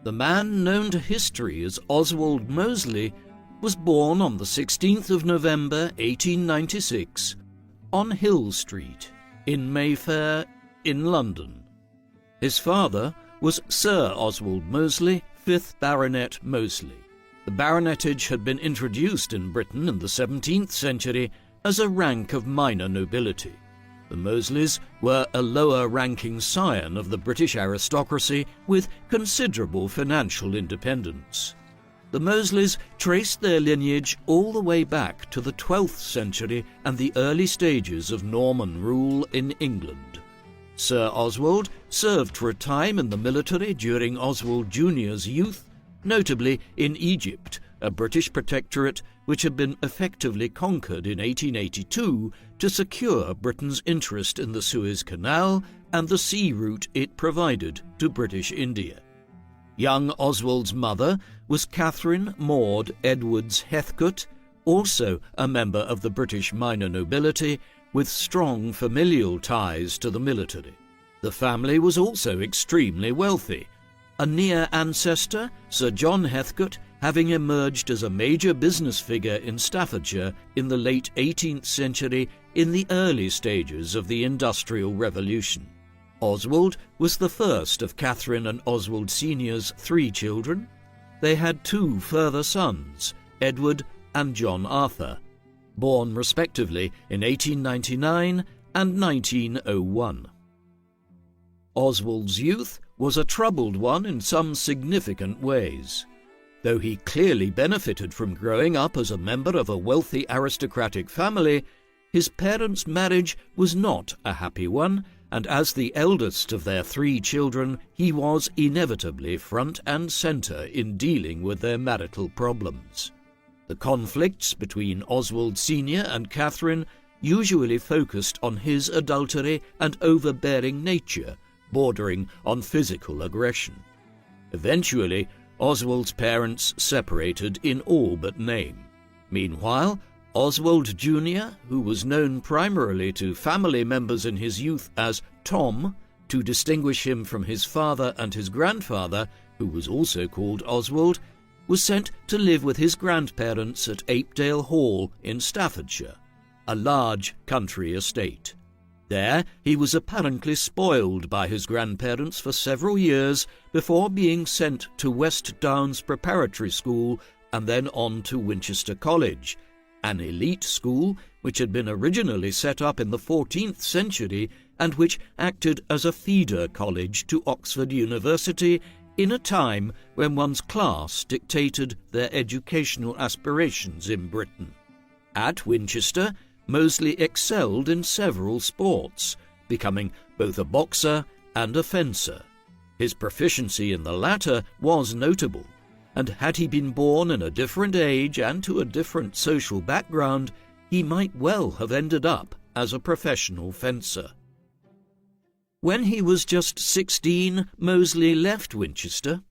The man known to history as Oswald Mosley was born on the 16th of November 1896 on Hill Street in Mayfair in London. His father was Sir Oswald Mosley, 5th Baronet Mosley. The baronetage had been introduced in Britain in the 17th century as a rank of minor nobility. The Mosleys were a lower-ranking scion of the British aristocracy with considerable financial independence. The Mosleys traced their lineage all the way back to the 12th century and the early stages of Norman rule in England. Sir Oswald served for a time in the military during Oswald Jr.'s youth, notably in Egypt, a British protectorate which had been effectively conquered in 1882 to secure Britain's interest in the Suez Canal and the sea route it provided to British India. Young Oswald's mother was Catherine Maud Edwards Heathcote, also a member of the British minor nobility, with strong familial ties to the military. The family was also extremely wealthy. A near ancestor, Sir John Heathcote, having emerged as a major business figure in Staffordshire in the late 18th century in the early stages of the Industrial Revolution. Oswald was the first of Catherine and Oswald Sr.'s 3 children. They had 2 further sons, Edward and John Arthur, born respectively in 1899 and 1901. Oswald's youth was a troubled one in some significant ways. Though he clearly benefited from growing up as a member of a wealthy aristocratic family, his parents' marriage was not a happy one, and as the eldest of their 3 children, he was inevitably front and centre in dealing with their marital problems. The conflicts between Oswald Sr. and Catherine usually focused on his adultery and overbearing nature, bordering on physical aggression. Eventually, Oswald's parents separated in all but name. Meanwhile, Oswald Jr., who was known primarily to family members in his youth as Tom, to distinguish him from his father and his grandfather, who was also called Oswald, was sent to live with his grandparents at Apedale Hall in Staffordshire, a large country estate. There he was apparently spoiled by his grandparents for several years before being sent to West Downs Preparatory School and then on to Winchester College, an elite school which had been originally set up in the 14th century and which acted as a feeder college to Oxford University in a time when one's class dictated their educational aspirations in Britain. At Winchester, Mosley excelled in several sports, becoming both a boxer and a fencer. His proficiency in the latter was notable, and had he been born in a different age and to a different social background, he might well have ended up as a professional fencer. When he was just 16, Mosley left Winchester.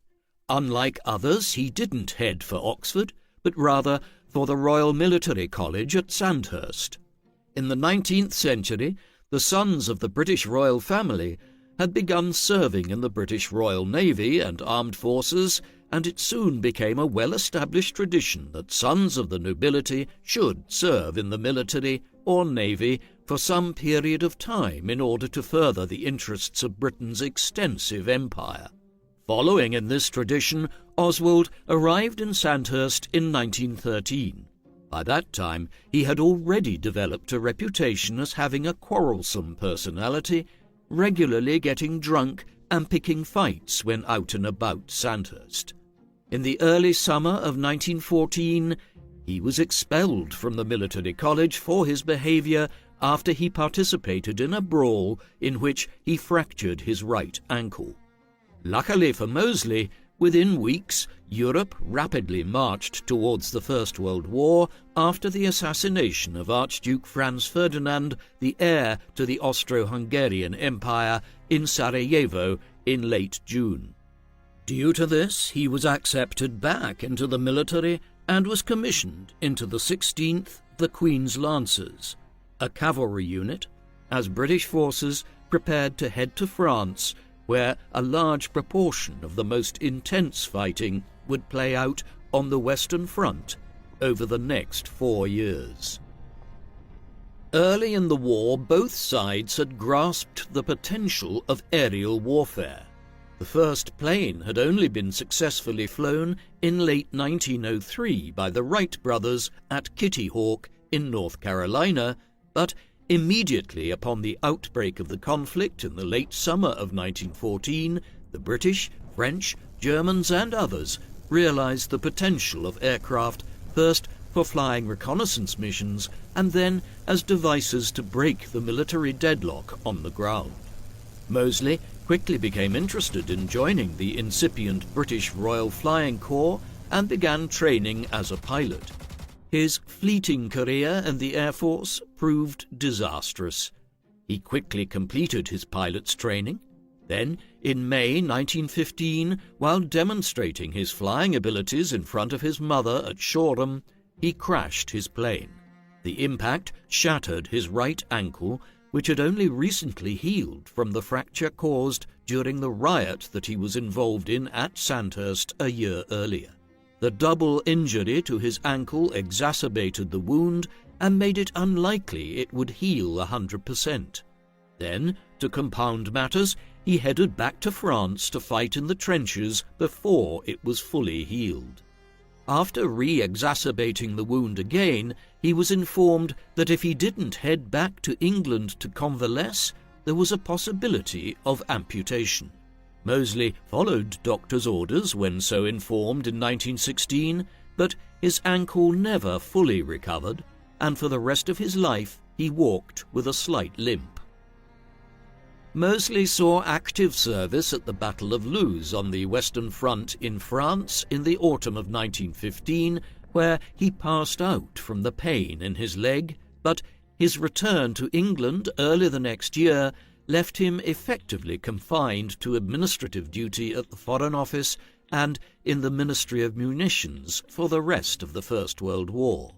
Unlike others, he didn't head for Oxford, but rather for the Royal Military College at Sandhurst. In the 19th century, the sons of the British royal family had begun serving in the British Royal Navy and Armed Forces, and it soon became a well-established tradition that sons of the nobility should serve in the military or navy for some period of time in order to further the interests of Britain's extensive empire. Following in this tradition, Oswald arrived in Sandhurst in 1913. By that time, he had already developed a reputation as having a quarrelsome personality, regularly getting drunk and picking fights when out and about Sandhurst. In the early summer of 1914, he was expelled from the military college for his behaviour after he participated in a brawl in which he fractured his right ankle. Luckily for Mosley, within weeks, Europe rapidly marched towards the First World War after the assassination of Archduke Franz Ferdinand, the heir to the Austro-Hungarian Empire, in Sarajevo in late June. Due to this, he was accepted back into the military and was commissioned into the 16th, the Queen's Lancers, a cavalry unit, as British forces prepared to head to France where a large proportion of the most intense fighting would play out on the Western Front over the next 4 years. Early in the war, both sides had grasped the potential of aerial warfare. The first plane had only been successfully flown in late 1903 by the Wright brothers at Kitty Hawk in North Carolina, but immediately upon the outbreak of the conflict in the late summer of 1914, the British, French, Germans and others realized the potential of aircraft, first for flying reconnaissance missions and then as devices to break the military deadlock on the ground. Moseley quickly became interested in joining the incipient British Royal Flying Corps and began training as a pilot. His fleeting career in the Air Force proved disastrous. He quickly completed his pilot's training. Then, in May 1915, while demonstrating his flying abilities in front of his mother at Shoreham, he crashed his plane. The impact shattered his right ankle, which had only recently healed from the fracture caused during the riot that he was involved in at Sandhurst a year earlier. The double injury to his ankle exacerbated the wound and made it unlikely it would heal 100%. Then, to compound matters, he headed back to France to fight in the trenches before it was fully healed. After re-exacerbating the wound again, he was informed that if he didn't head back to England to convalesce, there was a possibility of amputation. Moseley followed doctor's orders when so informed in 1916, but his ankle never fully recovered, and for the rest of his life he walked with a slight limp. Moseley saw active service at the Battle of Loos on the Western Front in France in the autumn of 1915, where he passed out from the pain in his leg, but his return to England early the next year left him effectively confined to administrative duty at the Foreign Office and in the Ministry of Munitions for the rest of the First World War.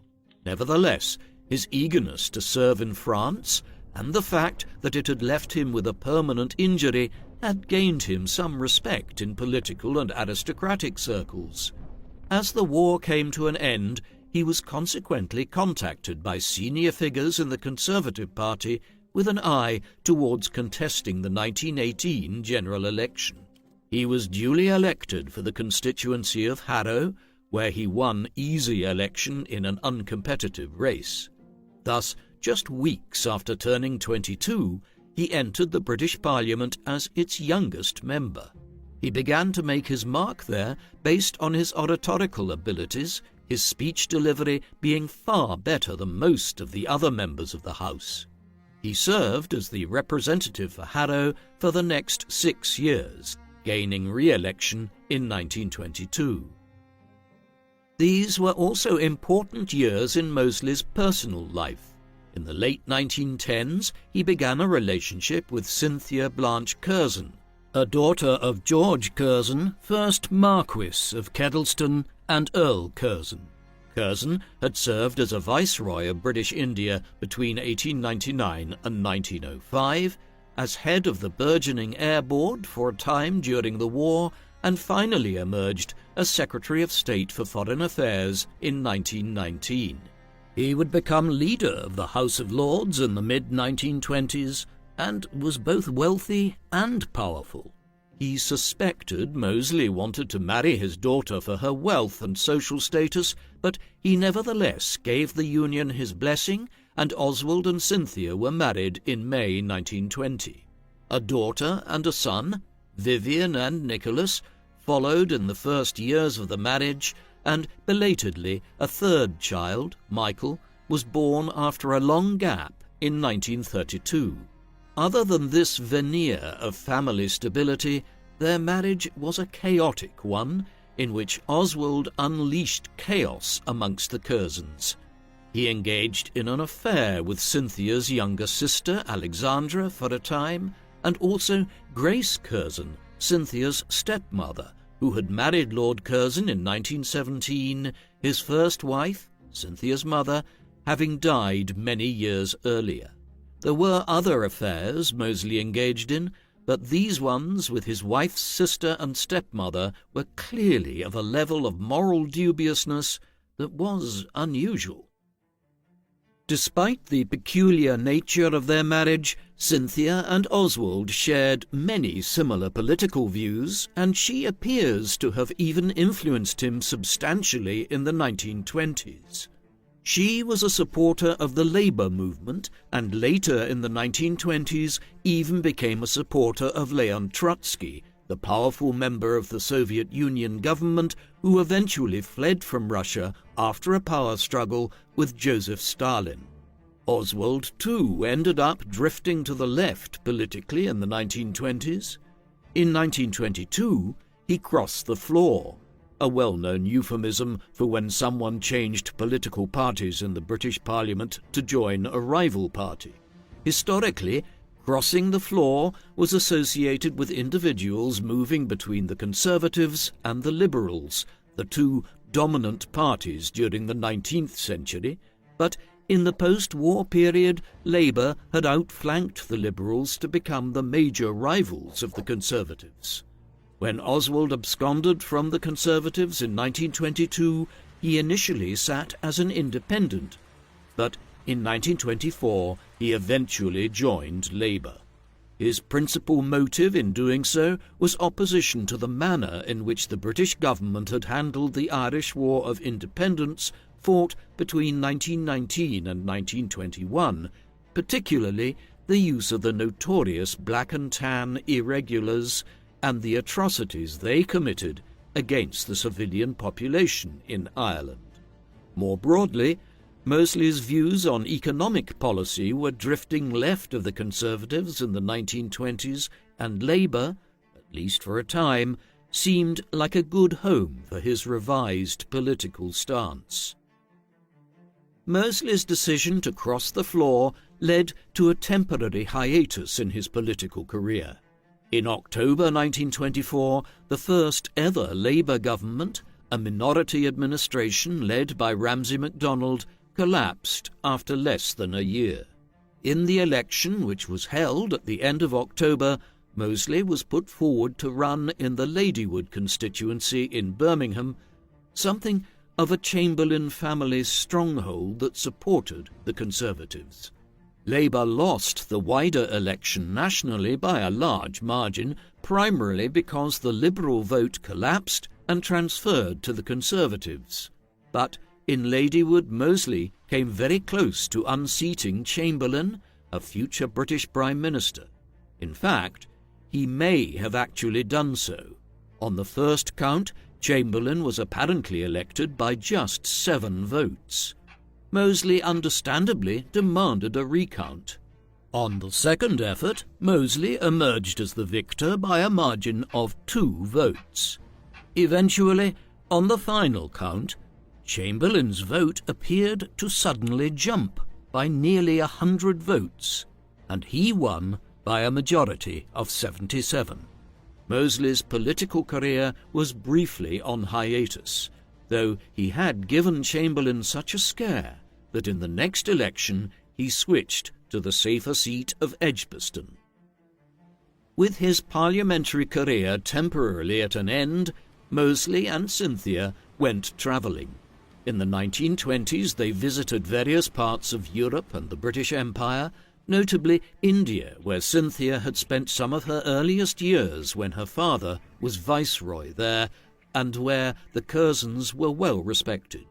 Nevertheless, his eagerness to serve in France and the fact that it had left him with a permanent injury had gained him some respect in political and aristocratic circles. As the war came to an end, he was consequently contacted by senior figures in the Conservative Party with an eye towards contesting the 1918 general election. He was duly elected for the constituency of Harrow, where he won easy election in an uncompetitive race. Thus, just weeks after turning 22, he entered the British Parliament as its youngest member. He began to make his mark there based on his oratorical abilities, his speech delivery being far better than most of the other members of the House. He served as the representative for Harrow for the next 6 years, gaining re-election in 1922. These were also important years in Moseley's personal life. In the late 1910s, he began a relationship with Cynthia Blanche Curzon, a daughter of George Curzon, 1st Marquis of Kedleston and Earl Curzon. Curzon had served as a Viceroy of British India between 1899 and 1905, as head of the burgeoning Air Board for a time during the war, and finally emerged as Secretary of State for Foreign Affairs in 1919. He would become leader of the House of Lords in the mid-1920s and was both wealthy and powerful. He suspected Moseley wanted to marry his daughter for her wealth and social status, but he nevertheless gave the union his blessing, and Oswald and Cynthia were married in May 1920. A daughter and a son, Vivian and Nicholas, followed in the first years of the marriage, and belatedly a third child, Michael, was born after a long gap in 1932. Other than this veneer of family stability, their marriage was a chaotic one, in which Oswald unleashed chaos amongst the Curzons. He engaged in an affair with Cynthia's younger sister, Alexandra, for a time, and also Grace Curzon, Cynthia's stepmother, who had married Lord Curzon in 1917, his first wife, Cynthia's mother, having died many years earlier. There were other affairs Moseley engaged in, but these ones with his wife's sister and stepmother were clearly of a level of moral dubiousness that was unusual. Despite the peculiar nature of their marriage, Cynthia and Oswald shared many similar political views, and she appears to have even influenced him substantially in the 1920s. She was a supporter of the Labour movement, and later in the 1920s even became a supporter of Leon Trotsky, the powerful member of the Soviet Union government who eventually fled from Russia after a power struggle with Joseph Stalin. Oswald, too, ended up drifting to the left politically in the 1920s. In 1922, he crossed the floor, a well-known euphemism for when someone changed political parties in the British Parliament to join a rival party. Historically, crossing the floor was associated with individuals moving between the Conservatives and the Liberals, the two dominant parties during the 19th century, but in the post-war period, Labour had outflanked the Liberals to become the major rivals of the Conservatives. When Oswald absconded from the Conservatives in 1922, he initially sat as an independent, but in 1924 he eventually joined Labour. His principal motive in doing so was opposition to the manner in which the British government had handled the Irish War of Independence fought between 1919 and 1921, particularly the use of the notorious Black and Tan irregulars and the atrocities they committed against the civilian population in Ireland. More broadly, Mosley's views on economic policy were drifting left of the Conservatives in the 1920s, and Labour, at least for a time, seemed like a good home for his revised political stance. Mosley's decision to cross the floor led to a temporary hiatus in his political career. In October 1924, the first ever Labour government, a minority administration led by Ramsay MacDonald, collapsed after less than a year. In the election, which was held at the end of October, Mosley was put forward to run in the Ladywood constituency in Birmingham, something of a Chamberlain family stronghold that supported the Conservatives. Labour lost the wider election nationally by a large margin, primarily because the Liberal vote collapsed and transferred to the Conservatives. But in Ladywood, Mosley came very close to unseating Chamberlain, a future British Prime Minister. In fact, he may have actually done so. On the first count, Chamberlain was apparently elected by just 7 votes. Mosley understandably demanded a recount. On the second effort, Mosley emerged as the victor by a margin of 2 votes. Eventually, on the final count, Chamberlain's vote appeared to suddenly jump by nearly 100 votes, and he won by a majority of 77. Mosley's political career was briefly on hiatus, though he had given Chamberlain such a scare that in the next election he switched to the safer seat of Edgbaston. With his parliamentary career temporarily at an end, Mosley and Cynthia went travelling. In the 1920s they visited various parts of Europe and the British Empire, notably India, where Cynthia had spent some of her earliest years when her father was viceroy there, and where the Curzons were well respected.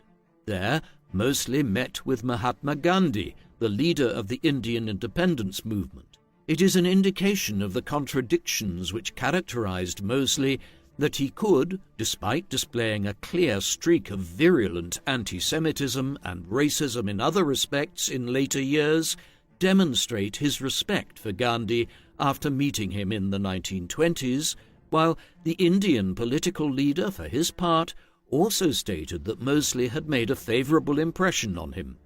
There, Mosley met with Mahatma Gandhi, the leader of the Indian independence movement. It is an indication of the contradictions which characterized Mosley that he could, despite displaying a clear streak of virulent anti-Semitism and racism in other respects in later years, demonstrate his respect for Gandhi after meeting him in the 1920s, while the Indian political leader, for his part, also stated that Mosley had made a favourable impression on him.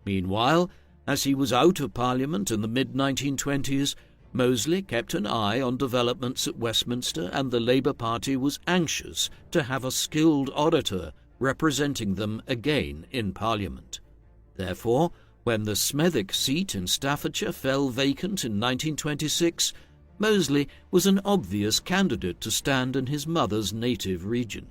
Meanwhile, as he was out of Parliament in the mid-1920s, Mosley kept an eye on developments at Westminster, and the Labour Party was anxious to have a skilled orator representing them again in Parliament. Therefore, when the Smethwick seat in Staffordshire fell vacant in 1926, Mosley was an obvious candidate to stand in his mother's native region.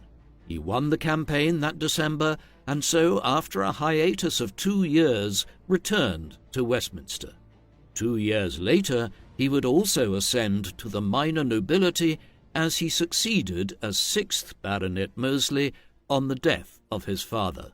He won the campaign that December, and so, after a hiatus of 2 years, returned to Westminster. 2 years later, he would also ascend to the minor nobility as he succeeded as 6th Baronet Mosley on the death of his father.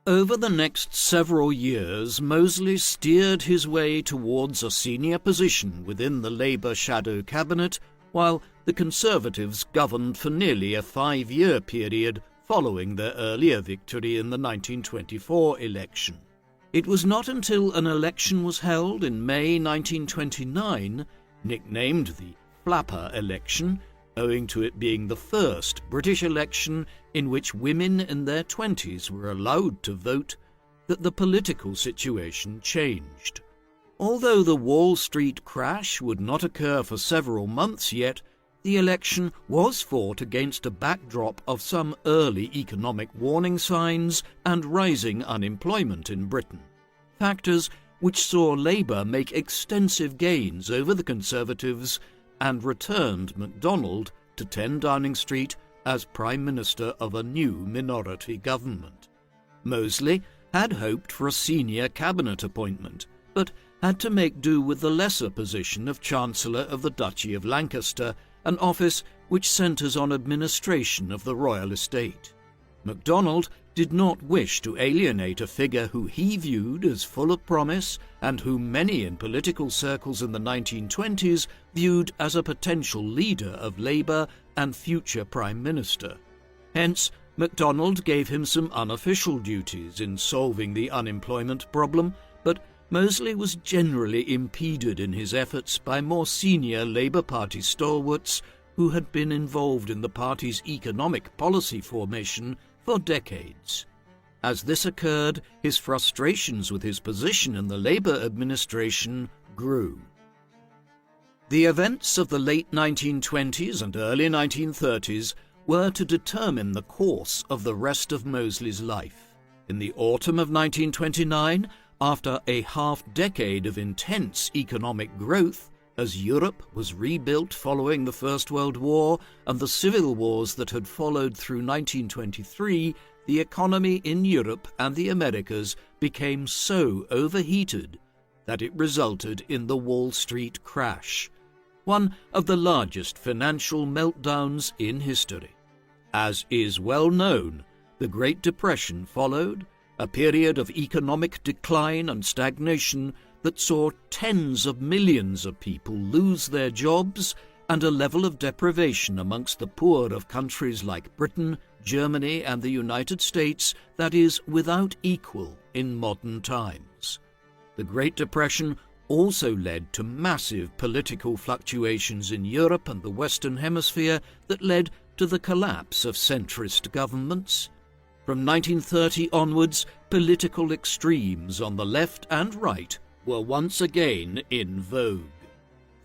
Over the next several years, Mosley steered his way towards a senior position within the Labour shadow cabinet, while the Conservatives governed for nearly a 5-year period following their earlier victory in the 1924 election. It was not until an election was held in May 1929, nicknamed the Flapper election, owing to it being the first British election in which women in their 20s were allowed to vote, that the political situation changed. Although the Wall Street crash would not occur for several months yet, the election was fought against a backdrop of some early economic warning signs and rising unemployment in Britain, factors which saw Labour make extensive gains over the Conservatives and returned MacDonald to 10 Downing Street as Prime Minister of a new minority government. Mosley had hoped for a senior cabinet appointment, but had to make do with the lesser position of Chancellor of the Duchy of Lancaster, an office which centres on administration of the royal estate. MacDonald did not wish to alienate a figure who he viewed as full of promise and whom many in political circles in the 1920s viewed as a potential leader of Labour and future Prime Minister. Hence, MacDonald gave him some unofficial duties in solving the unemployment problem, but Mosley was generally impeded in his efforts by more senior Labour Party stalwarts who had been involved in the party's economic policy formation for decades. As this occurred, his frustrations with his position in the Labour administration grew. The events of the late 1920s and early 1930s were to determine the course of the rest of Mosley's life. In the autumn of 1929, after a half-decade of intense economic growth, as Europe was rebuilt following the First World War and the civil wars that had followed through 1923, the economy in Europe and the Americas became so overheated that it resulted in the Wall Street crash, one of the largest financial meltdowns in history. As is well known, the Great Depression followed, a period of economic decline and stagnation that saw tens of millions of people lose their jobs and a level of deprivation amongst the poor of countries like Britain, Germany and the United States that is without equal in modern times. The Great Depression also led to massive political fluctuations in Europe and the Western Hemisphere that led to the collapse of centrist governments. From 1930 onwards, political extremes on the left and right were once again in vogue.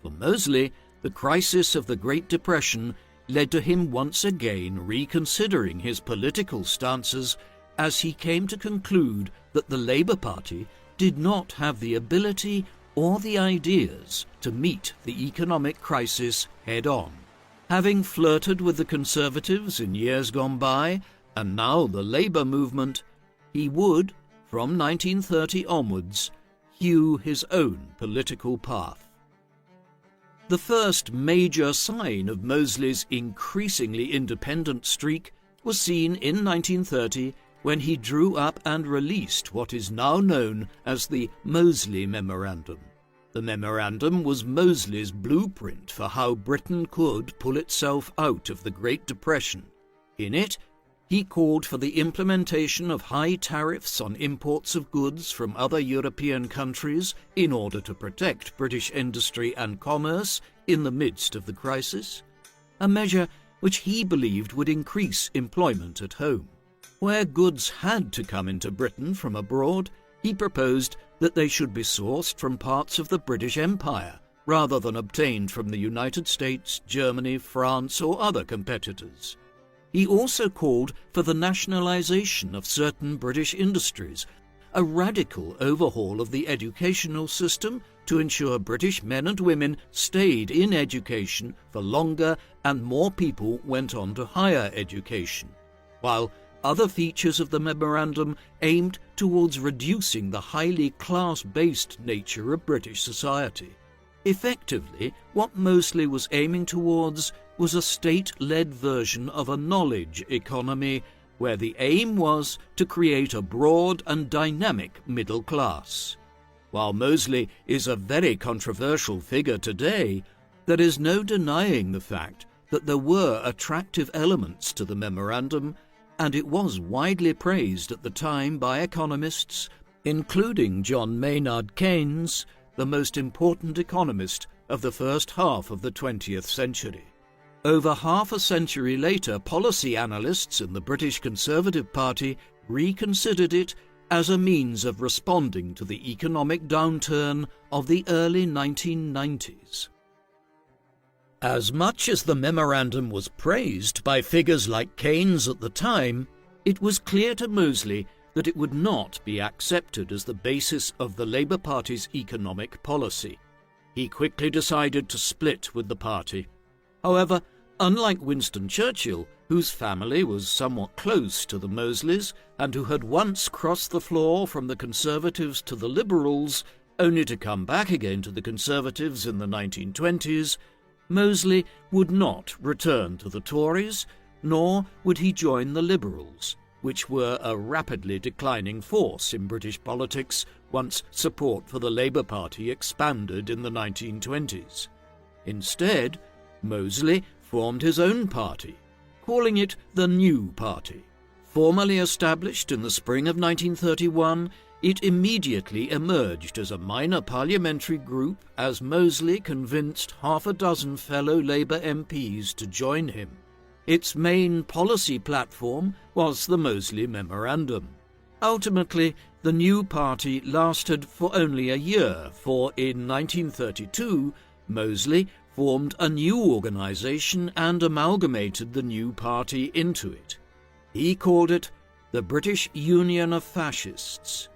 For Mosley, the crisis of the Great Depression led to him once again reconsidering his political stances as he came to conclude that the Labour Party did not have the ability or the ideas to meet the economic crisis head-on. Having flirted with the Conservatives in years gone by, and now the Labour movement, he would, from 1930 onwards, hew his own political path. The first major sign of Mosley's increasingly independent streak was seen in 1930 when he drew up and released what is now known as the Mosley Memorandum. The memorandum was Mosley's blueprint for how Britain could pull itself out of the Great Depression. In it, he called for the implementation of high tariffs on imports of goods from other European countries in order to protect British industry and commerce in the midst of the crisis, a measure which he believed would increase employment at home. Where goods had to come into Britain from abroad, he proposed that they should be sourced from parts of the British Empire rather than obtained from the United States, Germany, France or other competitors. He also called for the nationalisation of certain British industries, a radical overhaul of the educational system to ensure British men and women stayed in education for longer and more people went on to higher education, while other features of the memorandum aimed towards reducing the highly class-based nature of British society. Effectively, what Mosley was aiming towards was a state-led version of a knowledge economy where the aim was to create a broad and dynamic middle class. While Mosley is a very controversial figure today, there is no denying the fact that there were attractive elements to the memorandum, and it was widely praised at the time by economists, including John Maynard Keynes, the most important economist of the first half of the 20th century. Over half a century later, policy analysts in the British Conservative Party reconsidered it as a means of responding to the economic downturn of the early 1990s. As much as the memorandum was praised by figures like Keynes at the time, it was clear to Mosley that it would not be accepted as the basis of the Labour Party's economic policy. He quickly decided to split with the party. However, unlike Winston Churchill, whose family was somewhat close to the Mosleys and who had once crossed the floor from the Conservatives to the Liberals, only to come back again to the Conservatives in the 1920s, Mosley would not return to the Tories, nor would he join the Liberals, which were a rapidly declining force in British politics once support for the Labour Party expanded in the 1920s. Instead, Mosley formed his own party, calling it the New Party. Formally established in the spring of 1931, it immediately emerged as a minor parliamentary group as Mosley convinced half a dozen fellow Labour MPs to join him. Its main policy platform was the Mosley Memorandum. Ultimately, the New Party lasted for only a year, for in 1932, Mosley formed a new organisation and amalgamated the New Party into it. He called it the British Union of Fascists.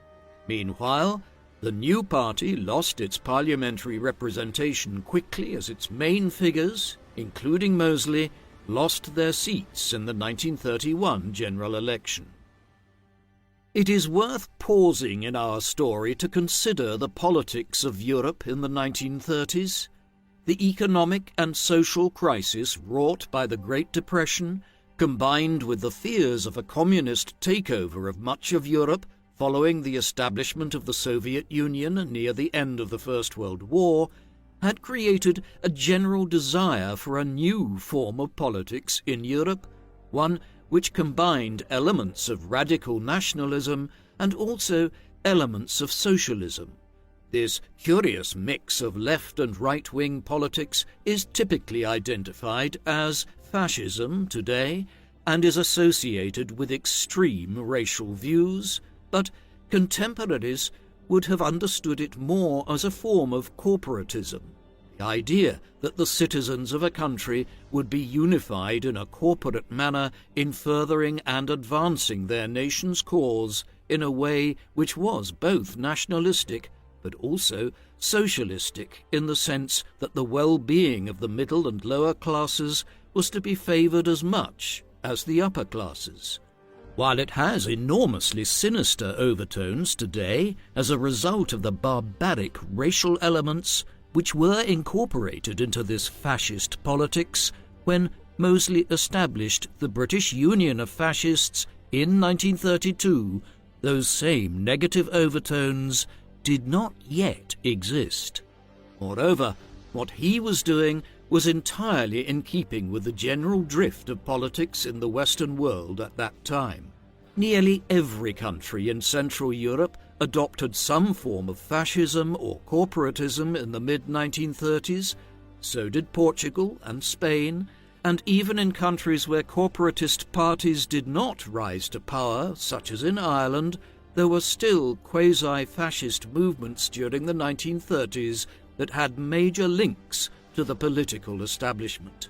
Meanwhile, the New Party lost its parliamentary representation quickly as its main figures, including Mosley, lost their seats in the 1931 general election. It is worth pausing in our story to consider the politics of Europe in the 1930s. The economic and social crisis wrought by the Great Depression, combined with the fears of a communist takeover of much of Europe following the establishment of the Soviet Union near the end of the First World War, had created a general desire for a new form of politics in Europe, one which combined elements of radical nationalism and also elements of socialism. This curious mix of left and right-wing politics is typically identified as fascism today and is associated with extreme racial views, but contemporaries would have understood it more as a form of corporatism, the idea that the citizens of a country would be unified in a corporate manner in furthering and advancing their nation's cause in a way which was both nationalistic but also socialistic in the sense that the well-being of the middle and lower classes was to be favoured as much as the upper classes. While it has enormously sinister overtones today as a result of the barbaric racial elements which were incorporated into this fascist politics when Mosley established the British Union of Fascists in 1932, those same negative overtones did not yet exist. Moreover, what he was doing was entirely in keeping with the general drift of politics in the Western world at that time. Nearly every country in Central Europe adopted some form of fascism or corporatism in the mid-1930s. So did Portugal and Spain, and even in countries where corporatist parties did not rise to power, such as in Ireland, there were still quasi-fascist movements during the 1930s that had major links to the political establishment.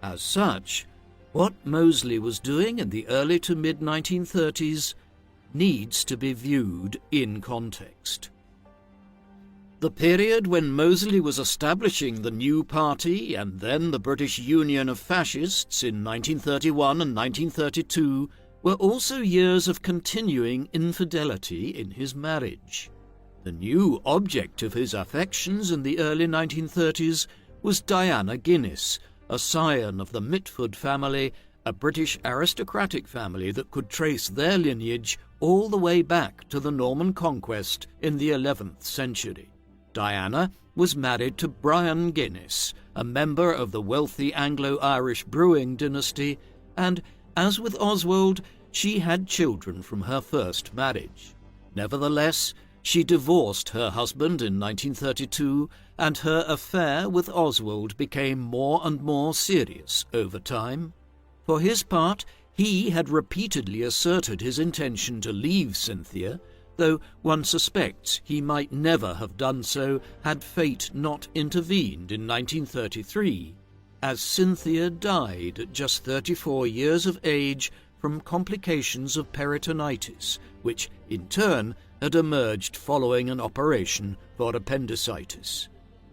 As such, what Mosley was doing in the early to mid-1930s needs to be viewed in context. The period when Moseley was establishing the new party and then the British Union of Fascists in 1931 and 1932 were also years of continuing infidelity in his marriage. The new object of his affections in the early 1930s was Diana Guinness, a scion of the Mitford family, a British aristocratic family that could trace their lineage all the way back to the Norman conquest in the 11th century. Diana was married to Brian Guinness, a member of the wealthy Anglo-Irish brewing dynasty, and, as with Oswald, she had children from her first marriage. Nevertheless, she divorced her husband in 1932, and her affair with Oswald became more and more serious over time. For his part, he had repeatedly asserted his intention to leave Cynthia, though one suspects he might never have done so had fate not intervened in 1933, as Cynthia died at just 34 years of age from complications of peritonitis, which in turn had emerged following an operation for appendicitis.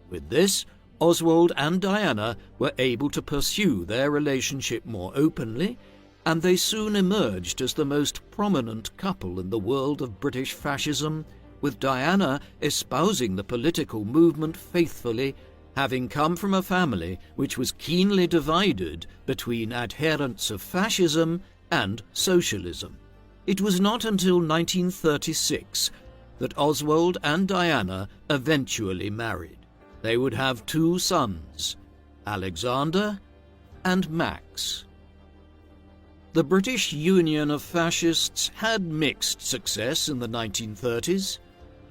With this, Oswald and Diana were able to pursue their relationship more openly, and they soon emerged as the most prominent couple in the world of British fascism, with Diana espousing the political movement faithfully, having come from a family which was keenly divided between adherents of fascism and socialism. It was not until 1936 that Oswald and Diana eventually married. They would have 2 sons, Alexander and Max. The British Union of Fascists had mixed success in the 1930s.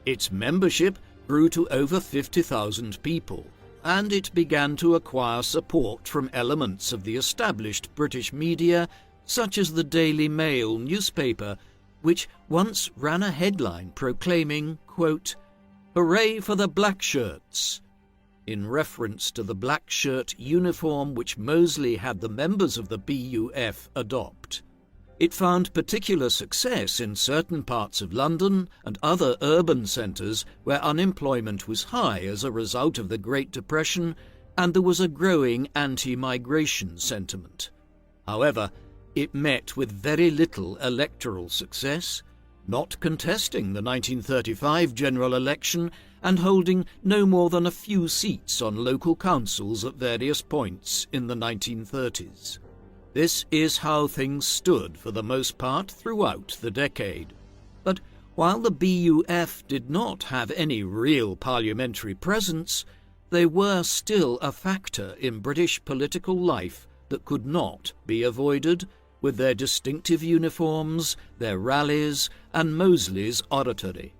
Its membership grew to over 50,000 people, and it began to acquire support from elements of the established British media, such as the Daily Mail newspaper, which once ran a headline proclaiming, quote, "Hooray for the black shirts," in reference to the black shirt uniform which Moseley had the members of the BUF adopt. It found particular success in certain parts of London and other urban centres where unemployment was high as a result of the Great Depression, and there was a growing anti-migration sentiment. However, it met with very little electoral success, not contesting the 1935 general election and holding no more than a few seats on local councils at various points in the 1930s. This is how things stood for the most part throughout the decade. But while the BUF did not have any real parliamentary presence, they were still a factor in British political life that could not be avoided, with their distinctive uniforms, their rallies, and Moseley's oratory.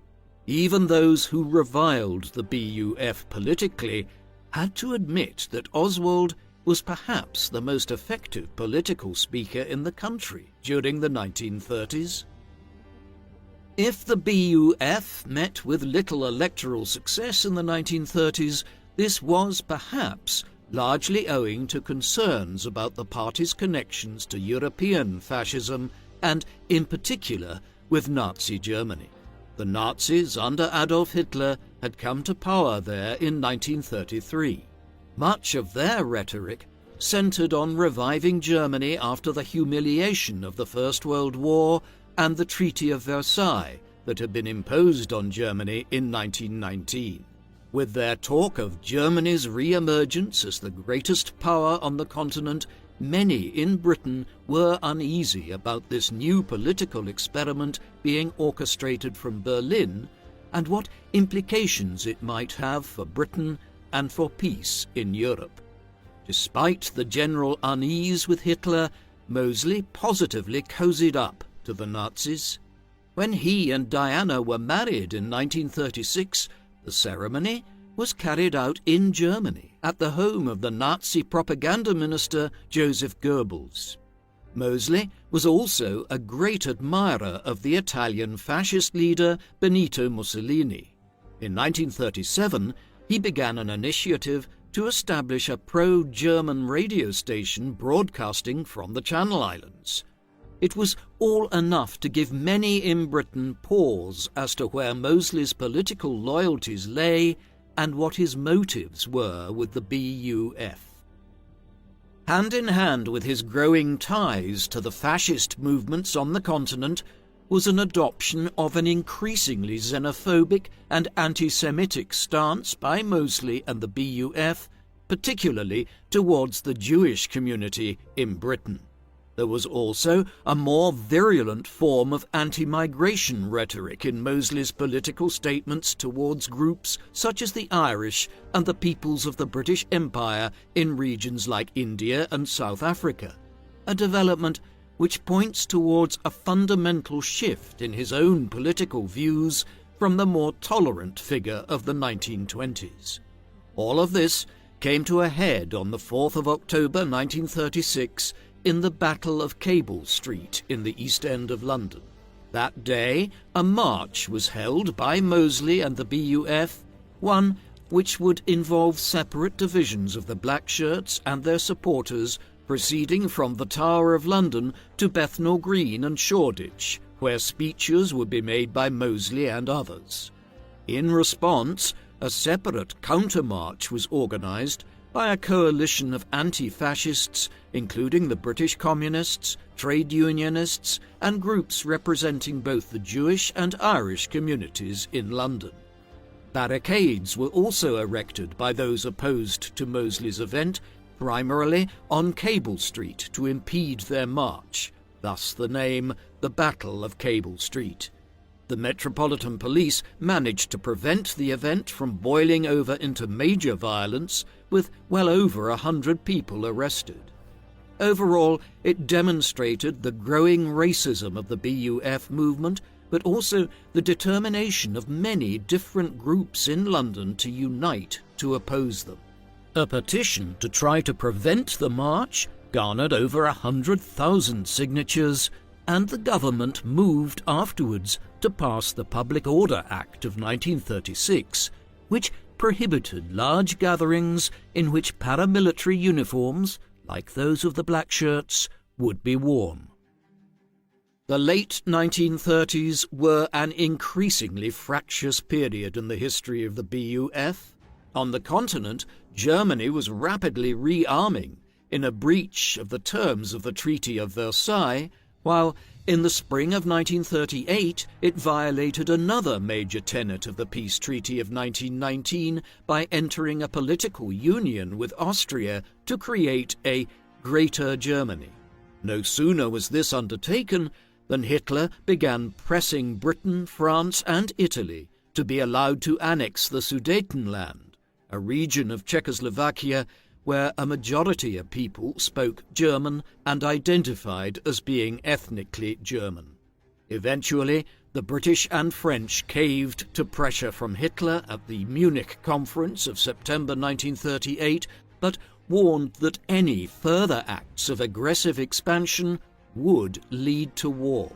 Even those who reviled the BUF politically had to admit that Oswald was perhaps the most effective political speaker in the country during the 1930s. If the BUF met with little electoral success in the 1930s, this was perhaps largely owing to concerns about the party's connections to European fascism and, in particular, with Nazi Germany. The Nazis under Adolf Hitler had come to power there in 1933. Much of their rhetoric centered on reviving Germany after the humiliation of the First World War and the Treaty of Versailles that had been imposed on Germany in 1919. With their talk of Germany's re-emergence as the greatest power on the continent, many in Britain were uneasy about this new political experiment being orchestrated from Berlin and what implications it might have for Britain and for peace in Europe. Despite the general unease with Hitler, Moseley positively cozied up to the Nazis. When he and Diana were married in 1936, the ceremony was carried out in Germany at the home of the Nazi propaganda minister Joseph Goebbels. Moseley was also a great admirer of the Italian fascist leader Benito Mussolini. In 1937, he began an initiative to establish a pro-German radio station broadcasting from the Channel Islands. It was all enough to give many in Britain pause as to where Mosley's political loyalties lay and what his motives were with the BUF. Hand in hand with his growing ties to the fascist movements on the continent was an adoption of an increasingly xenophobic and anti-Semitic stance by Mosley and the BUF, particularly towards the Jewish community in Britain. There was also a more virulent form of anti-migration rhetoric in Mosley's political statements towards groups such as the Irish and the peoples of the British Empire in regions like India and South Africa, a development which points towards a fundamental shift in his own political views from the more tolerant figure of the 1920s. All of this came to a head on the 4th of October 1936 in the Battle of Cable Street in the East End of London. That day, a march was held by Mosley and the BUF, one which would involve separate divisions of the Black Shirts and their supporters proceeding from the Tower of London to Bethnal Green and Shoreditch, where speeches would be made by Mosley and others. In response, a separate counter-march was organised by a coalition of anti-fascists, including the British Communists, trade unionists, and groups representing both the Jewish and Irish communities in London. Barricades were also erected by those opposed to Mosley's event, primarily on Cable Street, to impede their march, thus the name the Battle of Cable Street. The Metropolitan Police managed to prevent the event from boiling over into major violence, with well over 100 people arrested. Overall, it demonstrated the growing racism of the BUF movement, but also the determination of many different groups in London to unite to oppose them. A petition to try to prevent the march garnered over 100,000 signatures, and the government moved afterwards to pass the Public Order Act of 1936, which prohibited large gatherings in which paramilitary uniforms, like those of the Black Shirts, would be worn. The late 1930s were an increasingly fractious period in the history of the BUF. On the continent, Germany was rapidly rearming in a breach of the terms of the Treaty of Versailles, while in the spring of 1938 it violated another major tenet of the peace treaty of 1919 by entering a political union with Austria to create a Greater Germany. No sooner was this undertaken than Hitler began pressing Britain, France, and Italy to be allowed to annex the Sudetenland, a region of Czechoslovakia where a majority of people spoke German and identified as being ethnically German. Eventually, the British and French caved to pressure from Hitler at the Munich Conference of September 1938, but warned that any further acts of aggressive expansion would lead to war.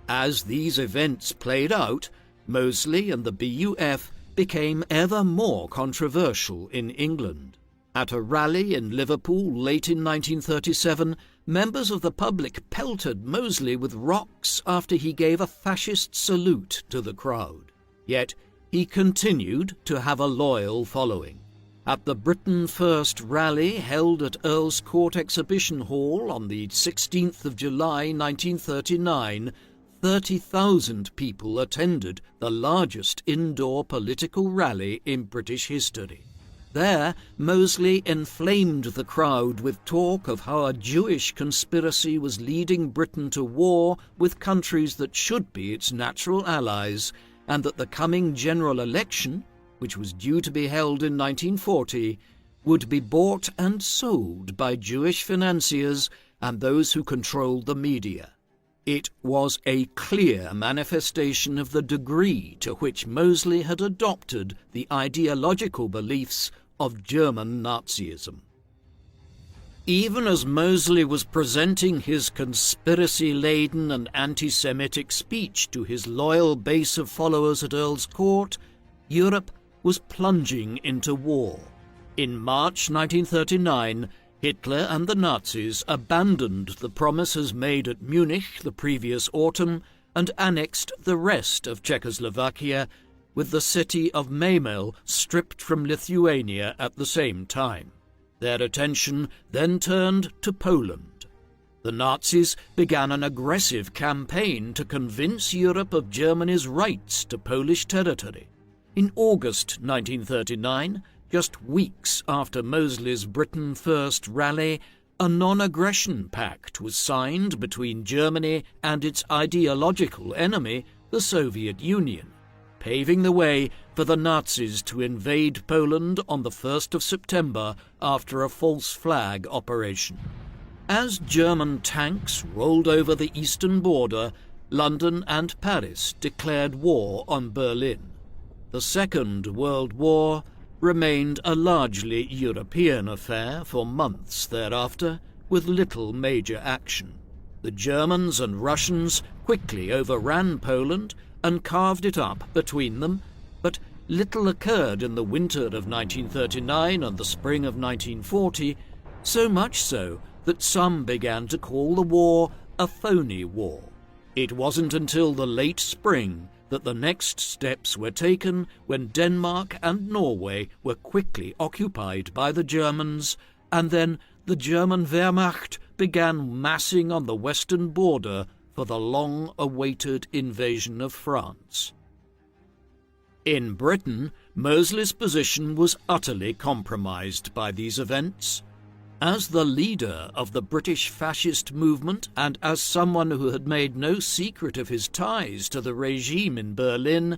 As these events played out, Mosley and the BUF became ever more controversial in England. At a rally in Liverpool late in 1937, members of the public pelted Mosley with rocks after he gave a fascist salute to the crowd. Yet he continued to have a loyal following. At the Britain First rally held at Earl's Court Exhibition Hall on the 16th of July 1939, 30,000 people attended the largest indoor political rally in British history. There, Mosley inflamed the crowd with talk of how a Jewish conspiracy was leading Britain to war with countries that should be its natural allies, and that the coming general election, which was due to be held in 1940, would be bought and sold by Jewish financiers and those who controlled the media. It was a clear manifestation of the degree to which Mosley had adopted the ideological beliefs of German Nazism. Even as Mosley was presenting his conspiracy-laden and anti-Semitic speech to his loyal base of followers at Earl's Court, Europe was plunging into war. In March 1939, Hitler and the Nazis abandoned the promises made at Munich the previous autumn and annexed the rest of Czechoslovakia, with the city of Memel stripped from Lithuania at the same time. Their attention then turned to Poland. The Nazis began an aggressive campaign to convince Europe of Germany's rights to Polish territory. In August 1939, just weeks after Mosley's Britain First rally, a non-aggression pact was signed between Germany and its ideological enemy, the Soviet Union, paving the way for the Nazis to invade Poland on the 1st of September after a false flag operation. As German tanks rolled over the eastern border, London and Paris declared war on Berlin. The Second World War remained a largely European affair for months thereafter, with little major action. The Germans and Russians quickly overran Poland and carved it up between them, but little occurred in the winter of 1939 and the spring of 1940, so much so that some began to call the war a phony war. It wasn't until the late spring that the next steps were taken, when Denmark and Norway were quickly occupied by the Germans, and then the German Wehrmacht began massing on the western border for the long-awaited invasion of France. In Britain, Mosley's position was utterly compromised by these events. As the leader of the British fascist movement and as someone who had made no secret of his ties to the regime in Berlin,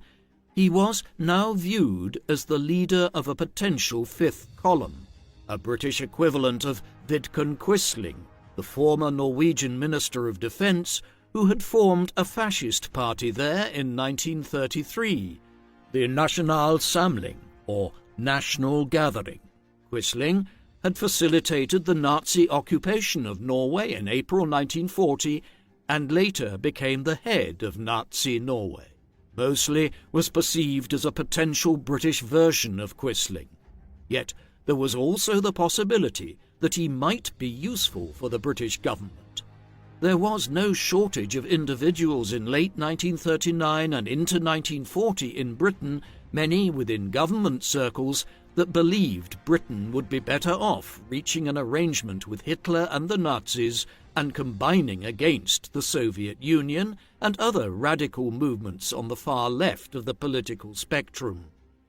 he was now viewed as the leader of a potential fifth column, a British equivalent of Vidkun Quisling, the former Norwegian Minister of Defence, who had formed a fascist party there in 1933, the National Samling, or National Gathering. Quisling had facilitated the Nazi occupation of Norway in April 1940 and later became the head of Nazi Norway. Mosley was perceived as a potential British version of Quisling. Yet there was also the possibility that he might be useful for the British government. There was no shortage of individuals in late 1939 and into 1940 in Britain, many within government circles, that believed Britain would be better off reaching an arrangement with Hitler and the Nazis and combining against the Soviet Union and other radical movements on the far left of the political spectrum.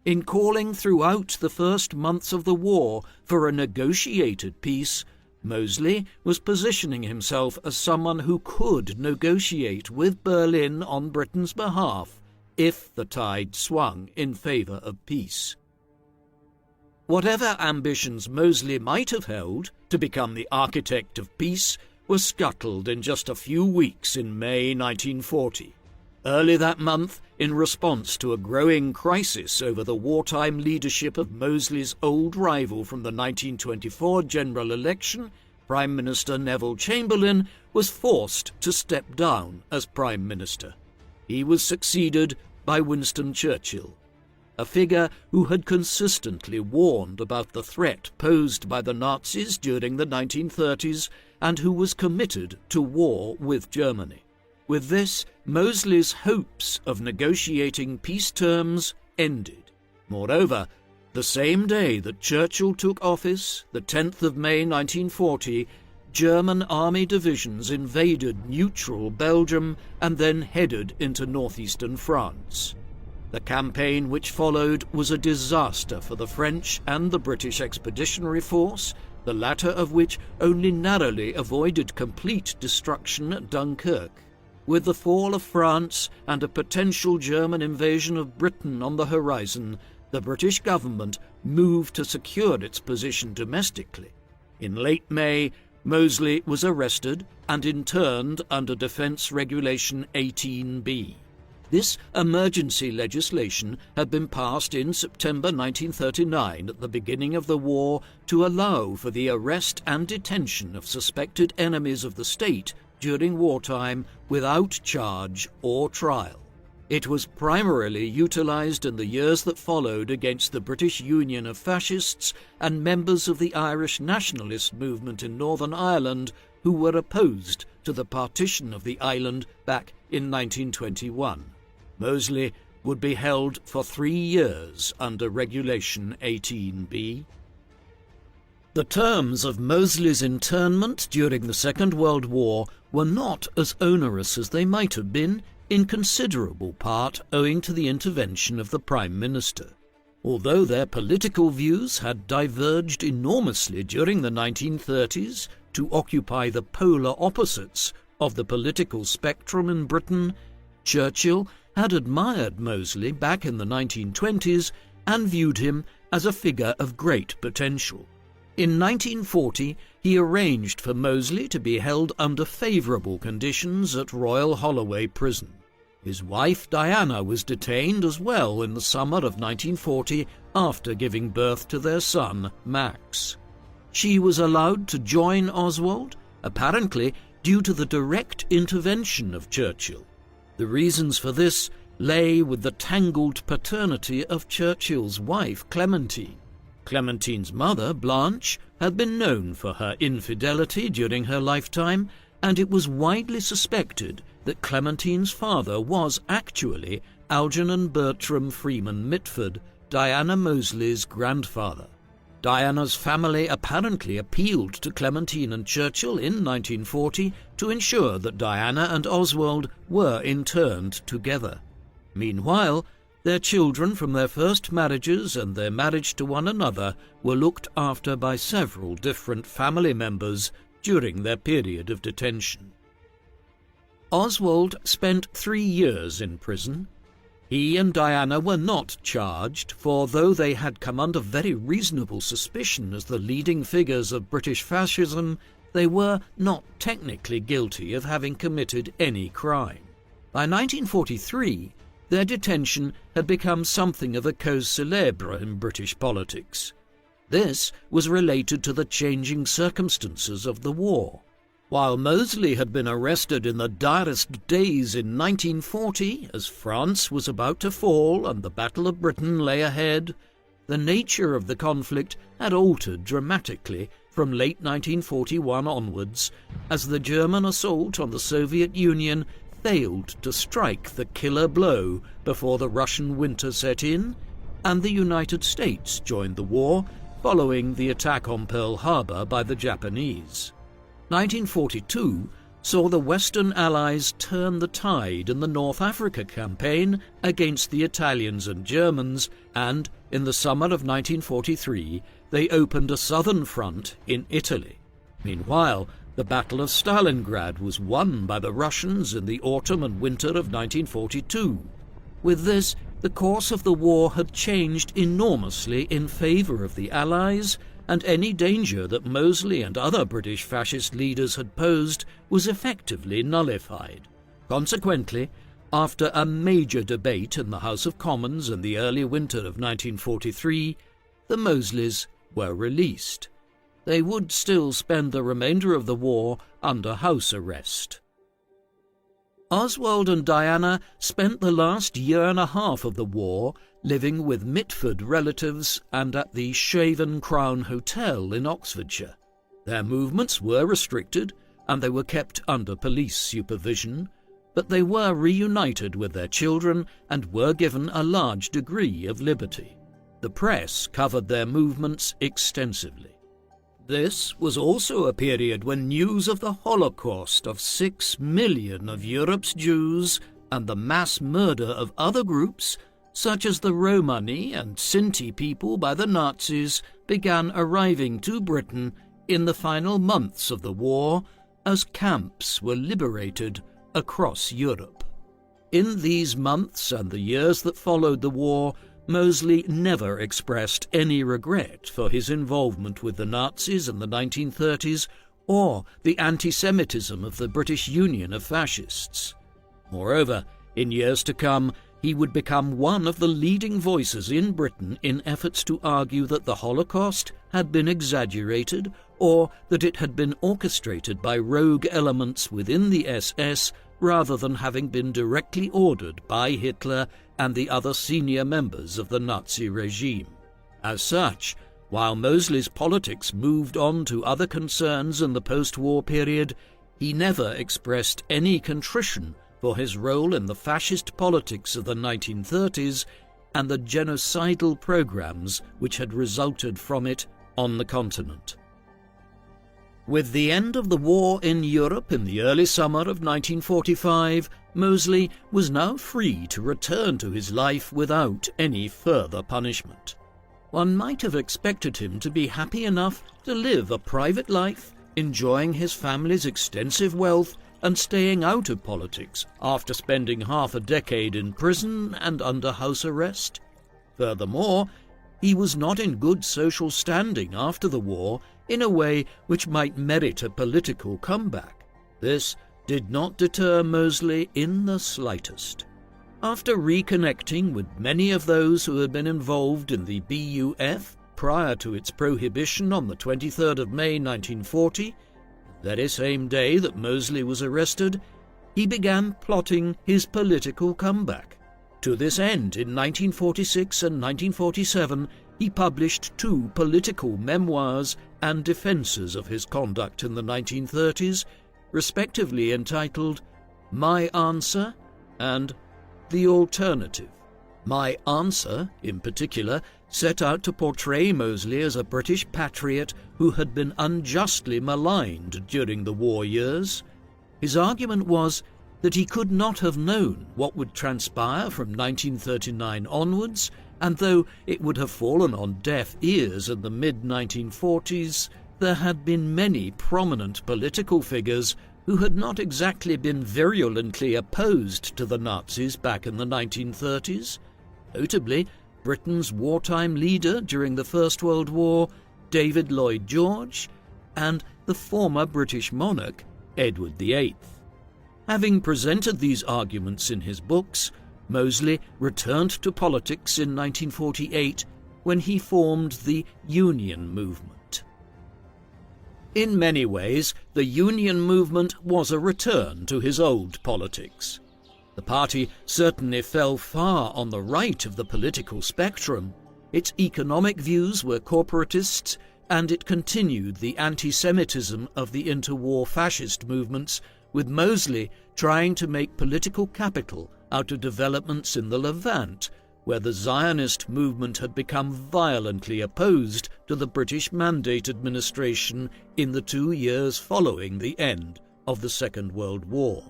In calling throughout the first months of the war for a negotiated peace, Mosley was positioning himself as someone who could negotiate with Berlin on Britain's behalf if the tide swung in favour of peace. Whatever ambitions Mosley might have held to become the architect of peace were scuttled in just a few weeks in May 1940. Early that month, in response to a growing crisis over the wartime leadership of Mosley's old rival from the 1924 general election, Prime Minister Neville Chamberlain was forced to step down as Prime Minister. He was succeeded by Winston Churchill, a figure who had consistently warned about the threat posed by the Nazis during the 1930s and who was committed to war with Germany. With this, Mosley's hopes of negotiating peace terms ended. Moreover, the same day that Churchill took office, the 10th of May 1940, German army divisions invaded neutral Belgium and then headed into northeastern France. The campaign which followed was a disaster for the French and the British Expeditionary Force, the latter of which only narrowly avoided complete destruction at Dunkirk. With the fall of France and a potential German invasion of Britain on the horizon, the British government moved to secure its position domestically. In late May, Mosley was arrested and interned under Defence Regulation 18B. This emergency legislation had been passed in September 1939 at the beginning of the war to allow for the arrest and detention of suspected enemies of the state during wartime without charge or trial. It was primarily utilised in the years that followed against the British Union of Fascists and members of the Irish nationalist movement in Northern Ireland who were opposed to the partition of the island back in 1921. Moseley would be held for 3 years under Regulation 18B. The terms of Moseley's internment during the Second World War were not as onerous as they might have been, in considerable part owing to the intervention of the Prime Minister. Although their political views had diverged enormously during the 1930s to occupy the polar opposites of the political spectrum in Britain, Churchill had admired Moseley back in the 1920s and viewed him as a figure of great potential. In 1940, he arranged for Moseley to be held under favourable conditions at Royal Holloway Prison. His wife Diana was detained as well in the summer of 1940 after giving birth to their son, Max. She was allowed to join Oswald, apparently due to the direct intervention of Churchill. The reasons for this lay with the tangled paternity of Churchill's wife, Clementine. Clementine's mother, Blanche, had been known for her infidelity during her lifetime, and it was widely suspected that Clementine's father was actually Algernon Bertram Freeman Mitford, Diana Moseley's grandfather. Diana's family apparently appealed to Clementine and Churchill in 1940 to ensure that Diana and Oswald were interned together. Meanwhile, their children from their first marriages and their marriage to one another were looked after by several different family members during their period of detention. Oswald spent 3 years in prison. He and Diana were not charged, for though they had come under very reasonable suspicion as the leading figures of British fascism, they were not technically guilty of having committed any crime. By 1943, their detention had become something of a cause célèbre in British politics. This was related to the changing circumstances of the war. While Moseley had been arrested in the direst days in 1940, as France was about to fall and the Battle of Britain lay ahead, the nature of the conflict had altered dramatically from late 1941 onwards, as the German assault on the Soviet Union failed to strike the killer blow before the Russian winter set in, and the United States joined the war following the attack on Pearl Harbor by the Japanese. 1942 saw the Western Allies turn the tide in the North Africa campaign against the Italians and Germans, and in the summer of 1943 they opened a southern front in Italy. Meanwhile, the Battle of Stalingrad was won by the Russians in the autumn and winter of 1942. With this, the course of the war had changed enormously in favour of the Allies, and any danger that Moseley and other British fascist leaders had posed was effectively nullified. Consequently, after a major debate in the House of Commons in the early winter of 1943, the Mosleys were released. They would still spend the remainder of the war under house arrest. Oswald and Diana spent the last year and a half of the war living with Mitford relatives and at the Shaven Crown Hotel in Oxfordshire. Their movements were restricted and they were kept under police supervision, but they were reunited with their children and were given a large degree of liberty. The press covered their movements extensively. This was also a period when news of the Holocaust of 6 million of Europe's Jews and the mass murder of other groups, such as the Romani and Sinti people by the Nazis, began arriving to Britain in the final months of the war as camps were liberated across Europe. In these months and the years that followed the war, Moseley never expressed any regret for his involvement with the Nazis in the 1930s or the anti-Semitism of the British Union of Fascists. Moreover, in years to come, he would become one of the leading voices in Britain in efforts to argue that the Holocaust had been exaggerated or that it had been orchestrated by rogue elements within the SS rather than having been directly ordered by Hitler and the other senior members of the Nazi regime. As such, while Mosley's politics moved on to other concerns in the post-war period, he never expressed any contrition for his role in the fascist politics of the 1930s and the genocidal programs which had resulted from it on the continent. With the end of the war in Europe in the early summer of 1945, Mosley was now free to return to his life without any further punishment. One might have expected him to be happy enough to live a private life, enjoying his family's extensive wealth and staying out of politics after spending half a decade in prison and under house arrest. Furthermore, he was not in good social standing after the war in a way which might merit a political comeback. This did not deter Mosley in the slightest. After reconnecting with many of those who had been involved in the BUF prior to its prohibition on the 23rd of May 1940, the very same day that Mosley was arrested, he began plotting his political comeback. To this end, in 1946 and 1947, he published 2 political memoirs and defences of his conduct in the 1930s, respectively entitled My Answer and The Alternative. My Answer, in particular, set out to portray Mosley as a British patriot who had been unjustly maligned during the war years. His argument was that he could not have known what would transpire from 1939 onwards, and though it would have fallen on deaf ears in the mid-1940s, there had been many prominent political figures who had not exactly been virulently opposed to the Nazis back in the 1930s, notably Britain's wartime leader during the First World War, David Lloyd George, and the former British monarch, Edward VIII. Having presented these arguments in his books, Mosley returned to politics in 1948 when he formed the Union Movement. In many ways, the Union Movement was a return to his old politics. The party certainly fell far on the right of the political spectrum. Its economic views were corporatist, and it continued the anti-Semitism of the interwar fascist movements, with Mosley trying to make political capital out of developments in the Levant, where the Zionist movement had become violently opposed to the British Mandate administration in the 2 years following the end of the Second World War.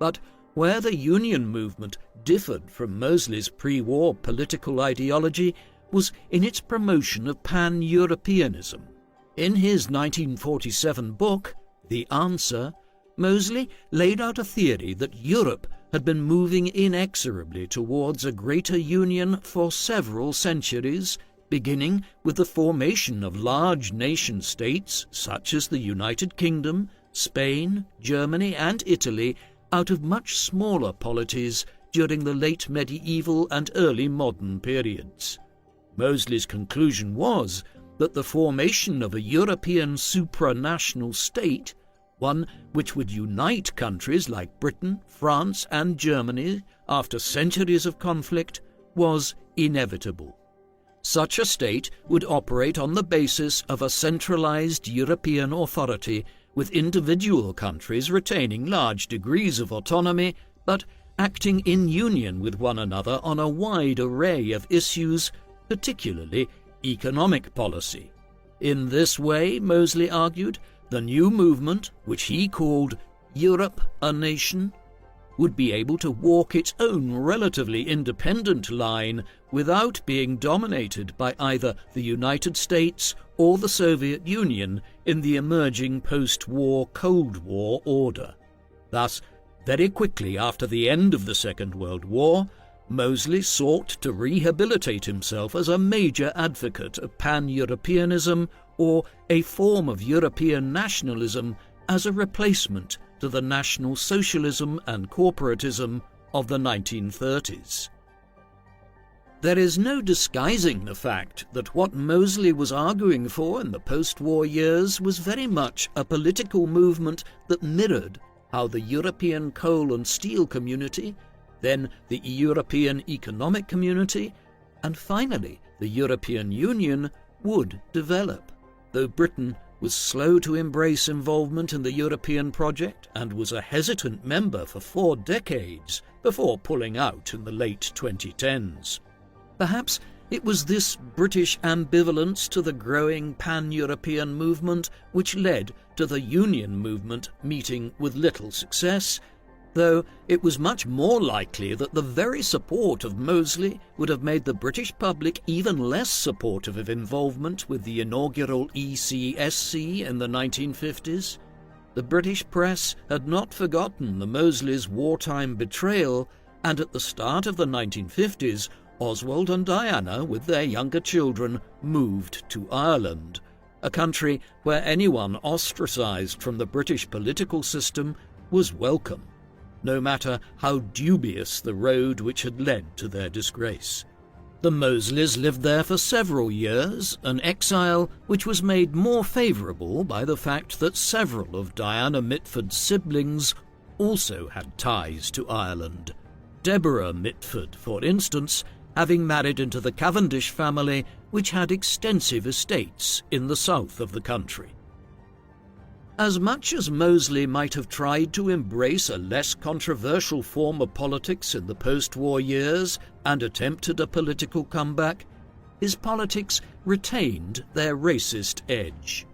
But where the Union movement differed from Mosley's pre-war political ideology was in its promotion of pan-Europeanism. In his 1947 book, The Answer, Mosley laid out a theory that Europe had been moving inexorably towards a greater union for several centuries, beginning with the formation of large nation-states such as the United Kingdom, Spain, Germany and Italy out of much smaller polities during the late medieval and early modern periods. Mosley's conclusion was that the formation of a European supranational state, one which would unite countries like Britain, France and Germany after centuries of conflict, was inevitable. Such a state would operate on the basis of a centralized European authority, with individual countries retaining large degrees of autonomy, but acting in union with one another on a wide array of issues, particularly economic policy. In this way, Mosley argued, the new movement, which he called Europe a Nation, would be able to walk its own relatively independent line without being dominated by either the United States or the Soviet Union in the emerging post-war Cold War order. Thus, very quickly after the end of the Second World War, Mosley sought to rehabilitate himself as a major advocate of pan-Europeanism, or a form of European nationalism, as a replacement to the National Socialism and corporatism of the 1930s. There is no disguising the fact that what Mosley was arguing for in the post-war years was very much a political movement that mirrored, how the European coal and steel community, then the European Economic Community, and finally the European Union would develop. Though Britain was slow to embrace involvement in the European project and was a hesitant member for 4 decades before pulling out in the late 2010s. Perhaps it was this British ambivalence to the growing pan-European movement which led to the Union movement meeting with little success, though it was much more likely that the very support of Mosley would have made the British public even less supportive of involvement with the inaugural ECSC in the 1950s. The British press had not forgotten the Mosleys' wartime betrayal, and at the start of the 1950s, Oswald and Diana, with their younger children, moved to Ireland, a country where anyone ostracised from the British political system was welcome, no matter how dubious the road which had led to their disgrace. The Mosleys lived there for several years, an exile which was made more favourable by the fact that several of Diana Mitford's siblings also had ties to Ireland. Deborah Mitford, for instance, having married into the Cavendish family, which had extensive estates in the south of the country. As much as Mosley might have tried to embrace a less controversial form of politics in the post-war years and attempted a political comeback, his politics retained their racist edge.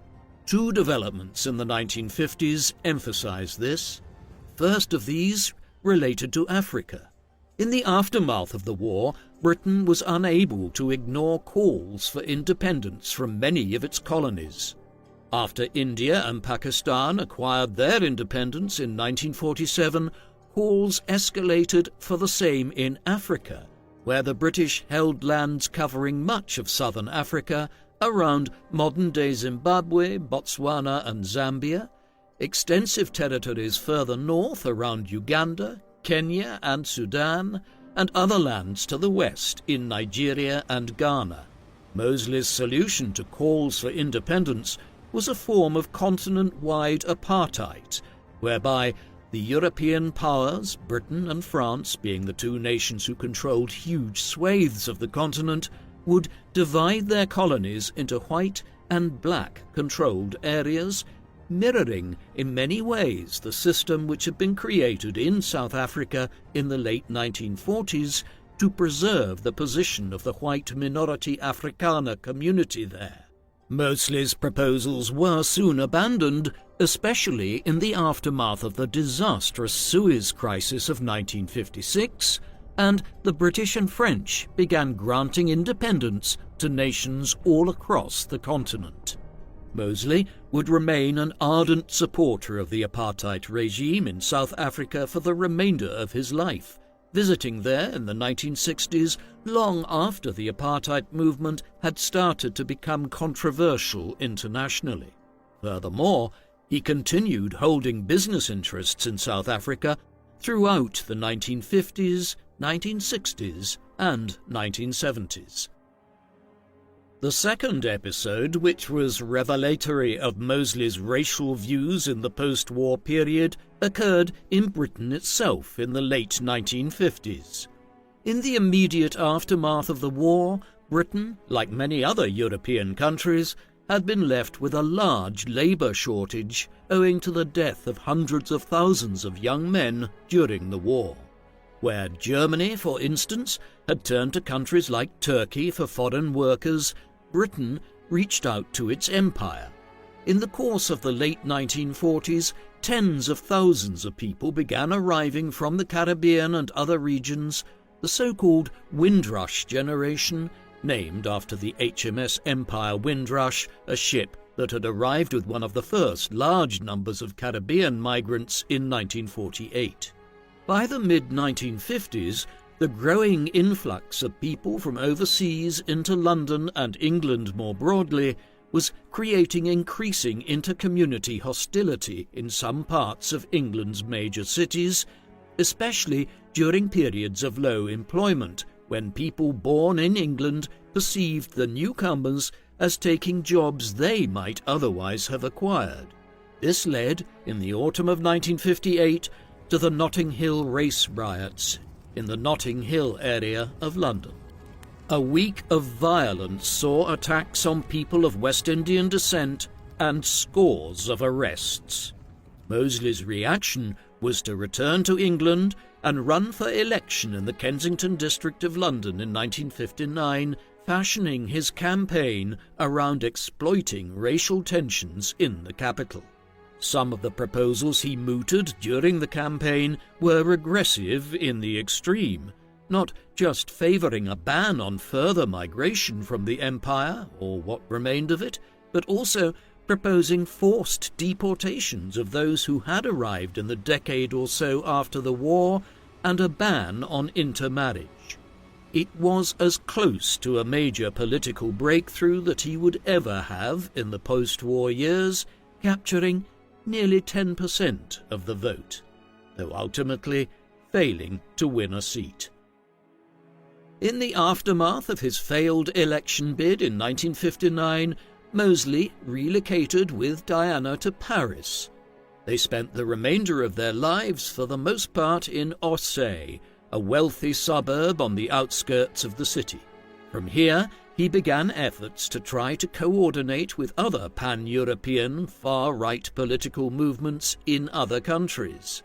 2 developments in the 1950s emphasized this. First of these related to Africa. In the aftermath of the war, Britain was unable to ignore calls for independence from many of its colonies. After India and Pakistan acquired their independence in 1947, calls escalated for the same in Africa, where the British held lands covering much of southern Africa, around modern-day Zimbabwe, Botswana and Zambia, extensive territories further north around Uganda, Kenya and Sudan, and other lands to the west in Nigeria and Ghana. Mosley's solution to calls for independence was a form of continent-wide apartheid, whereby the European powers, Britain and France being the 2 nations who controlled huge swathes of the continent, would divide their colonies into white and black controlled areas, mirroring in many ways the system which had been created in South Africa in the late 1940s to preserve the position of the white minority Afrikaner community there. Mosley's proposals were soon abandoned, especially in the aftermath of the disastrous Suez Crisis of 1956, and the British and French began granting independence to nations all across the continent. Mosley would remain an ardent supporter of the apartheid regime in South Africa for the remainder of his life, visiting there in the 1960s long after the apartheid movement had started to become controversial internationally. Furthermore, he continued holding business interests in South Africa throughout the 1950s, 1960s and 1970s. The second episode, which was revelatory of Mosley's racial views in the post-war period, occurred in Britain itself in the late 1950s. In the immediate aftermath of the war, Britain, like many other European countries, had been left with a large labour shortage owing to the death of hundreds of thousands of young men during the war. Where Germany, for instance, had turned to countries like Turkey for foreign workers, Britain reached out to its empire. In the course of the late 1940s, tens of thousands of people began arriving from the Caribbean and other regions, the so-called Windrush generation, named after the HMS Empire Windrush, a ship that had arrived with one of the first large numbers of Caribbean migrants in 1948. By the mid-1950s, the growing influx of people from overseas into London and England more broadly was creating increasing inter-community hostility in some parts of England's major cities, especially during periods of low employment, when people born in England perceived the newcomers as taking jobs they might otherwise have acquired. This led, in the autumn of 1958, to the Notting Hill race riots in the Notting Hill area of London. A week of violence saw attacks on people of West Indian descent and scores of arrests. Mosley's reaction was to return to England and run for election in the Kensington district of London in 1959, fashioning his campaign around exploiting racial tensions in the capital. Some of the proposals he mooted during the campaign were regressive in the extreme, not just favouring a ban on further migration from the empire, or what remained of it, but also proposing forced deportations of those who had arrived in the decade or so after the war, and a ban on intermarriage. It was as close to a major political breakthrough that he would ever have in the post-war years, capturing nearly 10% of the vote, though ultimately failing to win a seat. In the aftermath of his failed election bid in 1959, Mosley relocated with Diana to Paris. They spent the remainder of their lives for the most part in Orsay, a wealthy suburb on the outskirts of the city. From here, he began efforts to try to coordinate with other pan-European far-right political movements in other countries.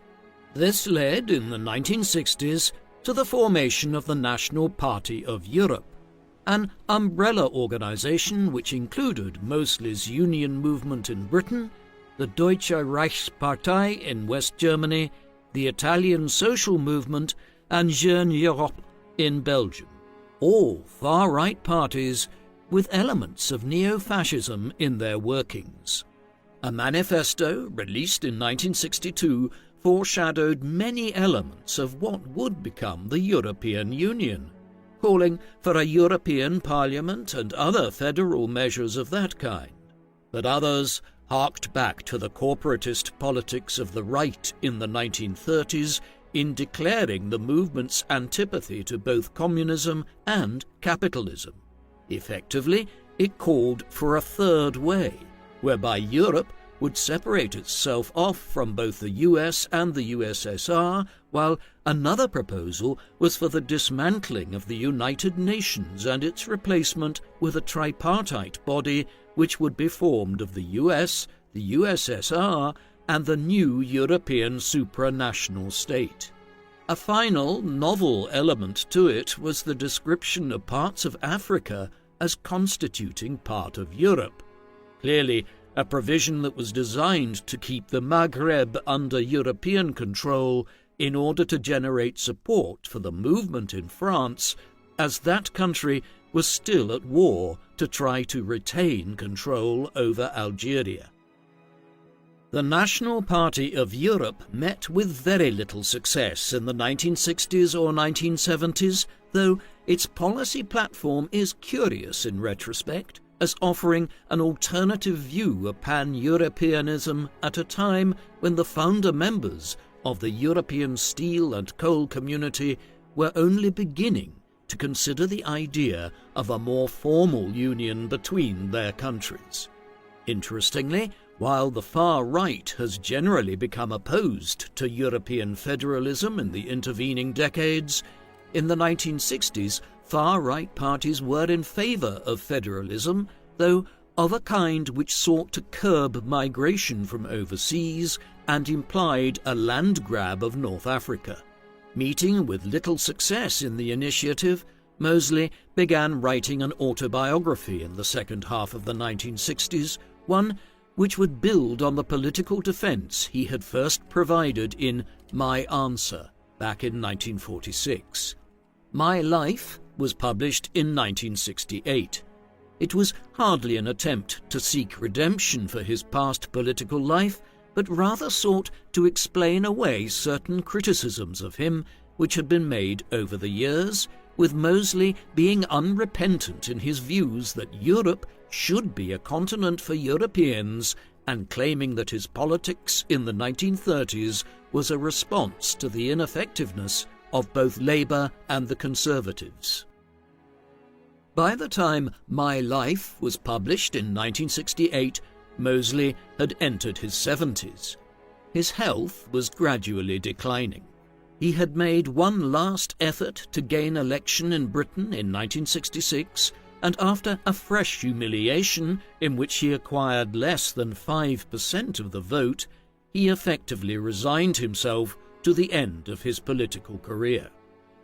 This led, in the 1960s, to the formation of the National Party of Europe, an umbrella organisation which included Mosley's union movement in Britain, the Deutsche Reichspartei in West Germany, the Italian Social Movement, and Jeune Europe in Belgium, all far-right parties with elements of neo-fascism in their workings. A manifesto, released in 1962, foreshadowed many elements of what would become the European Union, calling for a European Parliament and other federal measures of that kind. But others harked back to the corporatist politics of the right in the 1930s in declaring the movement's antipathy to both communism and capitalism. Effectively, it called for a third way, whereby Europe would separate itself off from both the US and the USSR, while another proposal was for the dismantling of the United Nations and its replacement with a tripartite body which would be formed of the US, the USSR, and the new European supranational state. A final, novel element to it was the description of parts of Africa as constituting part of Europe. Clearly, a provision that was designed to keep the Maghreb under European control in order to generate support for the movement in France, as that country was still at war to try to retain control over Algeria. The National Party of Europe met with very little success in the 1960s or 1970s, though its policy platform is curious in retrospect, as offering an alternative view of pan-Europeanism at a time when the founder members of the European steel and coal community were only beginning to consider the idea of a more formal union between their countries. Interestingly, while the far right has generally become opposed to European federalism in the intervening decades, in the 1960s far-right parties were in favour of federalism, though of a kind which sought to curb migration from overseas and implied a land grab of North Africa. Meeting with little success in the initiative, Mosley began writing an autobiography in the second half of the 1960s, one which would build on the political defence he had first provided in My Answer back in 1946. My Life was published in 1968. It was hardly an attempt to seek redemption for his past political life, but rather sought to explain away certain criticisms of him which had been made over the years, with Mosley being unrepentant in his views that Europe should be a continent for Europeans, and claiming that his politics in the 1930s was a response to the ineffectiveness of both Labour and the Conservatives. By the time My Life was published in 1968, Moseley had entered his 70s. His health was gradually declining. He had made one last effort to gain election in Britain in 1966, and after a fresh humiliation in which he acquired less than 5% of the vote, he effectively resigned himself to the end of his political career.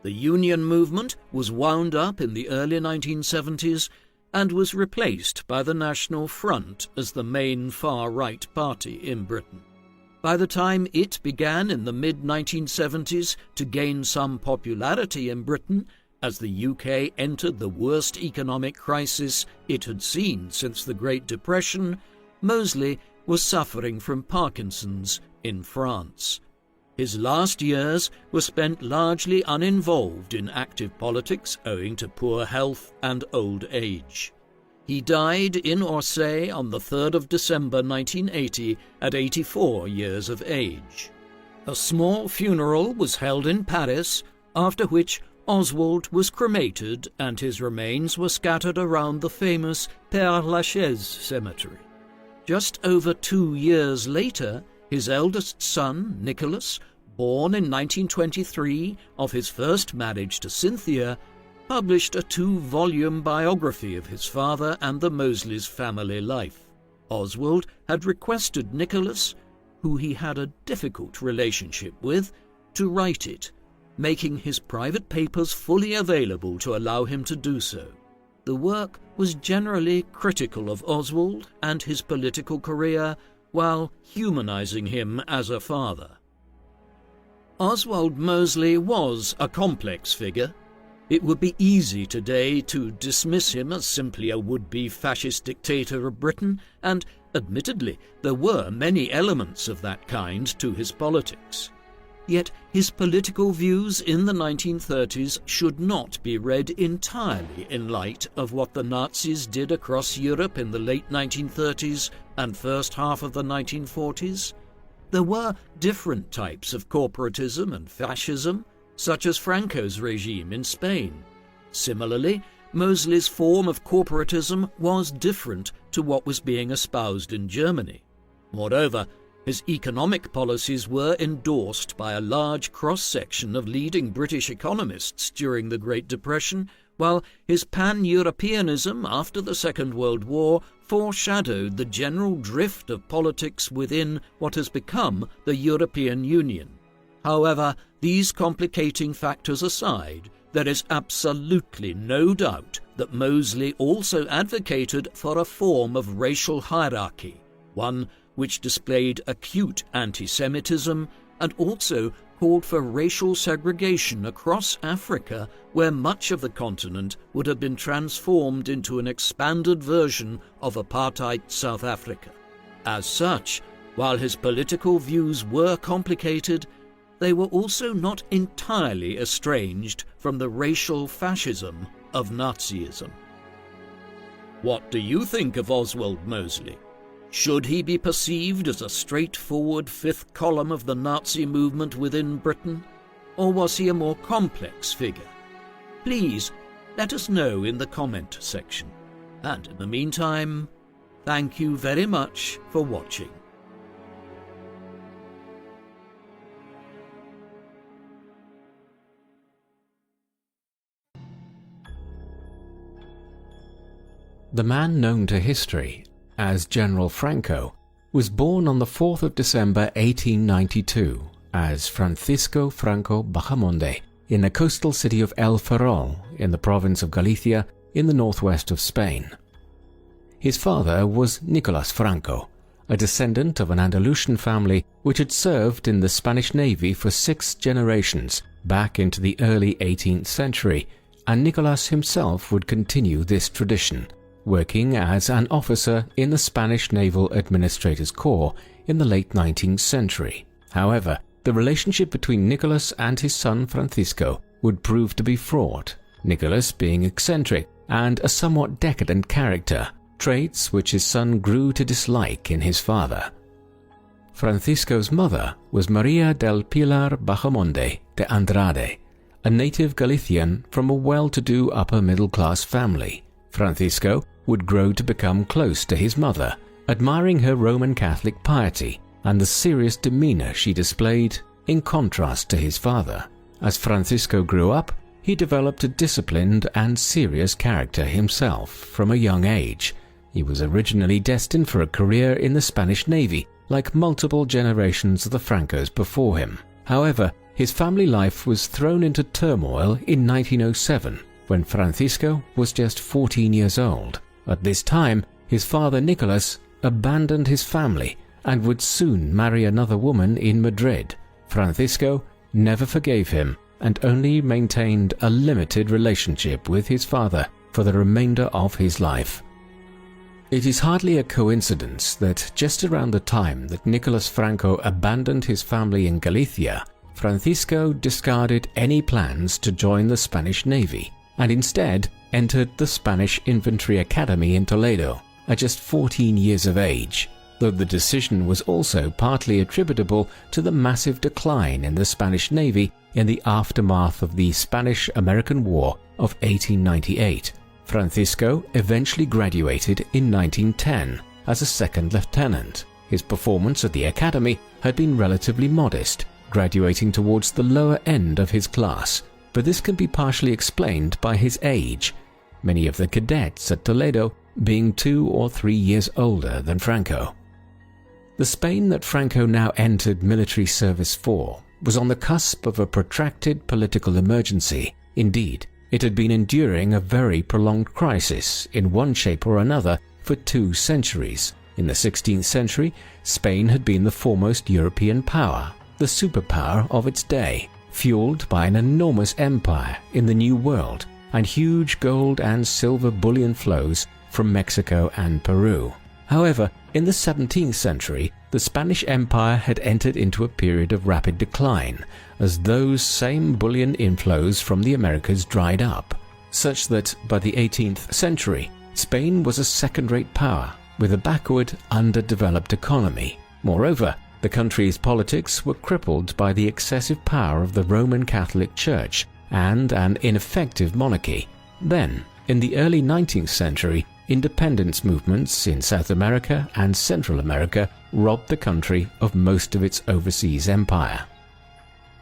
The Union movement was wound up in the early 1970s and was replaced by the National Front as the main far-right party in Britain. By the time it began in the mid-1970s to gain some popularity in Britain, as the UK entered the worst economic crisis it had seen since the Great Depression, Moseley was suffering from Parkinson's in France. His last years were spent largely uninvolved in active politics owing to poor health and old age. He died in Orsay on the 3rd of December 1980 at 84 years of age. A small funeral was held in Paris, after which Oswald was cremated and his remains were scattered around the famous Père Lachaise cemetery. Just over 2 years later, his eldest son, Nicholas, born in 1923 of his first marriage to Cynthia, published a 2-volume biography of his father and the Mosleys' family life. Oswald had requested Nicholas, who he had a difficult relationship with, to write it, making his private papers fully available to allow him to do so. The work was generally critical of Oswald and his political career, while humanizing him as a father. Oswald Moseley was a complex figure. It would be easy today to dismiss him as simply a would-be fascist dictator of Britain, and, admittedly, there were many elements of that kind to his politics. Yet his political views in the 1930s should not be read entirely in light of what the Nazis did across Europe in the late 1930s and first half of the 1940s. There were different types of corporatism and fascism, such as Franco's regime in Spain. Similarly, Moseley's form of corporatism was different to what was being espoused in Germany. Moreover, his economic policies were endorsed by a large cross-section of leading British economists during the Great Depression, while his pan-Europeanism after the Second World War foreshadowed the general drift of politics within what has become the European Union. However, these complicating factors aside, there is absolutely no doubt that Moseley also advocated for a form of racial hierarchy, one which displayed acute anti-Semitism and also called for racial segregation across Africa, where much of the continent would have been transformed into an expanded version of apartheid South Africa. As such, while his political views were complicated, they were also not entirely estranged from the racial fascism of Nazism. What do you think of Oswald Moseley? Should he be perceived as a straightforward fifth column of the Nazi movement within Britain, or was he a more complex figure? Please let us know in the comment section. And in the meantime, thank you very much for watching. The man known to history as General Franco was born on the 4th of December 1892 as Francisco Franco Bahamonde in the coastal city of El Ferrol in the province of Galicia in the northwest of Spain. His father was Nicolas Franco, a descendant of an Andalusian family which had served in the Spanish Navy for 6 generations back into the early 18th century, and Nicolas himself would continue this tradition, working as an officer in the Spanish Naval Administrators Corps in the late 19th century. However, the relationship between Nicolas and his son Francisco would prove to be fraught, Nicolas being eccentric and a somewhat decadent character, traits which his son grew to dislike in his father. Francisco's mother was Maria del Pilar Bahamonde de Andrade, a native Galician from a well-to-do upper-middle-class family. Francisco would grow to become close to his mother, admiring her Roman Catholic piety and the serious demeanor she displayed in contrast to his father. As Francisco grew up, he developed a disciplined and serious character himself from a young age. He was originally destined for a career in the Spanish Navy, like multiple generations of the Francos before him. However, his family life was thrown into turmoil in 1907, when Francisco was just 14 years old. At this time, his father Nicolas abandoned his family and would soon marry another woman in Madrid. Francisco never forgave him and only maintained a limited relationship with his father for the remainder of his life. It is hardly a coincidence that just around the time that Nicolas Franco abandoned his family in Galicia, Francisco discarded any plans to join the Spanish Navy and instead entered the Spanish Infantry Academy in Toledo at just 14 years of age, though the decision was also partly attributable to the massive decline in the Spanish Navy in the aftermath of the Spanish-American War of 1898. Francisco eventually graduated in 1910 as a second lieutenant. His performance at the academy had been relatively modest, graduating towards the lower end of his class, but this can be partially explained by his age, many of the cadets at Toledo being 2 or 3 years older than Franco. The Spain that Franco now entered military service for was on the cusp of a protracted political emergency. Indeed, it had been enduring a very prolonged crisis in one shape or another for 2 centuries. In the 16th century, Spain had been the foremost European power, the superpower of its day, fueled by an enormous empire in the New World and huge gold and silver bullion flows from Mexico and Peru. However, in the 17th century, the Spanish Empire had entered into a period of rapid decline, as those same bullion inflows from the Americas dried up, such that by the 18th century, Spain was a second-rate power with a backward, underdeveloped economy. Moreover, the country's politics were crippled by the excessive power of the Roman Catholic Church and an ineffective monarchy. Then, in the early 19th century, independence movements in South America and Central America robbed the country of most of its overseas empire.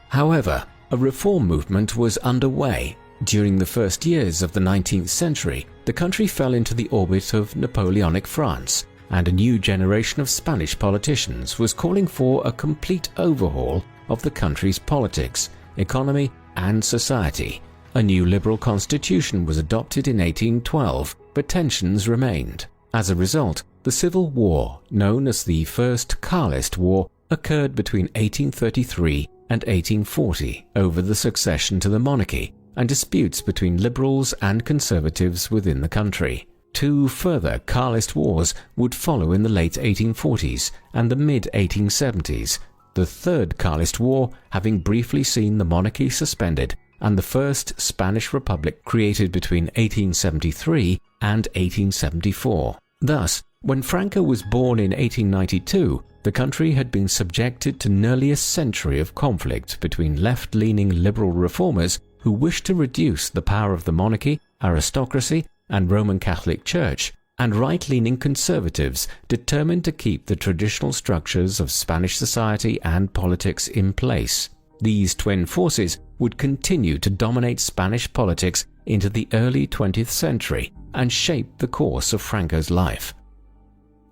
However, a reform movement was underway. During the first years of the 19th century, the country fell into the orbit of Napoleonic France, and a new generation of Spanish politicians was calling for a complete overhaul of the country's politics, economy, and society. A new liberal constitution was adopted in 1812, but tensions remained. As a result, the civil war, known as the First Carlist War, occurred between 1833 and 1840 over the succession to the monarchy and disputes between liberals and conservatives within the country. 2 further Carlist wars would follow in the late 1840s and the mid-1870s, the Third Carlist War having briefly seen the monarchy suspended and the First Spanish Republic created between 1873 and 1874. Thus, when Franco was born in 1892, the country had been subjected to nearly a century of conflict between left-leaning liberal reformers who wished to reduce the power of the monarchy, aristocracy, and Roman Catholic Church, and right-leaning conservatives determined to keep the traditional structures of Spanish society and politics in place. These twin forces would continue to dominate Spanish politics into the early 20th century and shape the course of Franco's life.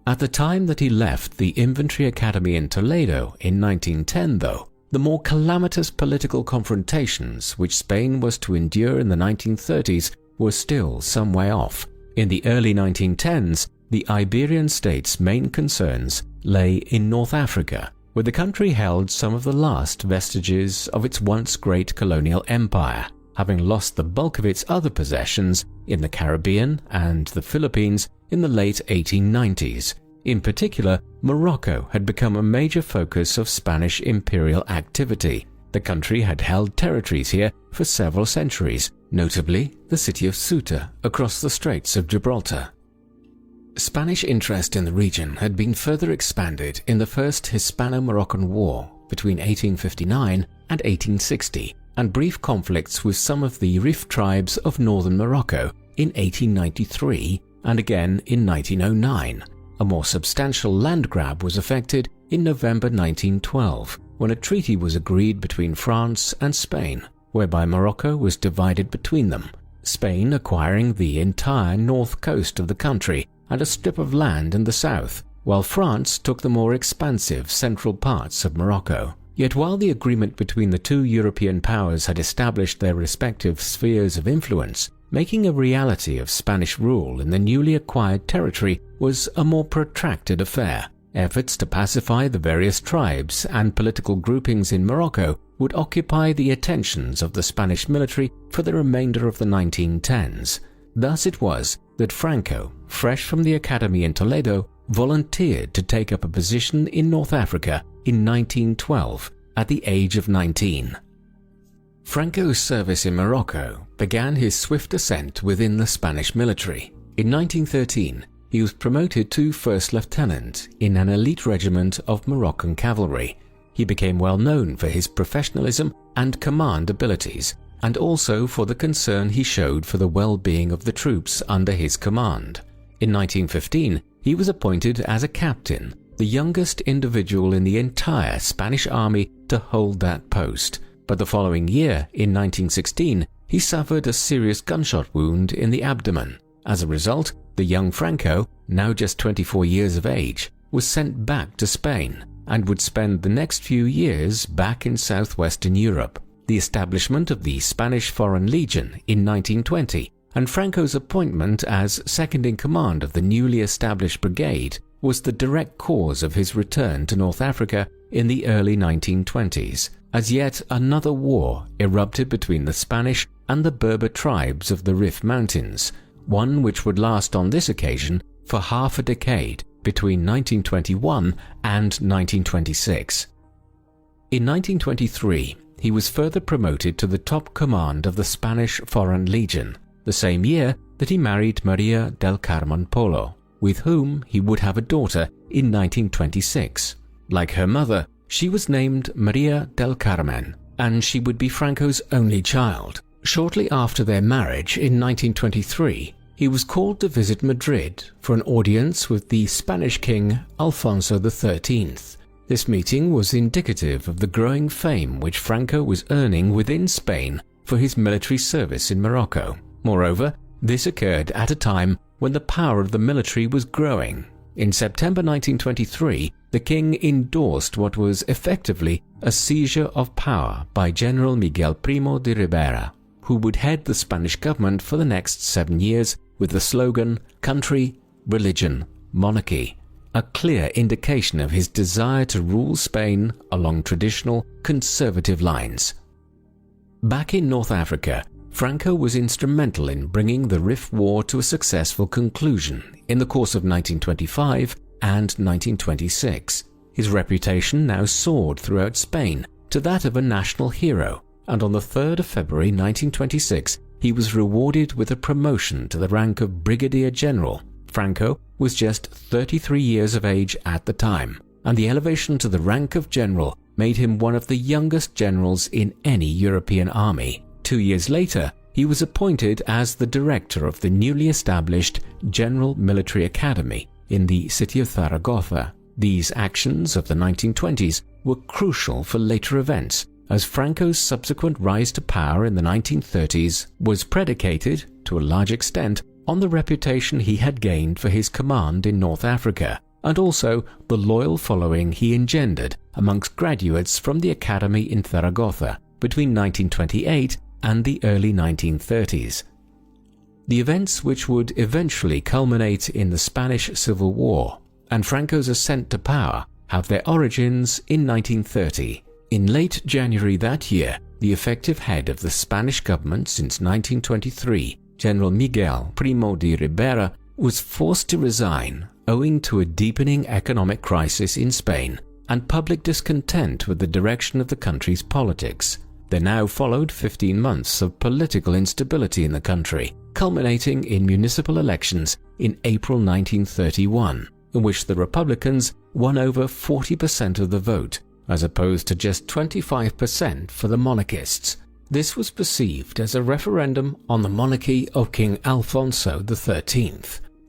At the time that he left the Infantry Academy in Toledo in 1910, though, the more calamitous political confrontations which Spain was to endure in the 1930s were still some way off. In the early 1910s, the Iberian states' main concerns lay in North Africa, where the country held some of the last vestiges of its once great colonial empire, having lost the bulk of its other possessions in the Caribbean and the Philippines in the late 1890s. In particular, Morocco had become a major focus of Spanish imperial activity. The country had held territories here for several centuries, notably the city of Ceuta across the Straits of Gibraltar. Spanish interest in the region had been further expanded in the First Hispano-Moroccan War between 1859 and 1860, and brief conflicts with some of the Rif tribes of northern Morocco in 1893 and again in 1909. A more substantial land grab was effected in November 1912, when a treaty was agreed between France and Spain, whereby Morocco was divided between them, Spain acquiring the entire north coast of the country and a strip of land in the south, while France took the more expansive central parts of Morocco. Yet while the agreement between the two European powers had established their respective spheres of influence, making a reality of Spanish rule in the newly acquired territory was a more protracted affair. Efforts to pacify the various tribes and political groupings in Morocco would occupy the attentions of the Spanish military for the remainder of the 1910s. Thus it was that Franco, fresh from the academy in Toledo, volunteered to take up a position in North Africa in 1912 at the age of 19. Franco's service in Morocco began his swift ascent within the Spanish military. In 1913, he was promoted to first lieutenant in an elite regiment of Moroccan cavalry. He became well known for his professionalism and command abilities, and also for the concern he showed for the well-being of the troops under his command. In 1915, he was appointed as a captain, the youngest individual in the entire Spanish army to hold that post. But the following year, in 1916, he suffered a serious gunshot wound in the abdomen. As a result, the young Franco, now just 24 years of age, was sent back to Spain and would spend the next few years back in southwestern Europe. The establishment of the Spanish Foreign Legion in 1920 and Franco's appointment as second-in-command of the newly established brigade was the direct cause of his return to North Africa in the early 1920s, as yet another war erupted between the Spanish and the Berber tribes of the Rif Mountains, one which would last on this occasion for half a decade between 1921 and 1926. In 1923, he was further promoted to the top command of the Spanish Foreign Legion, the same year that he married Maria del Carmen Polo, with whom he would have a daughter in 1926. Like her mother, she was named Maria del Carmen, and she would be Franco's only child. Shortly after their marriage in 1923, he was called to visit Madrid for an audience with the Spanish king Alfonso XIII. This meeting was indicative of the growing fame which Franco was earning within Spain for his military service in Morocco. Moreover, this occurred at a time when the power of the military was growing. In September 1923, the king endorsed what was effectively a seizure of power by General Miguel Primo de Rivera, who would head the Spanish government for the next 7 years with the slogan "Country, Religion, Monarchy," a clear indication of his desire to rule Spain along traditional conservative lines. Back in North Africa, Franco was instrumental in bringing the Rif War to a successful conclusion in the course of 1925 and 1926. His reputation now soared throughout Spain to that of a national hero, and on the 3rd of February 1926, he was rewarded with a promotion to the rank of Brigadier General. Franco was just 33 years of age at the time, and the elevation to the rank of general made him one of the youngest generals in any European army. 2 years later, he was appointed as the director of the newly established General Military Academy in the city of Zaragoza. These actions of the 1920s were crucial for later events, as Franco's subsequent rise to power in the 1930s was predicated, to a large extent, on the reputation he had gained for his command in North Africa, and also the loyal following he engendered amongst graduates from the academy in Zaragoza between 1928 and the early 1930s. The events which would eventually culminate in the Spanish Civil War and Franco's ascent to power have their origins in 1930. In late January that year, the effective head of the Spanish government since 1923, General Miguel Primo de Rivera, was forced to resign owing to a deepening economic crisis in Spain and public discontent with the direction of the country's politics. There now followed 15 months of political instability in the country, culminating in municipal elections in April 1931, in which the Republicans won over 40% of the vote, as opposed to just 25% for the monarchists. This was perceived as a referendum on the monarchy of King Alfonso XIII.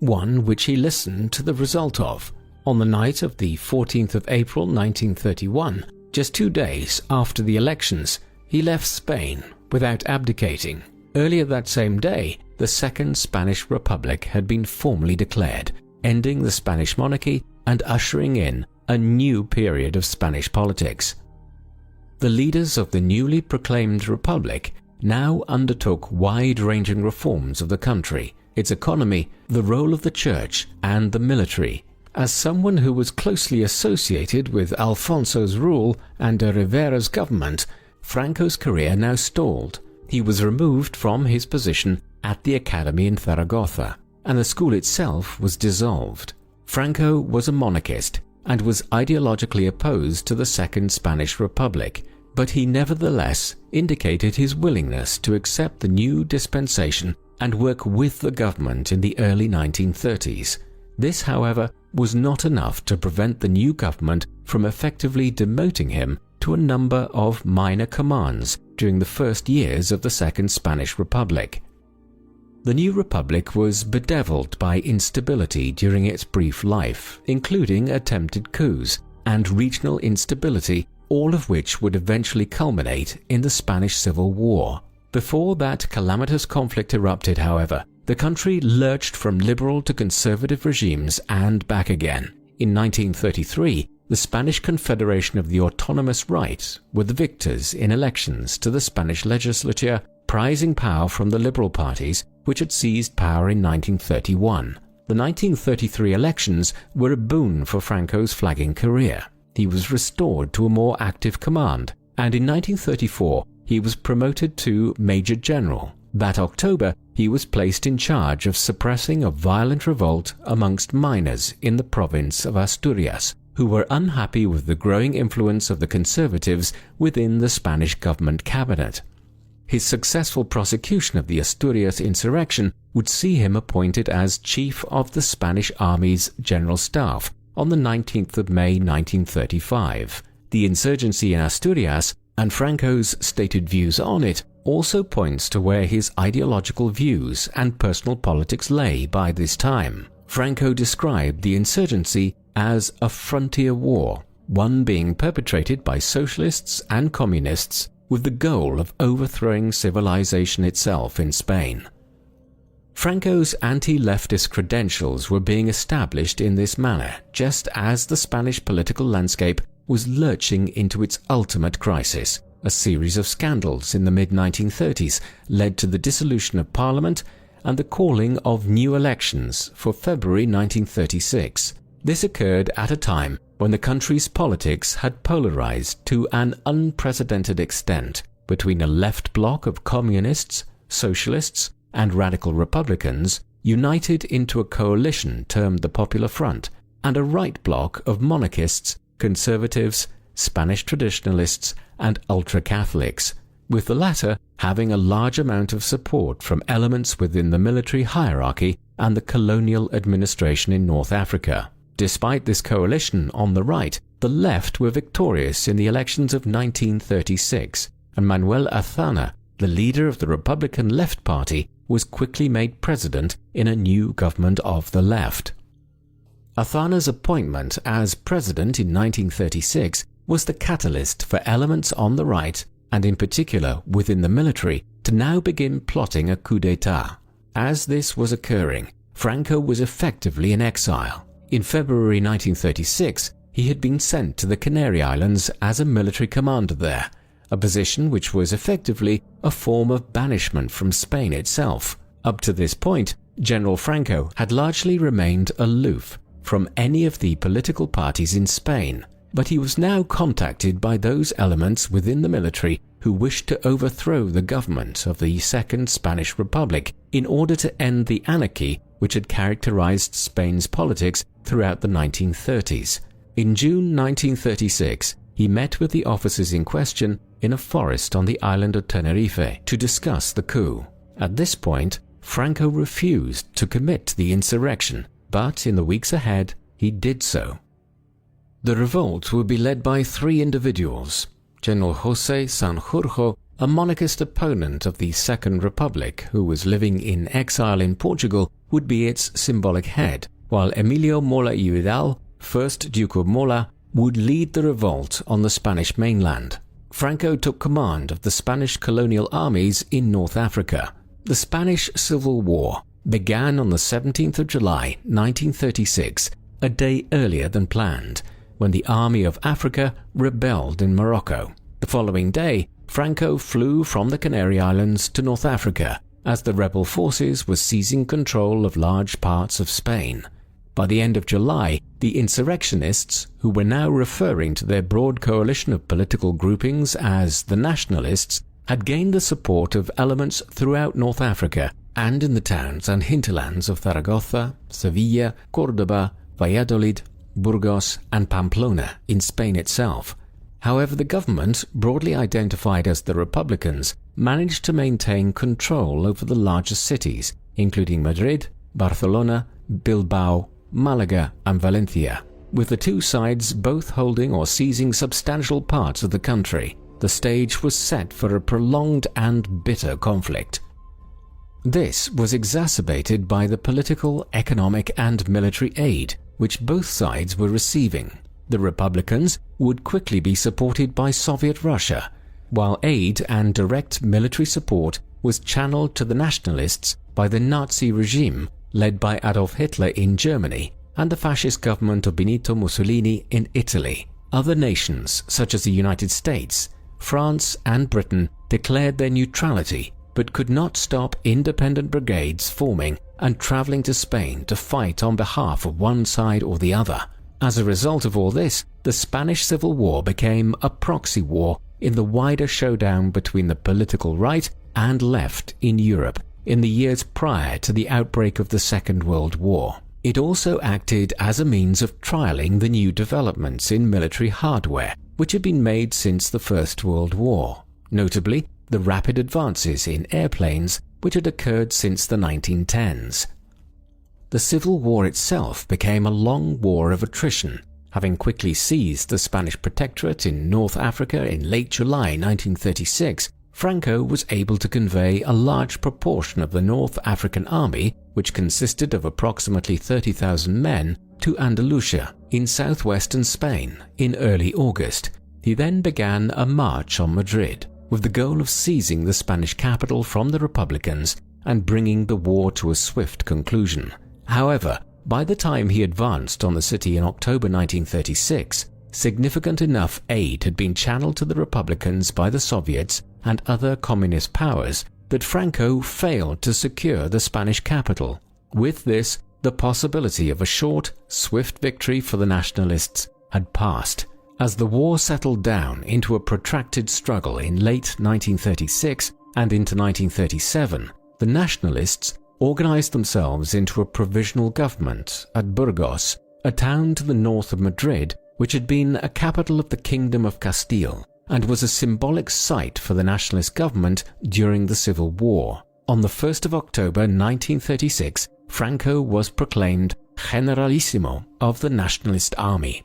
one which he listened to the result of. On the night of the 14th of April 1931, just 2 days after the elections, he left Spain without abdicating. Earlier that same day, the Second Spanish Republic had been formally declared, ending the Spanish monarchy and ushering in a new period of Spanish politics. The leaders of the newly proclaimed republic now undertook wide-ranging reforms of the country, its economy, the role of the church, and the military. As someone who was closely associated with Alfonso's rule and de Rivera's government, Franco's career now stalled. He was removed from his position at the academy in Zaragoza, and the school itself was dissolved. Franco was a monarchist and was ideologically opposed to the Second Spanish Republic, but he nevertheless indicated his willingness to accept the new dispensation and work with the government in the early 1930s. This, however, was not enough to prevent the new government from effectively demoting him to a number of minor commands during the first years of the Second Spanish Republic. The new republic was bedeviled by instability during its brief life, including attempted coups and regional instability, all of which would eventually culminate in the Spanish Civil War. Before that calamitous conflict erupted, however, the country lurched from liberal to conservative regimes and back again. In 1933, the Spanish Confederation of the Autonomous Right were the victors in elections to the Spanish legislature, prizing power from the liberal parties which had seized power in 1931. The 1933 elections were a boon for Franco's flagging career. He was restored to a more active command, and in 1934 he was promoted to Major General. That October, he was placed in charge of suppressing a violent revolt amongst miners in the province of Asturias, who were unhappy with the growing influence of the conservatives within the Spanish government cabinet. His successful prosecution of the Asturias insurrection would see him appointed as Chief of the Spanish Army's General Staff on the 19th of May 1935. The insurgency in Asturias and Franco's stated views on it also points to where his ideological views and personal politics lay by this time. Franco described the insurgency as a frontier war, one being perpetrated by socialists and communists with the goal of overthrowing civilization itself in Spain. Franco's anti-leftist credentials were being established in this manner just as the Spanish political landscape was lurching into its ultimate crisis. A series of scandals in the mid-1930s led to the dissolution of Parliament and the calling of new elections for February 1936. This occurred at a time when the country's politics had polarized to an unprecedented extent between a left bloc of communists, socialists, and radical Republicans united into a coalition termed the Popular Front, and a right bloc of monarchists, conservatives, Spanish traditionalists, and ultra-Catholics, with the latter having a large amount of support from elements within the military hierarchy and the colonial administration in North Africa. Despite this coalition on the right, the left were victorious in the elections of 1936, and Manuel Aznar, the leader of the Republican Left Party, was quickly made president in a new government of the left. Azar's appointment as president in 1936 was the catalyst for elements on the right, and in particular within the military, to now begin plotting a coup d'etat. As this was occurring, Franco was effectively in exile. In February 1936, he had been sent to the Canary Islands as a military commander there, a position which was effectively a form of banishment from Spain itself. Up to this point, General Franco had largely remained aloof from any of the political parties in Spain, but he was now contacted by those elements within the military who wished to overthrow the government of the Second Spanish Republic in order to end the anarchy which had characterized Spain's politics throughout the 1930s. In June 1936, he met with the officers in question in a forest on the island of Tenerife to discuss the coup. At this point, Franco refused to commit to the insurrection, but in the weeks ahead, he did so. The revolt would be led by 3 individuals: General José Sanjurjo, a monarchist opponent of the Second Republic who was living in exile in Portugal, would be its symbolic head, while Emilio Mola y Vidal, 1st Duke of Mola, would lead the revolt on the Spanish mainland. Franco took command of the Spanish colonial armies in North Africa. The Spanish Civil War began on the 17th of July 1936, a day earlier than planned, when the Army of Africa rebelled in Morocco. The following day, Franco flew from the Canary Islands to North Africa as the rebel forces were seizing control of large parts of Spain. By the end of July, the insurrectionists, who were now referring to their broad coalition of political groupings as the Nationalists, had gained the support of elements throughout North Africa and in the towns and hinterlands of Zaragoza, Sevilla, Córdoba, Valladolid, Burgos, and Pamplona in Spain itself. However, the government, broadly identified as the Republicans, managed to maintain control over the largest cities, including Madrid, Barcelona, Bilbao, Malaga, and Valencia, with the two sides both holding or seizing substantial parts of the country. The stage was set for a prolonged and bitter conflict. This was exacerbated by the political, economic, and military aid which both sides were receiving. The Republicans would quickly be supported by Soviet Russia, while aid and direct military support was channeled to the Nationalists by the Nazi regime led by Adolf Hitler in Germany and the fascist government of Benito Mussolini in Italy. Other nations, such as the United States, France, and Britain, declared their neutrality but could not stop independent brigades forming and traveling to Spain to fight on behalf of one side or the other. As a result of all this, the Spanish Civil War became a proxy war in the wider showdown between the political right and left in Europe in the years prior to the outbreak of the Second World War. It also acted as a means of trialling the new developments in military hardware which had been made since the First World War, notably the rapid advances in airplanes which had occurred since the 1910s. The Civil War itself became a long war of attrition. Having quickly seized the Spanish protectorate in North Africa in late July 1936, Franco was able to convey a large proportion of the North African army, which consisted of approximately 30,000 men, to Andalusia in southwestern Spain in early August. He then began a march on Madrid, with the goal of seizing the Spanish capital from the Republicans and bringing the war to a swift conclusion. However, by the time he advanced on the city in October 1936, significant enough aid had been channeled to the Republicans by the Soviets and other communist powers that Franco failed to secure the Spanish capital. With this, the possibility of a short, swift victory for the Nationalists had passed. As the war settled down into a protracted struggle in late 1936 and into 1937, the Nationalists organized themselves into a provisional government at Burgos, a town to the north of Madrid, which had been a capital of the Kingdom of Castile and was a symbolic site for the nationalist government during the Civil War. On the 1st of October 1936, Franco was proclaimed Generalissimo of the Nationalist Army.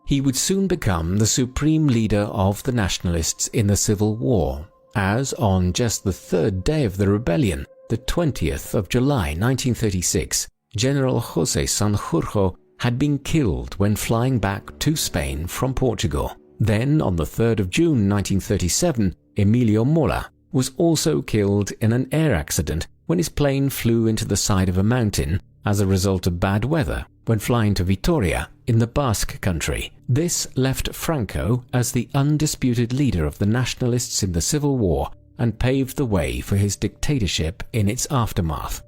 He would soon become the supreme leader of the Nationalists in the Civil War, as on just the third day of the rebellion, the 20th of July 1936, General José Sanjurjo had been killed when flying back to Spain from Portugal. Then, on the 3rd of June 1937, Emilio Mola was also killed in an air accident when his plane flew into the side of a mountain as a result of bad weather when flying to Vitoria in the Basque country. This left Franco as the undisputed leader of the Nationalists in the Civil War and paved the way for his dictatorship in its aftermath.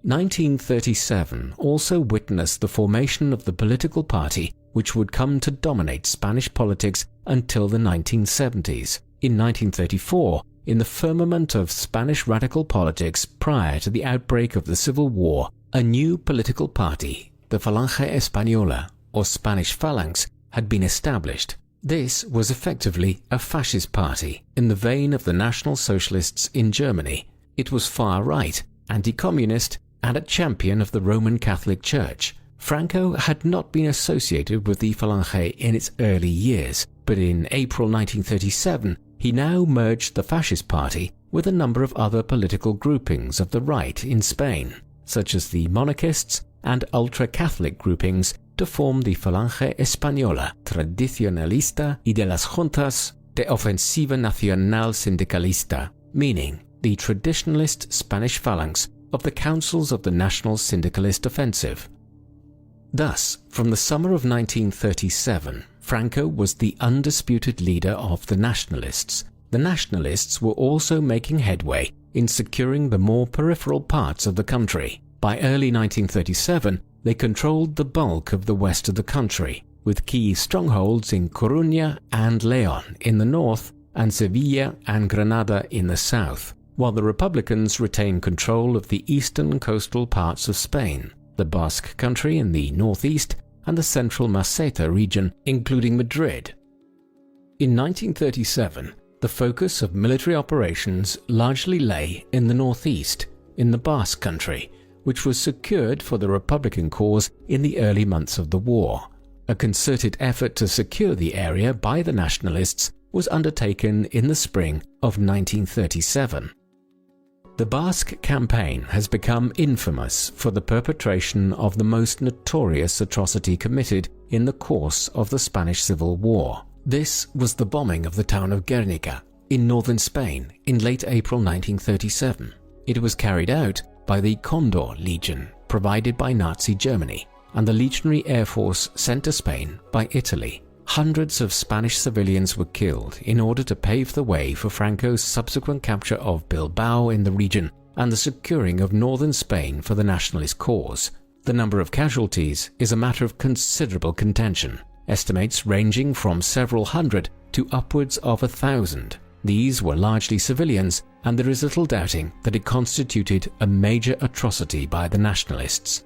1937 also witnessed the formation of the political party which would come to dominate Spanish politics until the 1970s. In 1934, in the firmament of Spanish radical politics prior to the outbreak of the Civil War, a new political party, the Falange Española, or Spanish Phalanx, had been established. This was effectively a fascist party in the vein of the National Socialists in Germany. It was far-right, anti-communist, and a champion of the Roman Catholic Church. Franco had not been associated with the Falange in its early years, but in April 1937 he now merged the fascist party with a number of other political groupings of the right in Spain. such as the monarchists and ultra-Catholic groupings, to form the Falange Española Tradicionalista y de las Juntas de Ofensiva Nacional Sindicalista, meaning the traditionalist Spanish phalanx of the councils of the National Syndicalist Offensive. Thus, from the summer of 1937, Franco was the undisputed leader of the nationalists. The nationalists were also making headway in securing the more peripheral parts of the country. By early 1937, they controlled the bulk of the west of the country, with key strongholds in Coruña and León in the north and Sevilla and Granada in the south, while the Republicans retained control of the eastern coastal parts of Spain, the Basque country in the northeast, and the central Meseta region, including Madrid. In 1937, the focus of military operations largely lay in the northeast, in the Basque country, which was secured for the Republican cause in the early months of the war. A concerted effort to secure the area by the nationalists was undertaken in the spring of 1937. The Basque campaign has become infamous for the perpetration of the most notorious atrocity committed in the course of the Spanish Civil War. This was the bombing of the town of Guernica in northern Spain in late April 1937. It was carried out by the Condor Legion, provided by Nazi Germany, and the Legionary Air Force sent to Spain by Italy. Hundreds of Spanish civilians were killed in order to pave the way for Franco's subsequent capture of Bilbao in the region and the securing of northern Spain for the nationalist cause. The number of casualties is a matter of considerable contention, estimates ranging from several hundred to upwards of 1,000. These were largely civilians, and there is little doubting that it constituted a major atrocity by the nationalists.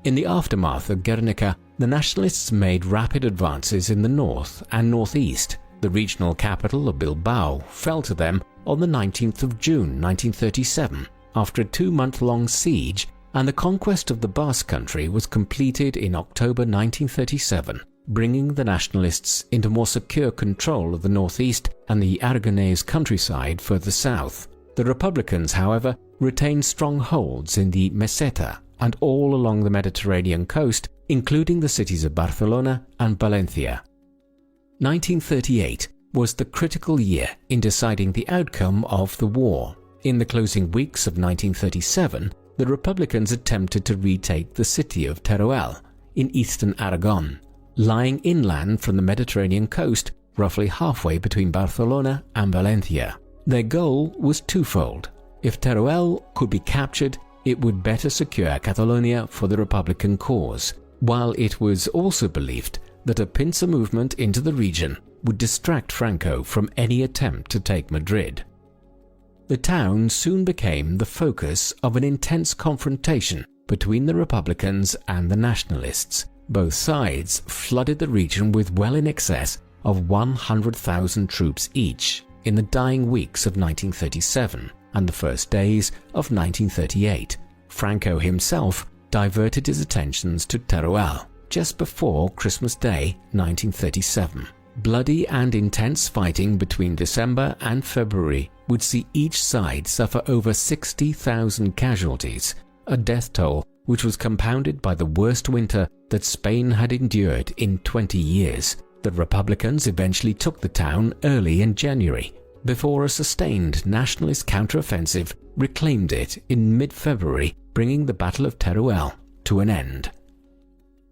In the aftermath of Guernica, the nationalists made rapid advances in the north and northeast. The regional capital of Bilbao fell to them on the 19th of June 1937 after a 2-month-long siege, and the conquest of the Basque country was completed in October 1937, bringing the nationalists into more secure control of the northeast and the Aragonese countryside further south. The Republicans, however, retained strongholds in the Meseta and all along the Mediterranean coast, including the cities of Barcelona and Valencia. 1938 was the critical year in deciding the outcome of the war. In the closing weeks of 1937, the Republicans attempted to retake the city of Teruel in eastern Aragon, lying inland from the Mediterranean coast, roughly halfway between Barcelona and Valencia. Their goal was twofold. If Teruel could be captured, it would better secure Catalonia for the Republican cause, while it was also believed that a pincer movement into the region would distract Franco from any attempt to take Madrid. The town soon became the focus of an intense confrontation between the Republicans and the nationalists. Both sides flooded the region with well in excess of 100,000 troops each in the dying weeks of 1937 and the first days of 1938. Franco himself diverted his attentions to Teruel just before Christmas Day 1937. Bloody and intense fighting between December and February would see each side suffer over 60,000 casualties, a death toll which was compounded by the worst winter that Spain had endured in 20 years. The Republicans eventually took the town early in January, before a sustained nationalist counteroffensive reclaimed it in mid-February, bringing the Battle of Teruel to an end.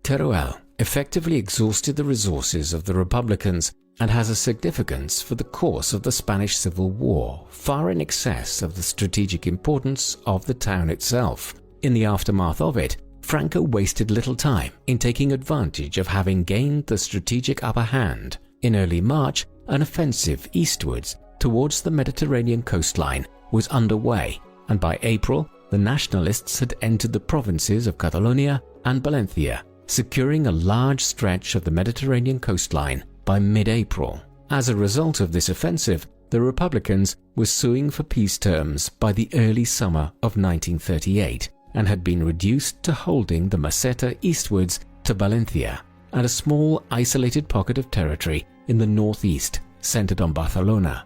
Teruel effectively exhausted the resources of the Republicans and has a significance for the course of the Spanish Civil War, far in excess of the strategic importance of the town itself. In the aftermath of it, Franco wasted little time in taking advantage of having gained the strategic upper hand. In early March, an offensive eastwards towards the Mediterranean coastline was underway, and by April, the nationalists had entered the provinces of Catalonia and Valencia, securing a large stretch of the Mediterranean coastline by mid-April. As a result of this offensive, the Republicans were suing for peace terms by the early summer of 1938 and had been reduced to holding the Meseta eastwards to Valencia and a small isolated pocket of territory in the northeast centered on Barcelona.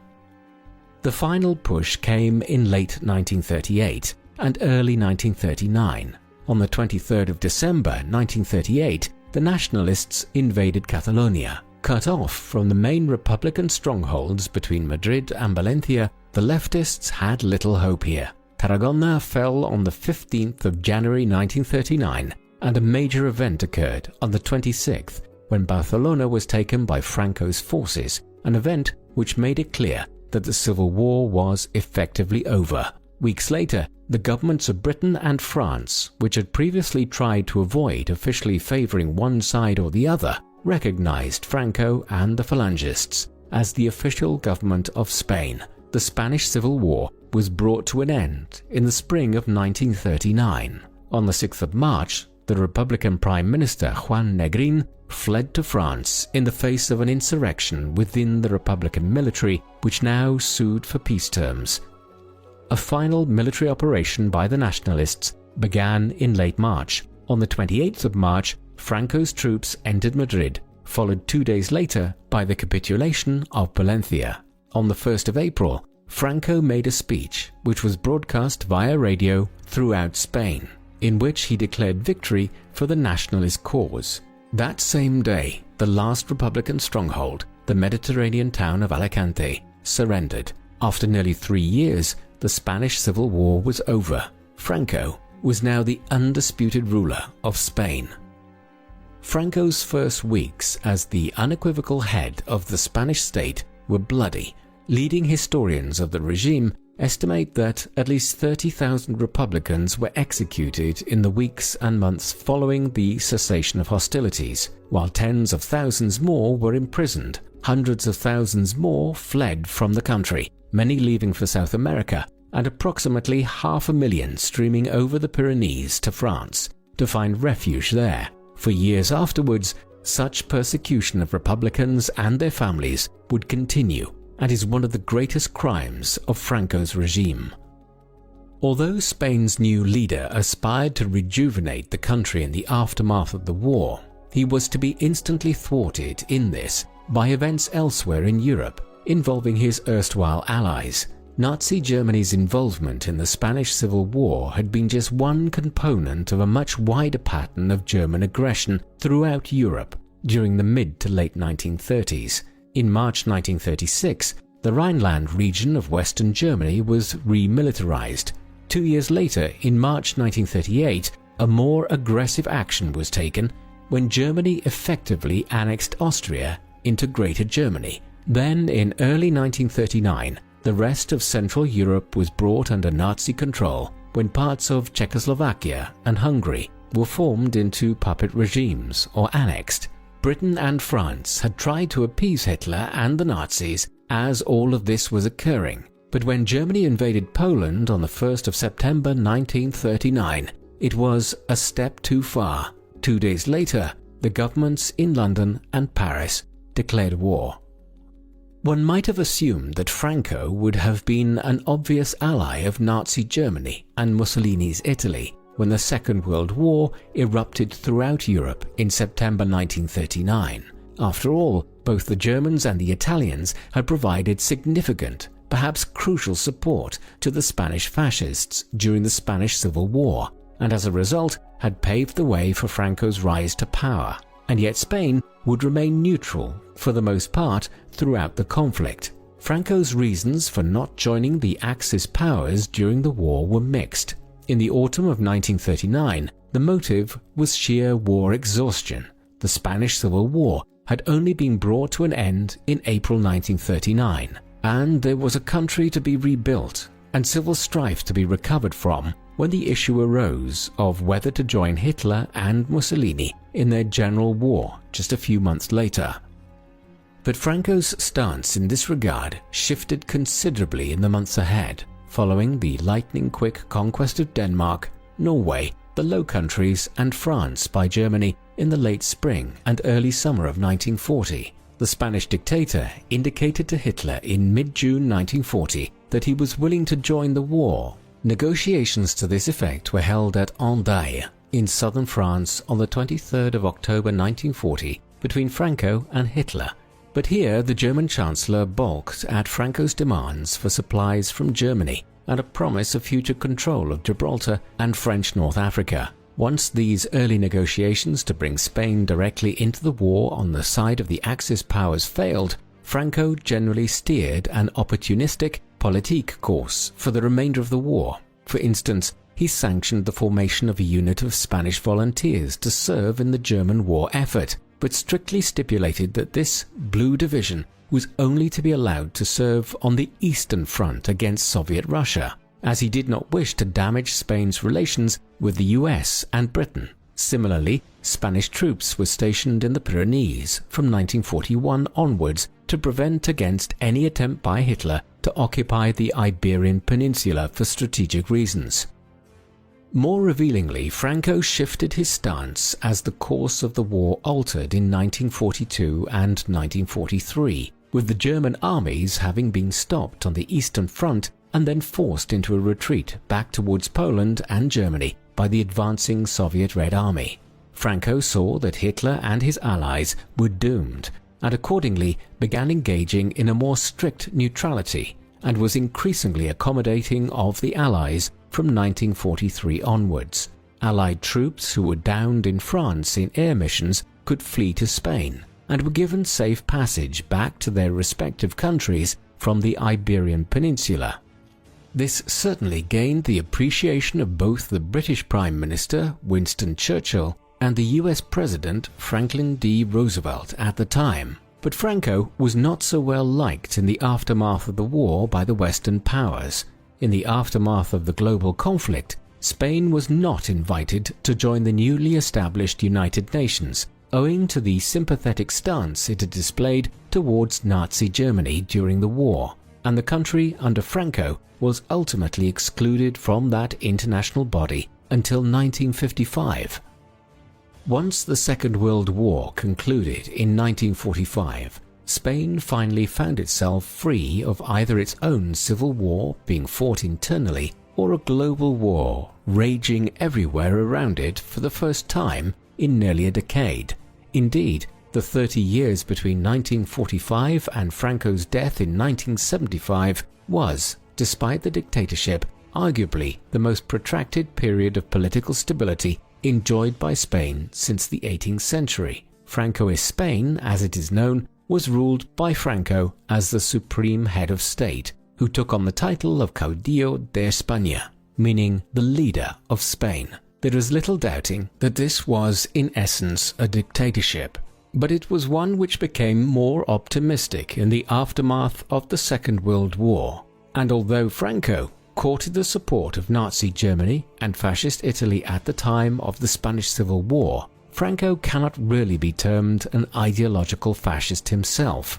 The final push came in late 1938, and early 1939. On the 23rd of December 1938, the nationalists invaded Catalonia. Cut off from the main Republican strongholds between Madrid and Valencia, the leftists had little hope here. Tarragona fell on the 15th of January 1939, and a major event occurred on the 26th, when Barcelona was taken by Franco's forces, an event which made it clear that the civil war was effectively over. Weeks later, the governments of Britain and France, which had previously tried to avoid officially favouring one side or the other, recognized Franco and the Phalangists as the official government of Spain. The Spanish Civil War was brought to an end in the spring of 1939. On the 6th of March, the Republican Prime Minister Juan Negrín fled to France in the face of an insurrection within the Republican military, which now sued for peace terms. A final military operation by the nationalists began in late March. On the 28th of March, Franco's troops entered Madrid, followed 2 days later by the capitulation of Valencia. On the 1st of April, Franco made a speech which was broadcast via radio throughout Spain, in which he declared victory for the nationalist cause. That same day, the last Republican stronghold, the Mediterranean town of Alicante, surrendered. After nearly 3 years, the Spanish Civil War was over. Franco was now the undisputed ruler of Spain. Franco's first weeks as the unequivocal head of the Spanish state were bloody. Leading historians of the regime estimate that at least 30,000 Republicans were executed in the weeks and months following the cessation of hostilities, while tens of thousands more were imprisoned. Hundreds of thousands more fled from the country, many leaving for South America, and approximately 500,000 streaming over the Pyrenees to France to find refuge there. For years afterwards, such persecution of Republicans and their families would continue, and is one of the greatest crimes of Franco's regime. Although Spain's new leader aspired to rejuvenate the country in the aftermath of the war, he was to be instantly thwarted in this by events elsewhere in Europe involving his erstwhile allies. Nazi Germany's involvement in the Spanish Civil War had been just one component of a much wider pattern of German aggression throughout Europe during the mid to late 1930s. In March 1936, the Rhineland region of Western Germany was remilitarized. 2 years later, in March 1938, a more aggressive action was taken when Germany effectively annexed Austria into Greater Germany. Then, in early 1939, the rest of Central Europe was brought under Nazi control when parts of Czechoslovakia and Hungary were formed into puppet regimes or annexed. Britain and France had tried to appease Hitler and the Nazis as all of this was occurring, but when Germany invaded Poland on the 1st of September 1939, it was a step too far. 2 days later, the governments in London and Paris declared war. One might have assumed that Franco would have been an obvious ally of Nazi Germany and Mussolini's Italy when the Second World War erupted throughout Europe in September 1939. After all, both the Germans and the Italians had provided significant, perhaps crucial support to the Spanish fascists during the Spanish Civil War, and as a result had paved the way for Franco's rise to power. And yet Spain would remain neutral for the most part throughout the conflict. Franco's reasons for not joining the Axis powers during the war were mixed. In the autumn of 1939, the motive was sheer war exhaustion. The Spanish Civil War had only been brought to an end in April 1939, and there was a country to be rebuilt and civil strife to be recovered from when the issue arose of whether to join Hitler and Mussolini in their general war just a few months later. But Franco's stance in this regard shifted considerably in the months ahead, following the lightning-quick conquest of Denmark, Norway, the Low Countries and France by Germany in the late spring and early summer of 1940. The Spanish dictator indicated to Hitler in mid-June 1940 that he was willing to join the war. Negotiations to this effect were held at Hendaye in southern France on the 23rd of October 1940 between Franco and Hitler. But here the German Chancellor balked at Franco's demands for supplies from Germany, and a promise of future control of Gibraltar and French North Africa. Once these early negotiations to bring Spain directly into the war on the side of the Axis powers failed, Franco generally steered an opportunistic politique course for the remainder of the war. For instance, he sanctioned the formation of a unit of Spanish volunteers to serve in the German war effort, but strictly stipulated that this Blue Division was only to be allowed to serve on the Eastern Front against Soviet Russia, as he did not wish to damage Spain's relations with the US and Britain. Similarly, Spanish troops were stationed in the Pyrenees from 1941 onwards to prevent against any attempt by Hitler to occupy the Iberian Peninsula for strategic reasons. More revealingly, Franco shifted his stance as the course of the war altered in 1942 and 1943, with the German armies having been stopped on the Eastern Front and then forced into a retreat back towards Poland and Germany by the advancing Soviet Red Army. Franco saw that Hitler and his allies were doomed, and accordingly began engaging in a more strict neutrality, and was increasingly accommodating of the Allies from 1943 onwards. Allied troops who were downed in France in air missions could flee to Spain, and were given safe passage back to their respective countries from the Iberian Peninsula. This certainly gained the appreciation of both the British Prime Minister, Winston Churchill, and the US President, Franklin D. Roosevelt at the time. But Franco was not so well liked in the aftermath of the war by the Western powers. In the aftermath of the global conflict, Spain was not invited to join the newly established United Nations, owing to the sympathetic stance it had displayed towards Nazi Germany during the war, and the country under Franco was ultimately excluded from that international body until 1955. Once the Second World War concluded in 1945, Spain finally found itself free of either its own civil war being fought internally or a global war raging everywhere around it for the first time in nearly a decade. Indeed, the 30 years between 1945 and Franco's death in 1975 was, despite the dictatorship, arguably the most protracted period of political stability enjoyed by Spain since the 18th century. Francoist Spain, as it is known, was ruled by Franco as the supreme head of state, who took on the title of Caudillo de España, meaning the leader of Spain. There is little doubting that this was in essence a dictatorship, but it was one which became more optimistic in the aftermath of the Second World War. And although Franco courted the support of Nazi Germany and Fascist Italy at the time of the Spanish Civil War, Franco cannot really be termed an ideological fascist himself.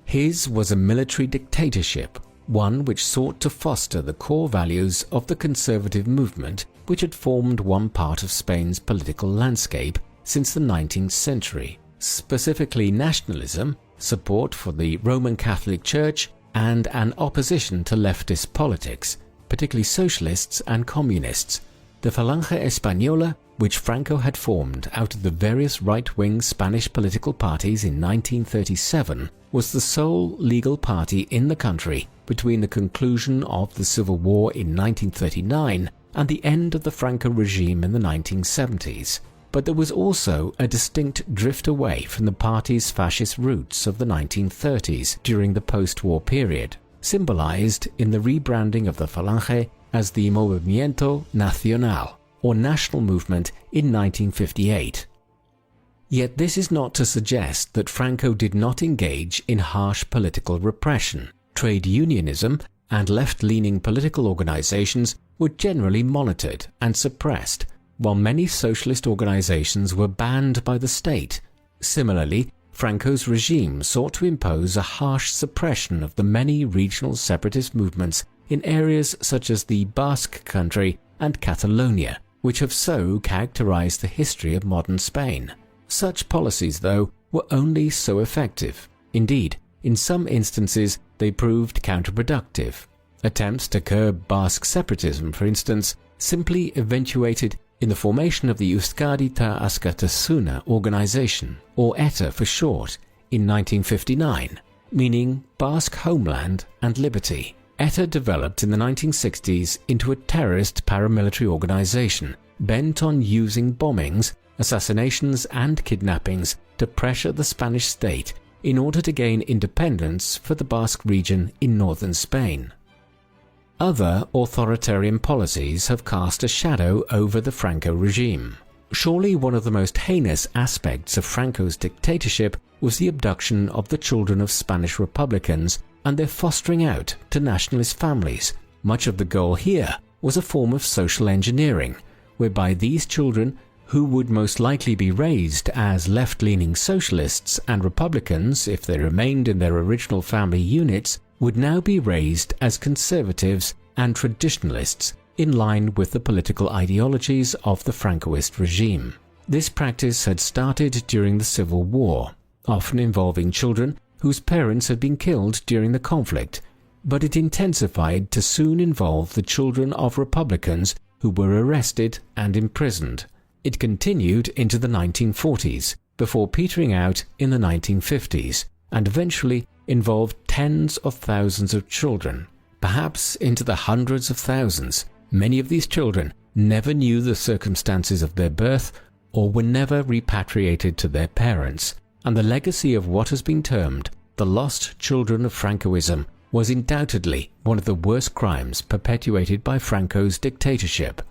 His was a military dictatorship, one which sought to foster the core values of the conservative movement which had formed one part of Spain's political landscape since the 19th century, specifically nationalism, support for the Roman Catholic Church, and an opposition to leftist politics, particularly socialists and communists. The Falange Española, which Franco had formed out of the various right-wing Spanish political parties in 1937, was the sole legal party in the country between the conclusion of the Civil War in 1939 and the end of the Franco regime in the 1970s. But there was also a distinct drift away from the party's fascist roots of the 1930s during the post-war period, symbolized in the rebranding of the Falange as the Movimiento Nacional, or National Movement, in 1958. Yet this is not to suggest that Franco did not engage in harsh political repression. Trade unionism and left-leaning political organizations were generally monitored and suppressed, while many socialist organizations were banned by the state. Similarly, Franco's regime sought to impose a harsh suppression of the many regional separatist movements in areas such as the Basque Country and Catalonia, which have so characterized the history of modern Spain. Such policies, though, were only so effective. Indeed, in some instances they proved counterproductive. Attempts to curb Basque separatism, for instance, simply eventuated in the formation of the Euskadi Ta Askatasuna organization, or ETA for short, in 1959, meaning Basque Homeland and Liberty. ETA developed in the 1960s into a terrorist paramilitary organization bent on using bombings, assassinations and kidnappings to pressure the Spanish state in order to gain independence for the Basque region in northern Spain. Other authoritarian policies have cast a shadow over the Franco regime. Surely one of the most heinous aspects of Franco's dictatorship was the abduction of the children of Spanish Republicans and their fostering out to nationalist families. Much of the goal here was a form of social engineering, whereby these children, who would most likely be raised as left-leaning socialists and Republicans if they remained in their original family units, would now be raised as conservatives and traditionalists in line with the political ideologies of the Francoist regime. This practice had started during the Civil War, often involving children whose parents had been killed during the conflict, but it intensified to soon involve the children of Republicans who were arrested and imprisoned. It continued into the 1940s, before petering out in the 1950s, and eventually involved tens of thousands of children, perhaps into the hundreds of thousands. Many of these children never knew the circumstances of their birth or were never repatriated to their parents, and the legacy of what has been termed the lost children of Francoism was undoubtedly one of the worst crimes perpetuated by Franco's dictatorship.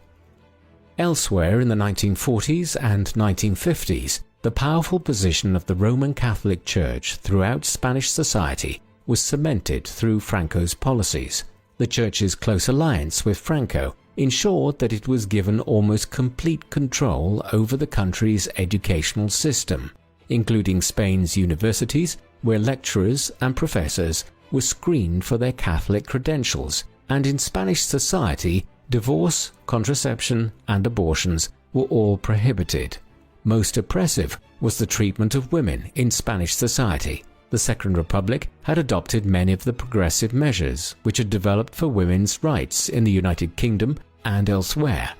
Elsewhere in the 1940s and 1950s, the powerful position of the Roman Catholic Church throughout Spanish society was cemented through Franco's policies. The Church's close alliance with Franco ensured that it was given almost complete control over the country's educational system, including Spain's universities, where lecturers and professors were screened for their Catholic credentials, and in Spanish society, divorce, contraception, and abortions were all prohibited. Most oppressive was the treatment of women in Spanish society. The Second Republic had adopted many of the progressive measures which had developed for women's rights in the United Kingdom and elsewhere,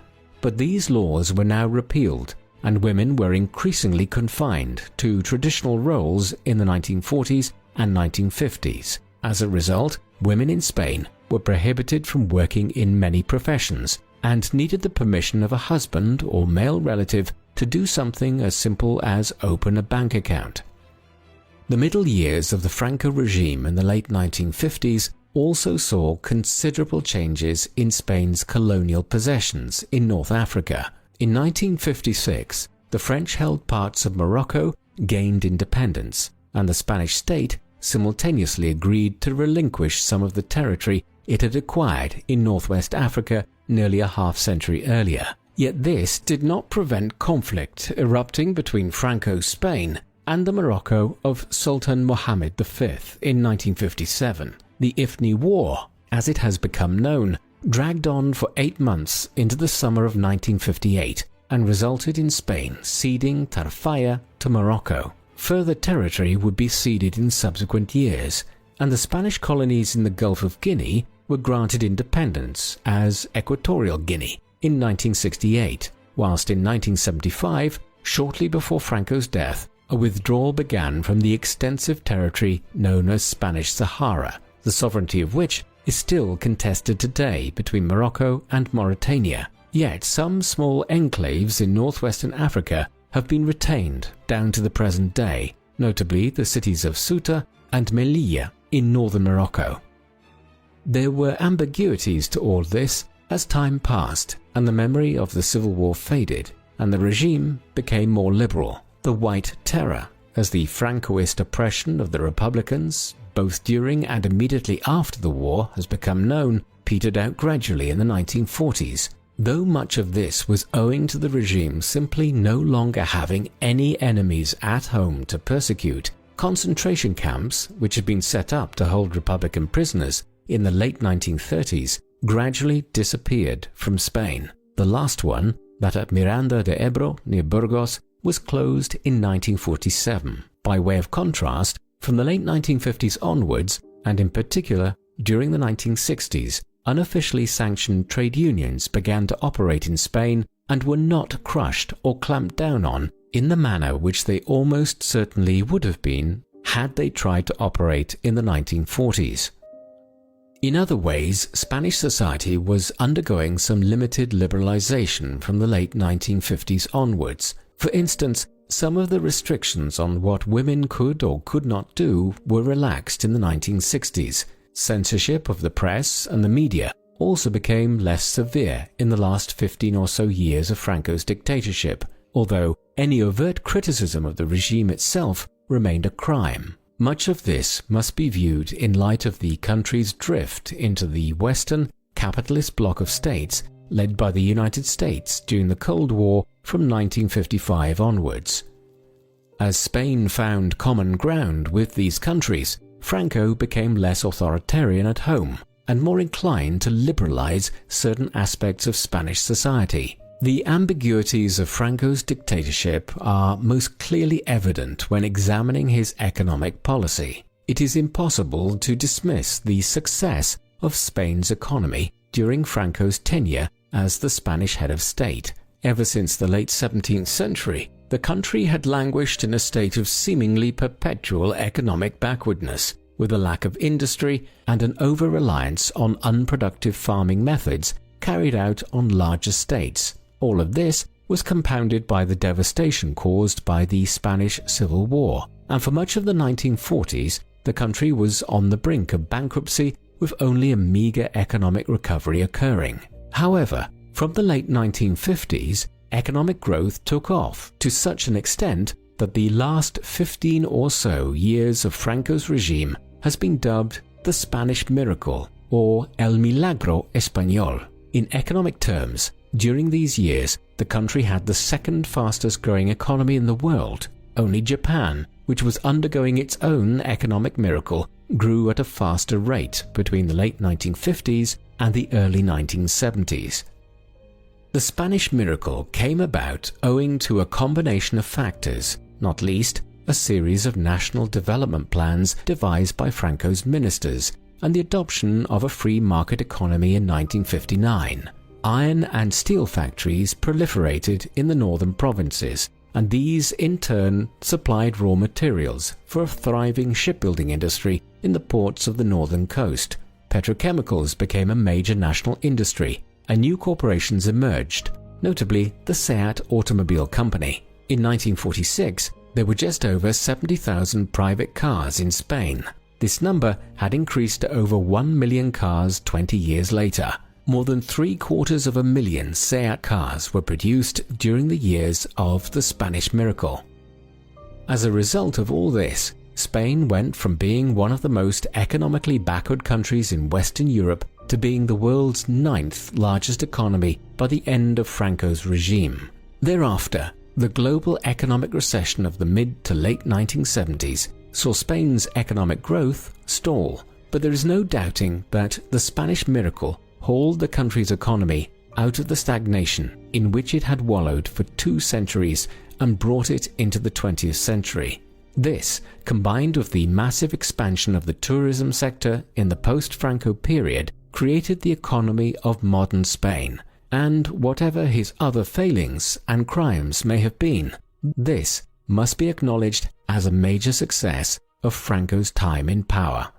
but these laws were now repealed, and women were increasingly confined to traditional roles in the 1940s and 1950s. As a result, women in Spain were prohibited from working in many professions and needed the permission of a husband or male relative to do something as simple as open a bank account. The middle years of the Franco regime in the late 1950s also saw considerable changes in Spain's colonial possessions in North Africa. In 1956, the French-held parts of Morocco gained independence, and the Spanish state simultaneously agreed to relinquish some of the territory it had acquired in northwest Africa nearly a half-century earlier. Yet this did not prevent conflict erupting between Franco's Spain and the Morocco of Sultan Mohammed V in 1957. The Ifni War, as it has become known, dragged on for 8 months into the summer of 1958 and resulted in Spain ceding Tarfaya to Morocco. Further territory would be ceded in subsequent years, and the Spanish colonies in the Gulf of Guinea were granted independence as Equatorial Guinea in 1968, whilst in 1975, shortly before Franco's death, a withdrawal began from the extensive territory known as Spanish Sahara, the sovereignty of which is still contested today between Morocco and Mauritania. Yet some small enclaves in northwestern Africa have been retained down to the present day, notably the cities of Ceuta and Melilla in northern Morocco. There were ambiguities to all this as time passed and the memory of the Civil War faded and the regime became more liberal. The White Terror, as the Francoist oppression of the Republicans, both during and immediately after the war has become known, petered out gradually in the 1940s. Though much of this was owing to the regime simply no longer having any enemies at home to persecute, concentration camps, which had been set up to hold Republican prisoners in the late 1930s, gradually disappeared from Spain. The last one, that at Miranda de Ebro near Burgos, was closed in 1947. By way of contrast, from the late 1950s onwards, and in particular during the 1960s, unofficially sanctioned trade unions began to operate in Spain and were not crushed or clamped down on in the manner which they almost certainly would have been had they tried to operate in the 1940s. In other ways, Spanish society was undergoing some limited liberalization from the late 1950s onwards. For instance, some of the restrictions on what women could or could not do were relaxed in the 1960s. Censorship of the press and the media also became less severe in the last 15 or so years of Franco's dictatorship, although any overt criticism of the regime itself remained a crime. Much of this must be viewed in light of the country's drift into the Western capitalist bloc of states led by the United States during the Cold War from 1955 onwards. As Spain found common ground with these countries, Franco became less authoritarian at home and more inclined to liberalize certain aspects of Spanish society. The ambiguities of Franco's dictatorship are most clearly evident when examining his economic policy. It is impossible to dismiss the success of Spain's economy during Franco's tenure as the Spanish head of state. Ever since the late 17th century, the country had languished in a state of seemingly perpetual economic backwardness, with a lack of industry and an over-reliance on unproductive farming methods carried out on large estates. All of this was compounded by the devastation caused by the Spanish Civil War, and for much of the 1940s, the country was on the brink of bankruptcy with only a meager economic recovery occurring. However, from the late 1950s, economic growth took off to such an extent that the last 15 or so years of Franco's regime has been dubbed the Spanish Miracle or El Milagro Español. In economic terms, during these years, the country had the second fastest growing economy in the world. Only Japan, which was undergoing its own economic miracle, grew at a faster rate between the late 1950s and the early 1970s. The Spanish miracle came about owing to a combination of factors, not least a series of national development plans devised by Franco's ministers and the adoption of a free market economy in 1959. Iron and steel factories proliferated in the northern provinces, and these in turn supplied raw materials for a thriving shipbuilding industry in the ports of the northern coast. Petrochemicals became a major national industry, and new corporations emerged, notably the SEAT Automobile Company. In 1946, there were just over 70,000 private cars in Spain. This number had increased to over 1 million cars 20 years later. More than 750,000 SEAT cars were produced during the years of the Spanish miracle. As a result of all this, Spain went from being one of the most economically backward countries in Western Europe to being the world's 9th largest economy by the end of Franco's regime. Thereafter, the global economic recession of the mid to late 1970s saw Spain's economic growth stall, but there is no doubting that the Spanish miracle hauled the country's economy out of the stagnation in which it had wallowed for 2 centuries and brought it into the 20th century. This, combined with the massive expansion of the tourism sector in the post-Franco period, created the economy of modern Spain. And whatever his other failings and crimes may have been, this must be acknowledged as a major success of Franco's time in power.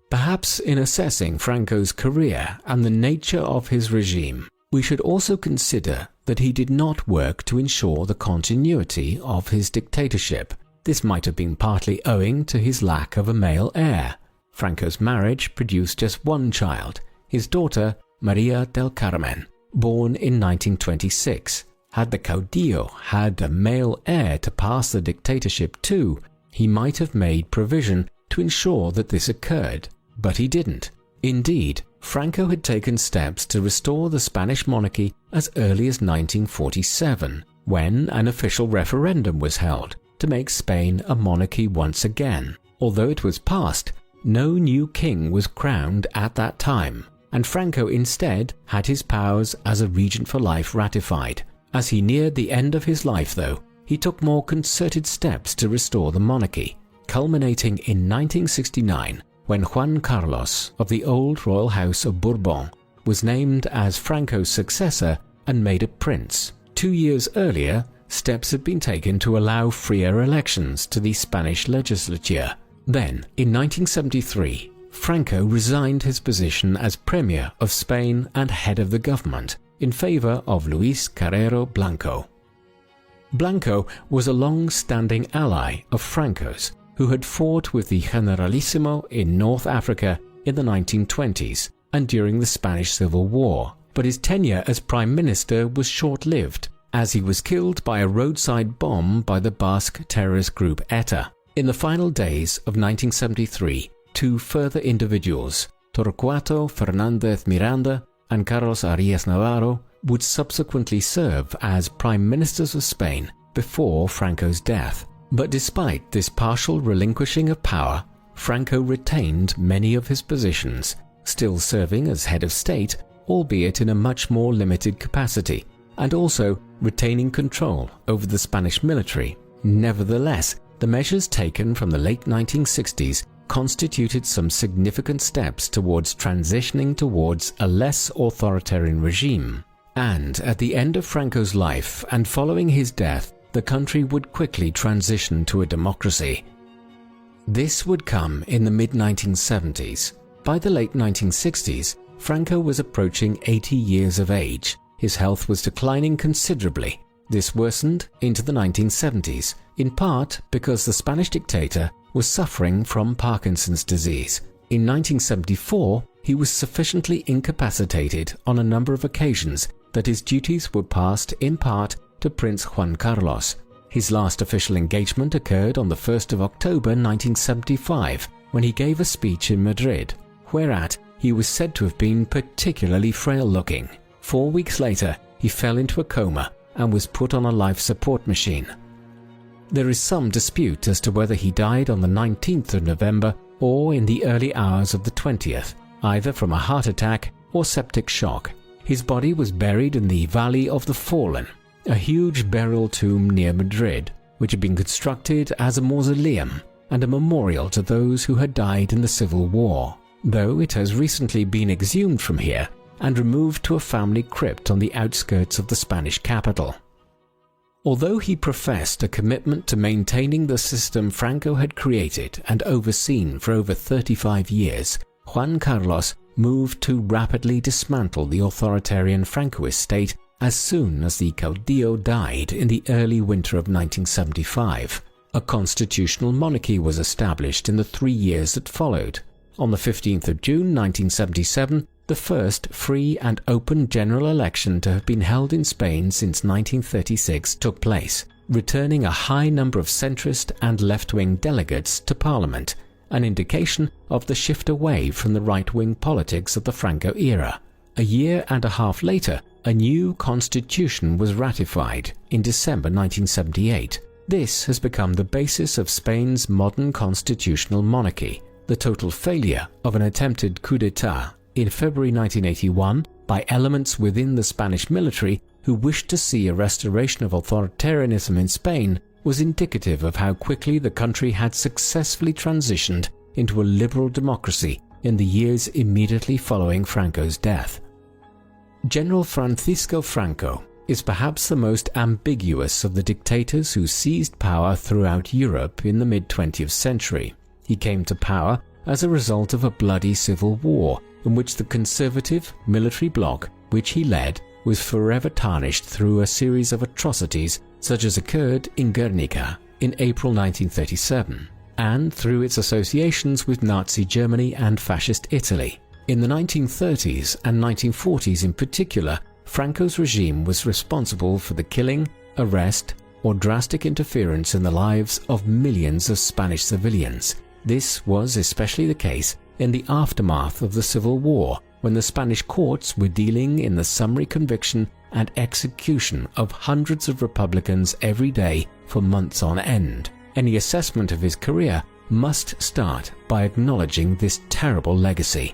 Perhaps in assessing Franco's career and the nature of his regime, we should also consider that he did not work to ensure the continuity of his dictatorship. This might have been partly owing to his lack of a male heir. Franco's marriage produced just one child, his daughter Maria del Carmen, born in 1926. Had the caudillo had a male heir to pass the dictatorship to, he might have made provision to ensure that this occurred, but he didn't. Indeed, Franco had taken steps to restore the Spanish monarchy as early as 1947, when an official referendum was held to make Spain a monarchy once again. Although it was passed, no new king was crowned at that time, and Franco instead had his powers as a regent for life ratified. As he neared the end of his life, though, he took more concerted steps to restore the monarchy, culminating in 1969 when Juan Carlos of the old royal house of Bourbon was named as Franco's successor and made a prince. 2 years earlier, steps had been taken to allow freer elections to the Spanish legislature. Then, in 1973, Franco resigned his position as Premier of Spain and head of the government in favor of Luis Carrero Blanco. Blanco was a long-standing ally of Franco's, who had fought with the Generalissimo in North Africa in the 1920s and during the Spanish Civil War, but his tenure as Prime Minister was short-lived, as he was killed by a roadside bomb by the Basque terrorist group ETA. In the final days of 1973, two further individuals, Torquato Fernández Miranda and Carlos Arias Navarro, would subsequently serve as Prime Ministers of Spain before Franco's death. But despite this partial relinquishing of power, Franco retained many of his positions, still serving as head of state, albeit in a much more limited capacity, and also retaining control over the Spanish military. Nevertheless, the measures taken from the late 1960s constituted some significant steps towards transitioning towards a less authoritarian regime. And at the end of Franco's life and following his death, the country would quickly transition to a democracy. This would come in the mid-1970s. By the late 1960s, Franco was approaching 80 years of age. His health was declining considerably. This worsened into the 1970s, in part because the Spanish dictator was suffering from Parkinson's disease. In 1974, he was sufficiently incapacitated on a number of occasions that his duties were passed in part to Prince Juan Carlos. His last official engagement occurred on the 1st of October 1975, when he gave a speech in Madrid, whereat he was said to have been particularly frail-looking. 4 weeks later, he fell into a coma and was put on a life support machine. There is some dispute as to whether he died on the 19th of November or in the early hours of the 20th, either from a heart attack or septic shock. His body was buried in the Valley of the Fallen, a huge burial tomb near Madrid, which had been constructed as a mausoleum and a memorial to those who had died in the Civil War, though it has recently been exhumed from here and removed to a family crypt on the outskirts of the Spanish capital. Although he professed a commitment to maintaining the system Franco had created and overseen for over 35 years, Juan Carlos moved to rapidly dismantle the authoritarian Francoist state as soon as the caudillo died in the early winter of 1975. A constitutional monarchy was established in the 3 years that followed. On the 15th of June 1977, the first free and open general election to have been held in Spain since 1936 took place, returning a high number of centrist and left-wing delegates to Parliament, an indication of the shift away from the right-wing politics of the Franco era. A year and a half later, a new constitution was ratified in December 1978. This has become the basis of Spain's modern constitutional monarchy, the total failure of an attempted coup d'etat in February 1981 by elements within the Spanish military who wished to see a restoration of authoritarianism in Spain was indicative of how quickly the country had successfully transitioned into a liberal democracy in the years immediately following Franco's death. General Francisco Franco is perhaps the most ambiguous of the dictators who seized power throughout Europe in the mid-20th century. He came to power as a result of a bloody civil war in which the conservative military bloc which he led was forever tarnished through a series of atrocities such as occurred in Guernica in April 1937, and through its associations with Nazi Germany and Fascist Italy. In the 1930s and 1940s in particular, Franco's regime was responsible for the killing, arrest, or drastic interference in the lives of millions of Spanish civilians. This was especially the case in the aftermath of the Civil War, when the Spanish courts were dealing in the summary conviction and execution of hundreds of Republicans every day for months on end. Any assessment of his career must start by acknowledging this terrible legacy.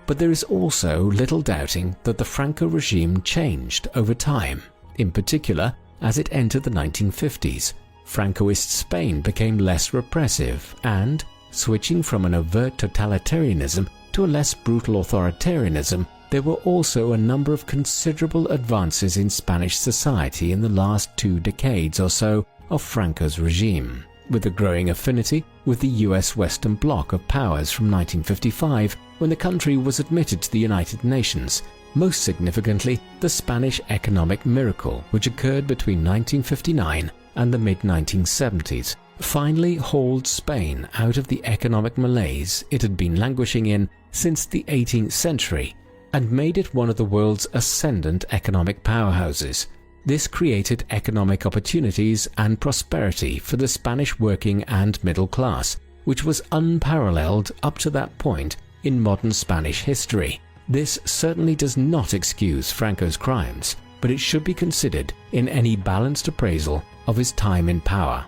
But there is also little doubting that the Franco regime changed over time, in particular as it entered the 1950s. Francoist Spain became less repressive and, switching from an overt totalitarianism to a less brutal authoritarianism, there were also a number of considerable advances in Spanish society in the last 2 decades or so of Franco's regime. with a growing affinity with the US Western Bloc of powers from 1955, when the country was admitted to the United Nations. Most significantly, the Spanish economic miracle, which occurred between 1959 and the mid-1970s, finally hauled Spain out of the economic malaise it had been languishing in since the 18th century and made it one of the world's ascendant economic powerhouses. This created economic opportunities and prosperity for the Spanish working and middle class, which was unparalleled up to that point in modern Spanish history. This certainly does not excuse Franco's crimes, but it should be considered in any balanced appraisal of his time in power.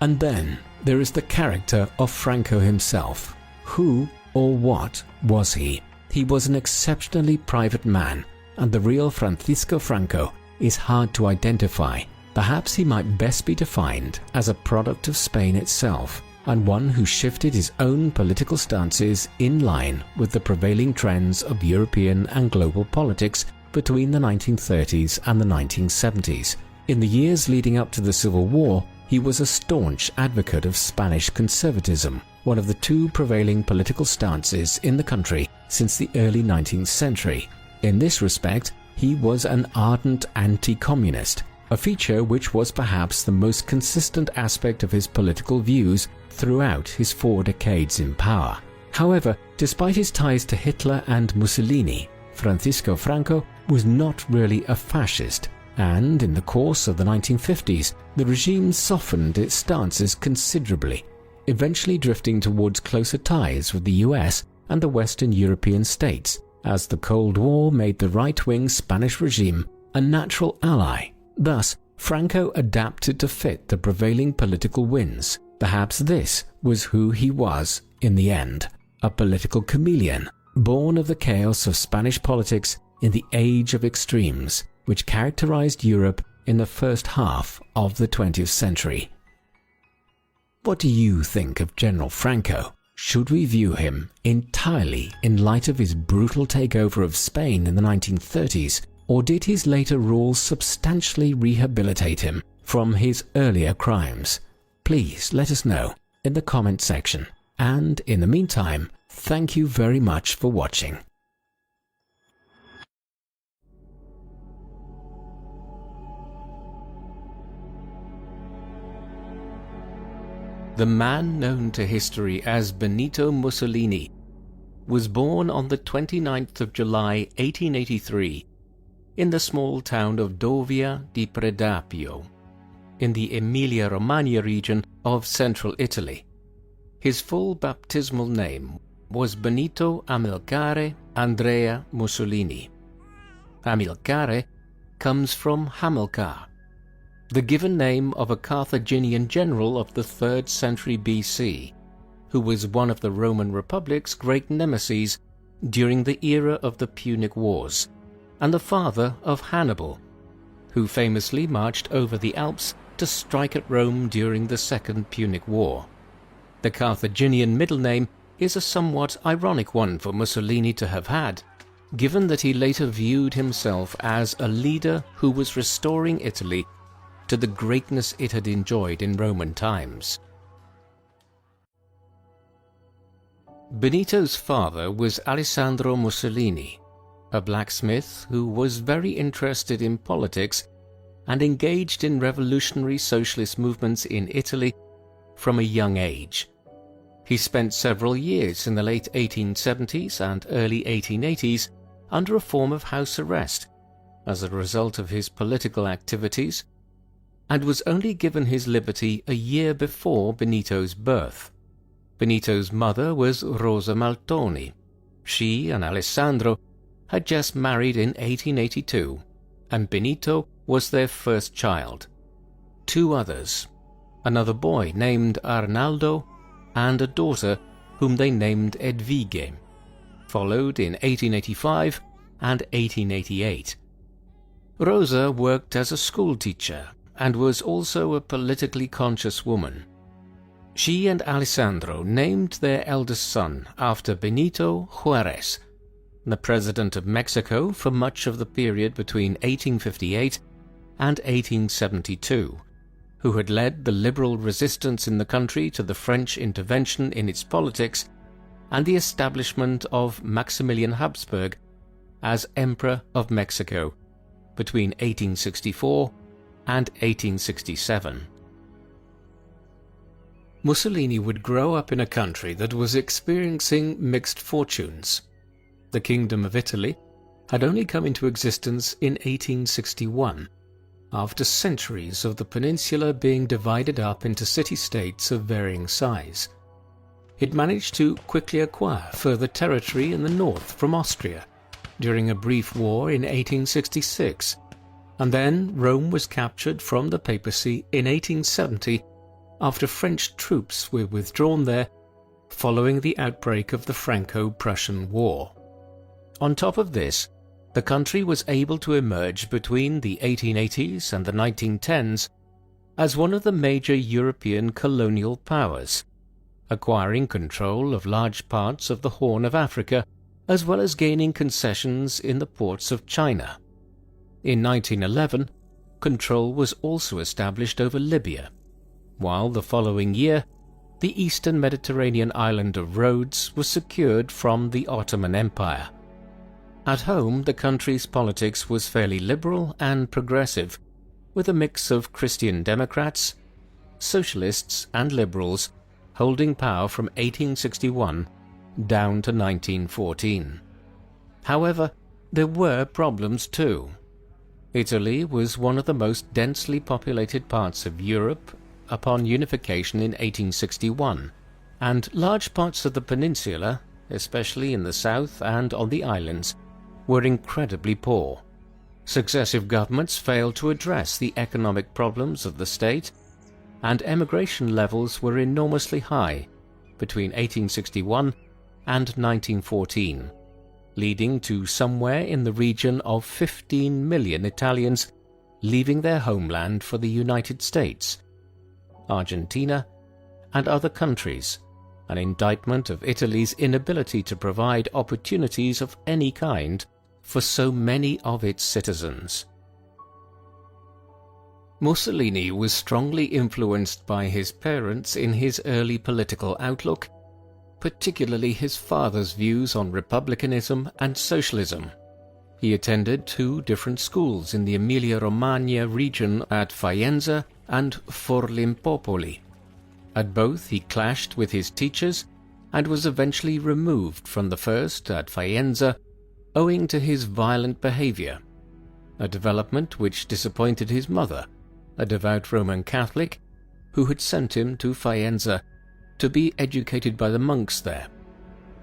And then there is the character of Franco himself. Who or what was he? He was an exceptionally private man, and the real Francisco Franco is hard to identify. Perhaps he might best be defined as a product of Spain itself, and one who shifted his own political stances in line with the prevailing trends of European and global politics between the 1930s and the 1970s. In the years leading up to the Civil War, he was a staunch advocate of Spanish conservatism, one of the two prevailing political stances in the country since the early 19th century. In this respect, he was an ardent anti-communist, a feature which was perhaps the most consistent aspect of his political views throughout his 4 decades in power. However, despite his ties to Hitler and Mussolini, Francisco Franco was not really a fascist, and in the course of the 1950s, the regime softened its stances considerably, eventually drifting towards closer ties with the US and the Western European states, as the Cold War made the right-wing Spanish regime a natural ally. Thus, Franco adapted to fit the prevailing political winds. Perhaps this was who he was in the end, a political chameleon, born of the chaos of Spanish politics in the age of extremes, which characterized Europe in the first half of the 20th century. What do you think of General Franco? Should we view him entirely in light of his brutal takeover of Spain in the 1930s, or did his later rule substantially rehabilitate him from his earlier crimes? Please let us know in the comment section, and in the meantime, thank you very much for watching. The man known to history as Benito Mussolini was born on the 29th of July 1883 in the small town of Dovia di Predapio in the Emilia-Romagna region of central Italy. His full baptismal name was Benito Amilcare Andrea Mussolini. Amilcare comes from Hamilcar, the given name of a Carthaginian general of the 3rd century BC, who was one of the Roman Republic's great nemeses during the era of the Punic Wars, and the father of Hannibal, who famously marched over the Alps to strike at Rome during the Second Punic War. The Carthaginian middle name is a somewhat ironic one for Mussolini to have had, given that he later viewed himself as a leader who was restoring Italy to the greatness it had enjoyed in Roman times. Benito's father was Alessandro Mussolini, a blacksmith who was very interested in politics and engaged in revolutionary socialist movements in Italy from a young age. He spent several years in the late 1870s and early 1880s under a form of house arrest as a result of his political activities, and was only given his liberty a year before Benito's birth. Benito's mother was Rosa Maltoni. She and Alessandro had just married in 1882, and Benito was their first child. 2 others, another boy named Arnaldo, and a daughter whom they named Edvige, followed in 1885 and 1888. Rosa worked as a schoolteacher and was also a politically conscious woman. She and Alessandro named their eldest son after Benito Juárez, the president of Mexico for much of the period between 1858 and 1872, who had led the liberal resistance in the country to the French intervention in its politics and the establishment of Maximilian Habsburg as Emperor of Mexico between 1864 and 1867. Mussolini would grow up in a country that was experiencing mixed fortunes. The Kingdom of Italy had only come into existence in 1861, after centuries of the peninsula being divided up into city-states of varying size. It managed to quickly acquire further territory in the north from Austria during a brief war in 1866, and then Rome was captured from the papacy in 1870 after French troops were withdrawn there following the outbreak of the Franco-Prussian War. On top of this, the country was able to emerge between the 1880s and the 1910s as one of the major European colonial powers, acquiring control of large parts of the Horn of Africa, as well as gaining concessions in the ports of China. In 1911, control was also established over Libya, while the following year, the eastern Mediterranean island of Rhodes was secured from the Ottoman Empire. At home, the country's politics was fairly liberal and progressive, with a mix of Christian Democrats, socialists and liberals holding power from 1861 down to 1914. However, there were problems too. Italy was one of the most densely populated parts of Europe upon unification in 1861, and large parts of the peninsula, especially in the south and on the islands, were incredibly poor. Successive governments failed to address the economic problems of the state, and emigration levels were enormously high between 1861 and 1914, leading to somewhere in the region of 15 million Italians leaving their homeland for the United States, Argentina, and other countries, an indictment of Italy's inability to provide opportunities of any kind for so many of its citizens. Mussolini was strongly influenced by his parents in his early political outlook, particularly his father's views on republicanism and socialism. He attended two different schools in the Emilia-Romagna region at Faenza and Forlimpopoli. At both he clashed with his teachers and was eventually removed from the first at Faenza owing to his violent behavior, a development which disappointed his mother, a devout Roman Catholic, who had sent him to Faenza to be educated by the monks there.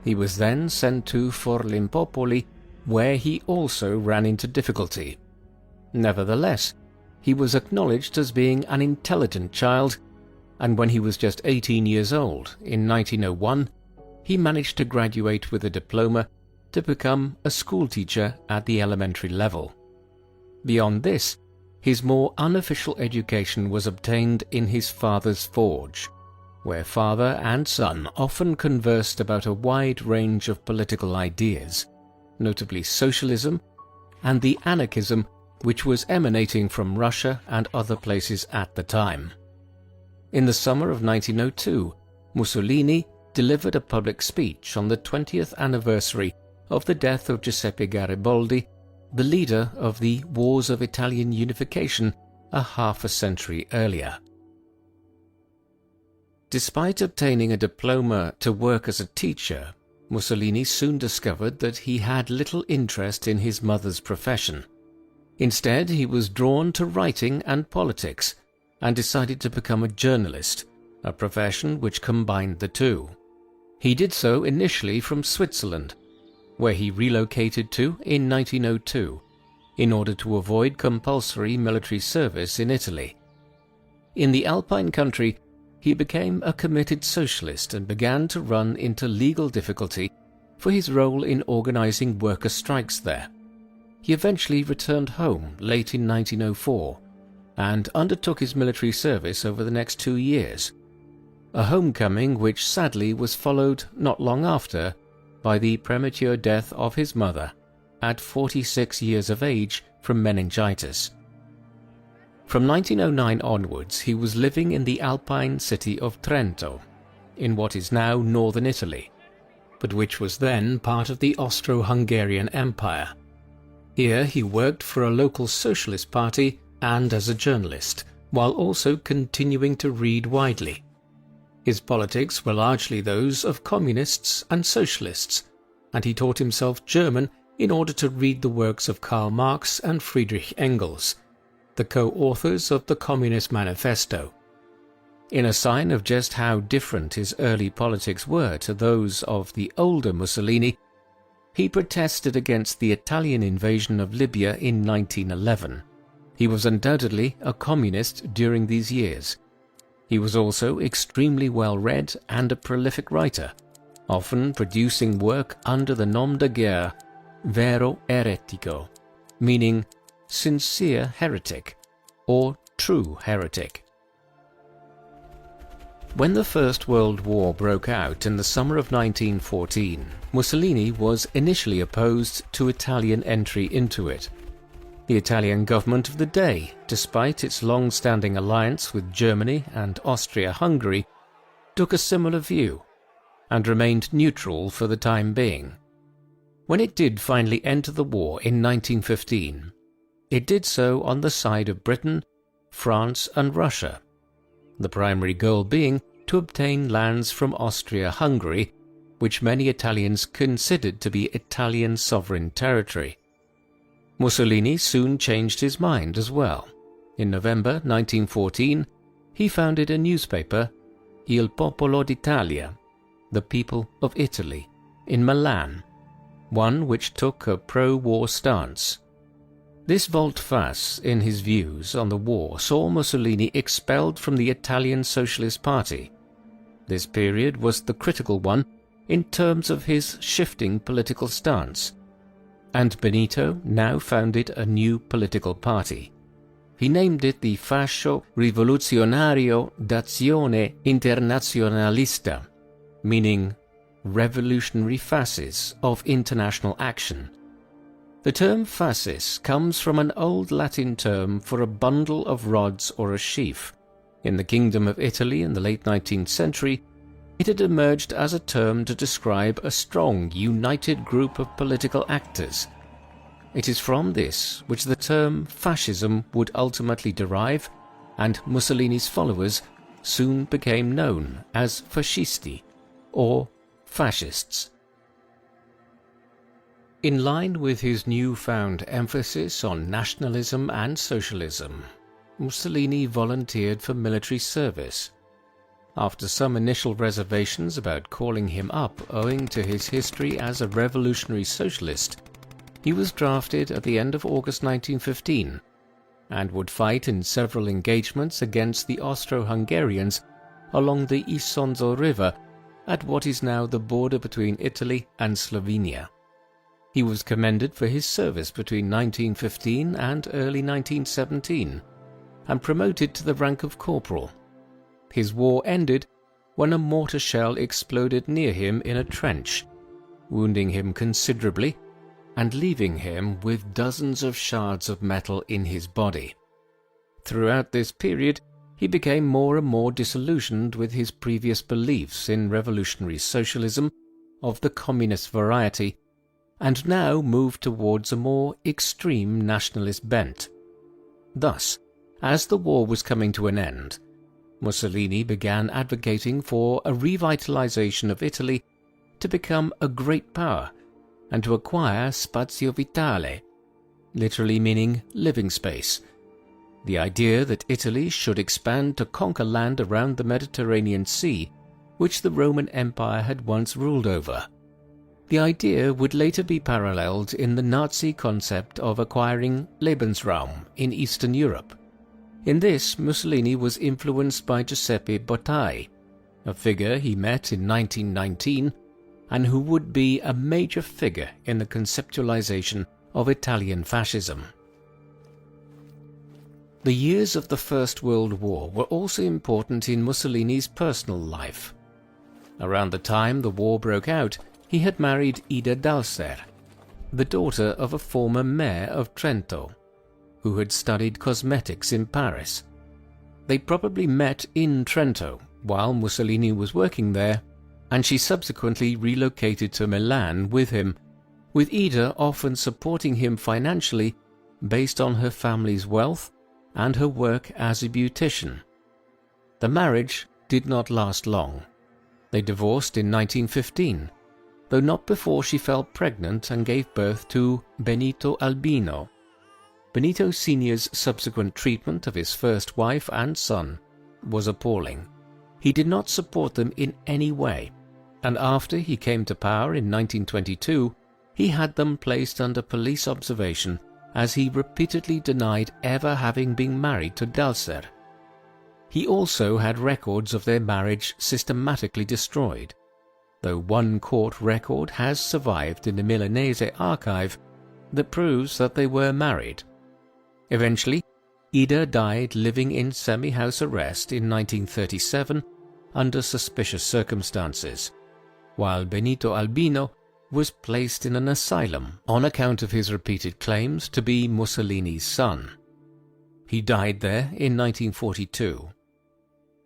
He was then sent to Forlimpopoli, where he also ran into difficulty. Nevertheless, he was acknowledged as being an intelligent child, and when he was just 18 years old, in 1901, he managed to graduate with a diploma to become a schoolteacher at the elementary level. Beyond this, his more unofficial education was obtained in his father's forge, where father and son often conversed about a wide range of political ideas, notably socialism and the anarchism which was emanating from Russia and other places at the time. In the summer of 1902, Mussolini delivered a public speech on the 20th anniversary of the death of Giuseppe Garibaldi, the leader of the Wars of Italian Unification a half a century earlier. Despite obtaining a diploma to work as a teacher, Mussolini soon discovered that he had little interest in his mother's profession. Instead, he was drawn to writing and politics, and decided to become a journalist, a profession which combined the two. He did so initially from Switzerland, where he relocated to in 1902, in order to avoid compulsory military service in Italy. In the Alpine country, he became a committed socialist and began to run into legal difficulty for his role in organizing worker strikes there. He eventually returned home late in 1904 and undertook his military service over the next 2 years, a homecoming which sadly was followed not long after by the premature death of his mother at 46 years of age from meningitis. From 1909 onwards, he was living in the Alpine city of Trento, in what is now northern Italy, but which was then part of the Austro-Hungarian Empire. Here he worked for a local socialist party and as a journalist, while also continuing to read widely. His politics were largely those of communists and socialists, and he taught himself German in order to read the works of Karl Marx and Friedrich Engels, the co-authors of the Communist Manifesto. In a sign of just how different his early politics were to those of the older Mussolini, he protested against the Italian invasion of Libya in 1911. He was undoubtedly a communist during these years. He was also extremely well-read and a prolific writer, often producing work under the nom de guerre vero eretico, meaning sincere heretic or true heretic. When the First World War broke out in the summer of 1914, Mussolini was initially opposed to Italian entry into it. The Italian government of the day, despite its long-standing alliance with Germany and Austria-Hungary, took a similar view and remained neutral for the time being. When it did finally enter the war in 1915, it did so on the side of Britain, France and Russia, the primary goal being to obtain lands from Austria-Hungary, which many Italians considered to be Italian sovereign territory. Mussolini soon changed his mind as well. In November 1914, he founded a newspaper, Il Popolo d'Italia, the People of Italy, in Milan, one which took a pro-war stance. This volte-face in his views on the war saw Mussolini expelled from the Italian Socialist Party. This period was the critical one in terms of his shifting political stance, and Benito now founded a new political party. He named it the Fascio Rivoluzionario d'Azione Internazionalista, meaning Revolutionary Fasces of International Action. The term fascis comes from an old Latin term for a bundle of rods or a sheaf. In the Kingdom of Italy in the late 19th century, it had emerged as a term to describe a strong, united group of political actors. It is from this which the term fascism would ultimately derive, and Mussolini's followers soon became known as fascisti, or fascists. In line with his newfound emphasis on nationalism and socialism, Mussolini volunteered for military service. After some initial reservations about calling him up owing to his history as a revolutionary socialist, he was drafted at the end of August 1915 and would fight in several engagements against the Austro-Hungarians along the Isonzo River at what is now the border between Italy and Slovenia. He was commended for his service between 1915 and early 1917 and promoted to the rank of corporal. His war ended when a mortar shell exploded near him in a trench, wounding him considerably and leaving him with dozens of shards of metal in his body. Throughout this period, he became more and more disillusioned with his previous beliefs in revolutionary socialism of the communist variety, and now moved towards a more extreme nationalist bent. Thus, as the war was coming to an end, Mussolini began advocating for a revitalization of Italy to become a great power and to acquire spazio vitale, literally meaning living space. The idea that Italy should expand to conquer land around the Mediterranean Sea, which the Roman Empire had once ruled over. The idea would later be paralleled in the Nazi concept of acquiring Lebensraum in Eastern Europe. In this, Mussolini was influenced by Giuseppe Bottai, a figure he met in 1919 and who would be a major figure in the conceptualization of Italian fascism. The years of the First World War were also important in Mussolini's personal life. Around the time the war broke out, he had married Ida Dalser, the daughter of a former mayor of Trento, who had studied cosmetics in Paris. They probably met in Trento while Mussolini was working there, and she subsequently relocated to Milan with him, with Ida often supporting him financially based on her family's wealth and her work as a beautician. The marriage did not last long. They divorced in 1915, though not before she fell pregnant and gave birth to Benito Albino. Benito Sr.'s subsequent treatment of his first wife and son was appalling. He did not support them in any way, and after he came to power in 1922, he had them placed under police observation as he repeatedly denied ever having been married to Dalser. He also had records of their marriage systematically destroyed, though one court record has survived in the Milanese archive that proves that they were married. Eventually, Ida died living in semi-house arrest in 1937 under suspicious circumstances, while Benito Albino was placed in an asylum on account of his repeated claims to be Mussolini's son. He died there in 1942.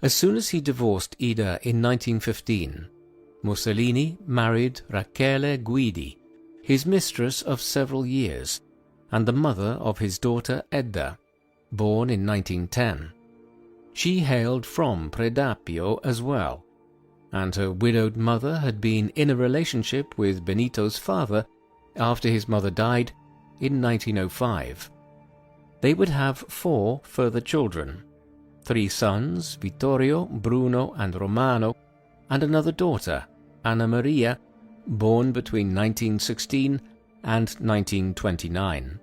As soon as he divorced Ida in 1915, Mussolini married Rachele Guidi, his mistress of several years, and the mother of his daughter Edda, born in 1910. She hailed from Predapio as well, and her widowed mother had been in a relationship with Benito's father after his mother died in 1905. They would have 4 further children, 3 sons, Vittorio, Bruno and Romano, and another daughter, Anna Maria, born between 1916 and 1929.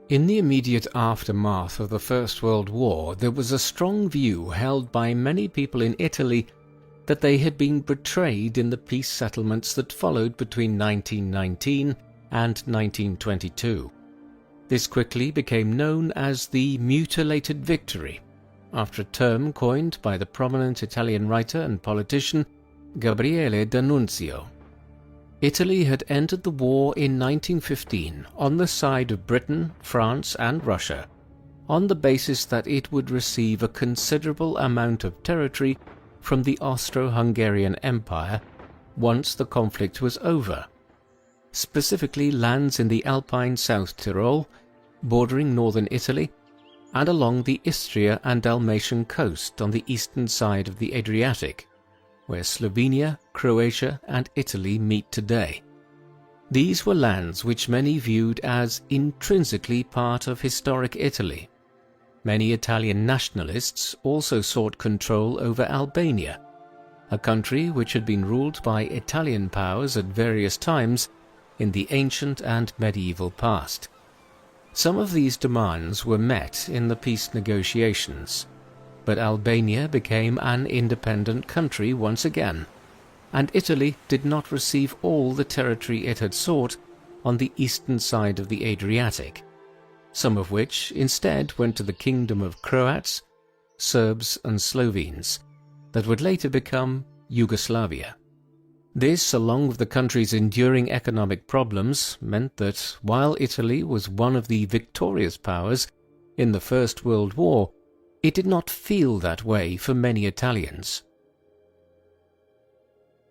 In the immediate aftermath of the First World War, there was a strong view held by many people in Italy that they had been betrayed in the peace settlements that followed between 1919 and 1922. This quickly became known as the mutilated victory, after a term coined by the prominent Italian writer and politician Gabriele D'Annunzio. Italy had entered the war in 1915 on the side of Britain, France and Russia, on the basis that it would receive a considerable amount of territory from the Austro-Hungarian Empire once the conflict was over, specifically lands in the Alpine South Tyrol, bordering northern Italy, and along the Istria and Dalmatian coast on the eastern side of the Adriatic, where Slovenia, Croatia and Italy meet today. These were lands which many viewed as intrinsically part of historic Italy. Many Italian nationalists also sought control over Albania, a country which had been ruled by Italian powers at various times in the ancient and medieval past. Some of these demands were met in the peace negotiations, but Albania became an independent country once again, and Italy did not receive all the territory it had sought on the eastern side of the Adriatic, some of which instead went to the kingdom of Croats, Serbs and Slovenes, that would later become Yugoslavia. This, along with the country's enduring economic problems, meant that while Italy was one of the victorious powers in the First World War, it did not feel that way for many Italians.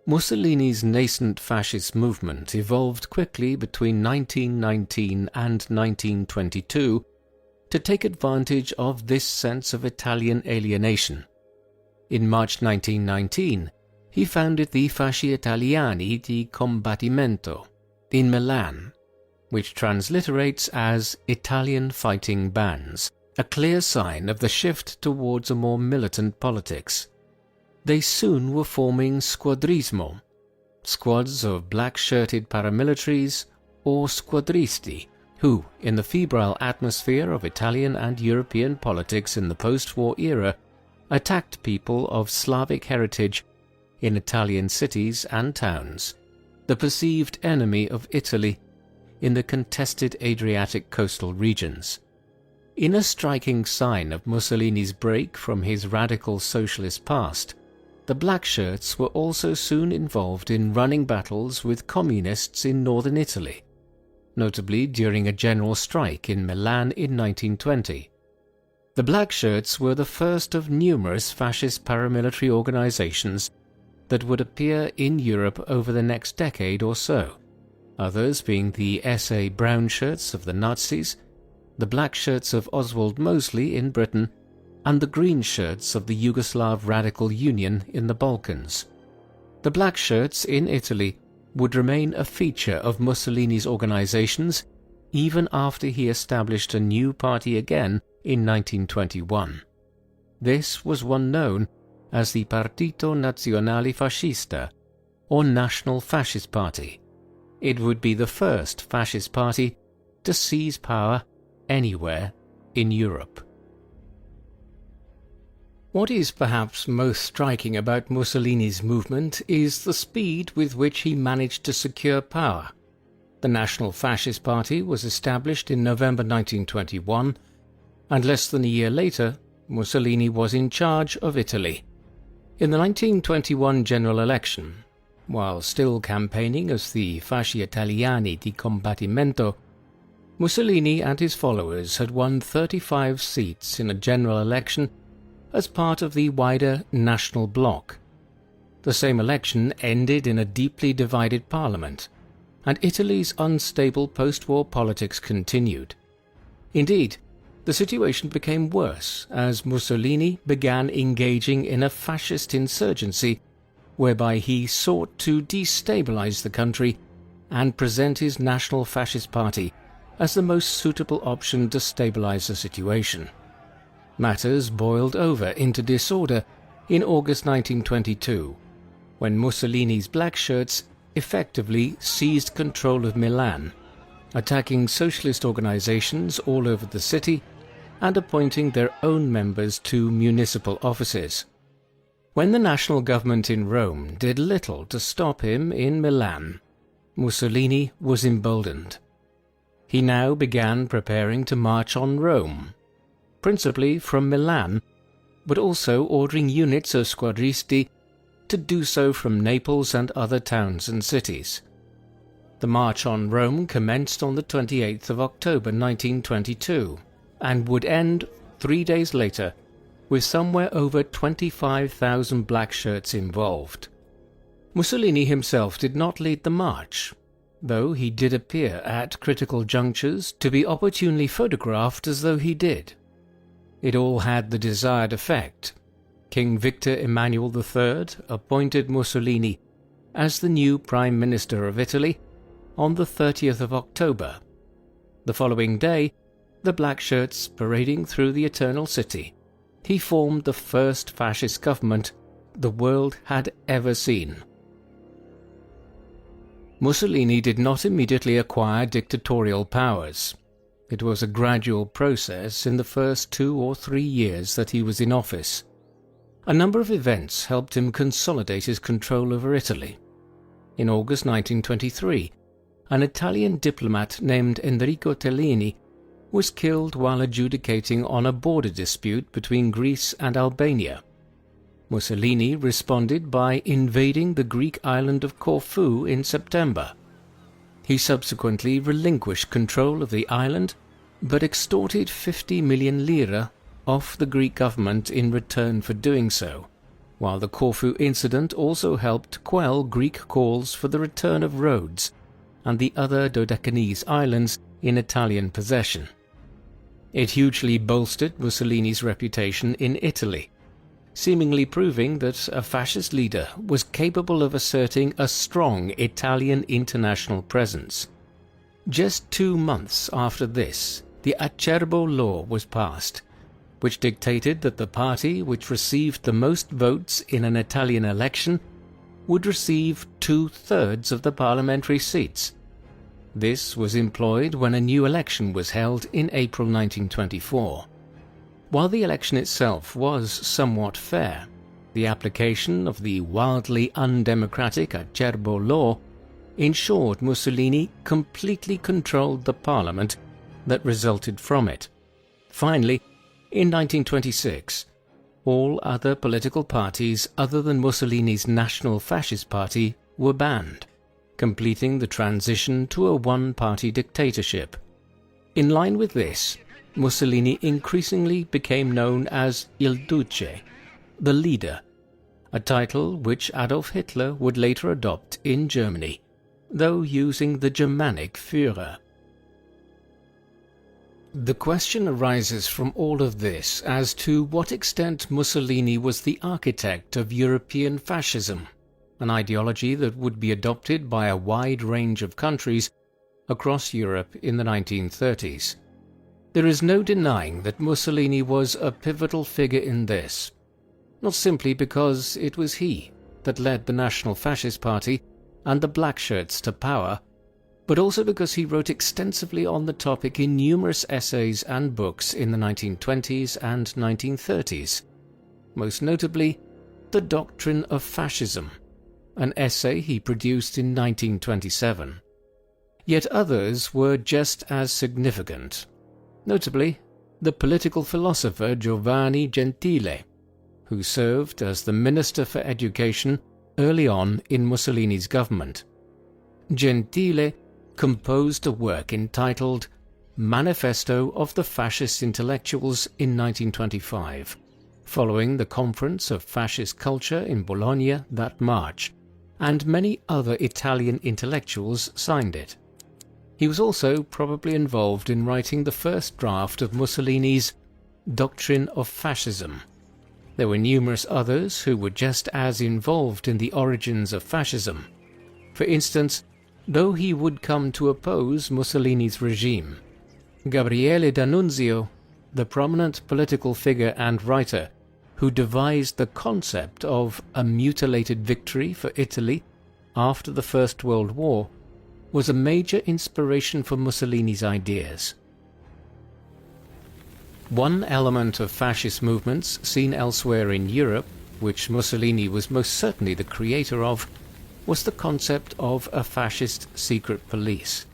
Mussolini's nascent fascist movement evolved quickly between 1919 and 1922 to take advantage of this sense of Italian alienation. In March 1919, he founded the Fasci Italiani di Combattimento in Milan, which transliterates as Italian Fighting Bands, a clear sign of the shift towards a more militant politics. They soon were forming squadrismo, squads of black-shirted paramilitaries or squadristi, who, in the febrile atmosphere of Italian and European politics in the post-war era, attacked people of Slavic heritage in Italian cities and towns, the perceived enemy of Italy in the contested Adriatic coastal regions. In a striking sign of Mussolini's break from his radical socialist past, the black shirts were also soon involved in running battles with communists in northern Italy. notably during a general strike in Milan in 1920. The Black Shirts were the first of numerous fascist paramilitary organizations that would appear in Europe over the next decade or so, others being the SA Brown Shirts of the Nazis, the Black Shirts of Oswald Mosley in Britain, and the Green Shirts of the Yugoslav Radical Union in the Balkans. The Black Shirts in Italy would remain a feature of Mussolini's organizations even after he established a new party again in 1921. This was one known as the Partito Nazionale Fascista, or National Fascist Party. It would be the first fascist party to seize power anywhere in Europe. What is perhaps most striking about Mussolini's movement is the speed with which he managed to secure power. The National Fascist Party was established in November 1921, and less than a year later, Mussolini was in charge of Italy. In the 1921 general election, while still campaigning as the Fasci Italiani di Combattimento, Mussolini and his followers had won 35 seats in a general election as part of the wider National Bloc. The same election ended in a deeply divided parliament, and Italy's unstable post-war politics continued. Indeed, the situation became worse as Mussolini began engaging in a fascist insurgency whereby he sought to destabilize the country and present his National Fascist Party as the most suitable option to stabilize the situation. Matters boiled over into disorder in August 1922, when Mussolini's Black Shirts effectively seized control of Milan, attacking socialist organizations all over the city and appointing their own members to municipal offices. When the national government in Rome did little to stop him in Milan, Mussolini was emboldened. He now began preparing to march on Rome, principally from Milan, but also ordering units of squadristi to do so from Naples and other towns and cities. The march on Rome commenced on the 28th of October 1922 and would end 3 days later with somewhere over 25,000 Black Shirts involved. Mussolini himself did not lead the march, though he did appear at critical junctures to be opportunely photographed as though he did. It all had the desired effect. King Victor Emmanuel III appointed Mussolini as the new Prime Minister of Italy on the 30th of October. The following day, the Black Shirts parading through the Eternal City, he formed the first fascist government the world had ever seen. Mussolini did not immediately acquire dictatorial powers. It was a gradual process in the first 2 or 3 years that he was in office. A number of events helped him consolidate his control over Italy. In August 1923, an Italian diplomat named Enrico Tellini was killed while adjudicating on a border dispute between Greece and Albania. Mussolini responded by invading the Greek island of Corfu in September. He subsequently relinquished control of the island, but extorted 50 million lira off the Greek government in return for doing so, while the Corfu incident also helped quell Greek calls for the return of Rhodes and the other Dodecanese islands in Italian possession. It hugely bolstered Mussolini's reputation in Italy, seemingly proving that a fascist leader was capable of asserting a strong Italian international presence. Just 2 months after this, the Acerbo Law was passed, which dictated that the party which received the most votes in an Italian election would receive 2/3 of the parliamentary seats. This was employed when a new election was held in April 1924. While the election itself was somewhat fair, the application of the wildly undemocratic Acerbo Law ensured Mussolini completely controlled the parliament that resulted from it. Finally, in 1926, all other political parties other than Mussolini's National Fascist Party were banned, completing the transition to a one-party dictatorship. In line with this, Mussolini increasingly became known as Il Duce, the leader, a title which Adolf Hitler would later adopt in Germany, though using the Germanic Führer. The question arises from all of this as to what extent Mussolini was the architect of European fascism, an ideology that would be adopted by a wide range of countries across Europe in the 1930s. There is no denying that Mussolini was a pivotal figure in this, not simply because it was he that led the National Fascist Party and the Blackshirts to power, but also because he wrote extensively on the topic in numerous essays and books in the 1920s and 1930s, most notably The Doctrine of Fascism, an essay he produced in 1927. Yet others were just as significant, notably the political philosopher Giovanni Gentile, who served as the Minister for Education early on in Mussolini's government. Gentile composed a work entitled Manifesto of the Fascist Intellectuals in 1925, following the Conference of Fascist Culture in Bologna that March, and many other Italian intellectuals signed it. He was also probably involved in writing the first draft of Mussolini's Doctrine of Fascism. There were numerous others who were just as involved in the origins of fascism. For instance, though he would come to oppose Mussolini's regime, Gabriele D'Annunzio, the prominent political figure and writer who devised the concept of a mutilated victory for Italy after the First World War, was a major inspiration for Mussolini's ideas. One element of fascist movements seen elsewhere in Europe, which Mussolini was most certainly the creator of, was the concept of a fascist secret police.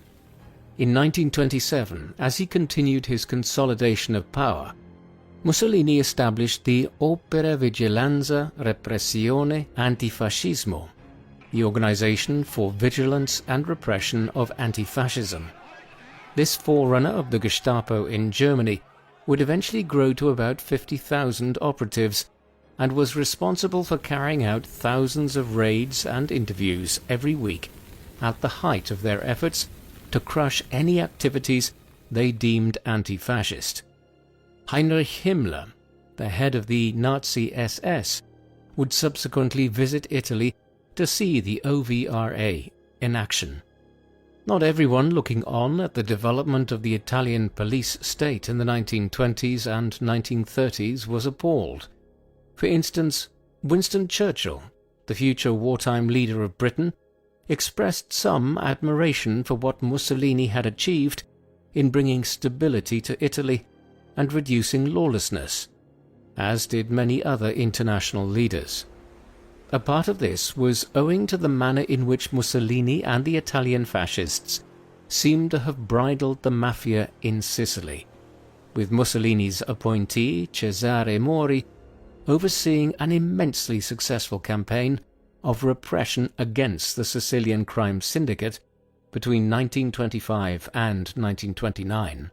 In 1927, as he continued his consolidation of power, Mussolini established the Opera Vigilanza Repressione Antifascismo, the Organization for Vigilance and Repression of Anti-Fascism. This forerunner of the Gestapo in Germany would eventually grow to about 50,000 operatives, and was responsible for carrying out thousands of raids and interviews every week at the height of their efforts to crush any activities they deemed anti-fascist. Heinrich Himmler, the head of the Nazi SS, would subsequently visit Italy to see the OVRA in action. Not everyone looking on at the development of the Italian police state in the 1920s and 1930s was appalled. For instance, Winston Churchill, the future wartime leader of Britain, expressed some admiration for what Mussolini had achieved in bringing stability to Italy and reducing lawlessness, as did many other international leaders. A part of this was owing to the manner in which Mussolini and the Italian fascists seemed to have bridled the mafia in Sicily, with Mussolini's appointee Cesare Mori overseeing an immensely successful campaign of repression against the Sicilian crime syndicate between 1925 and 1929.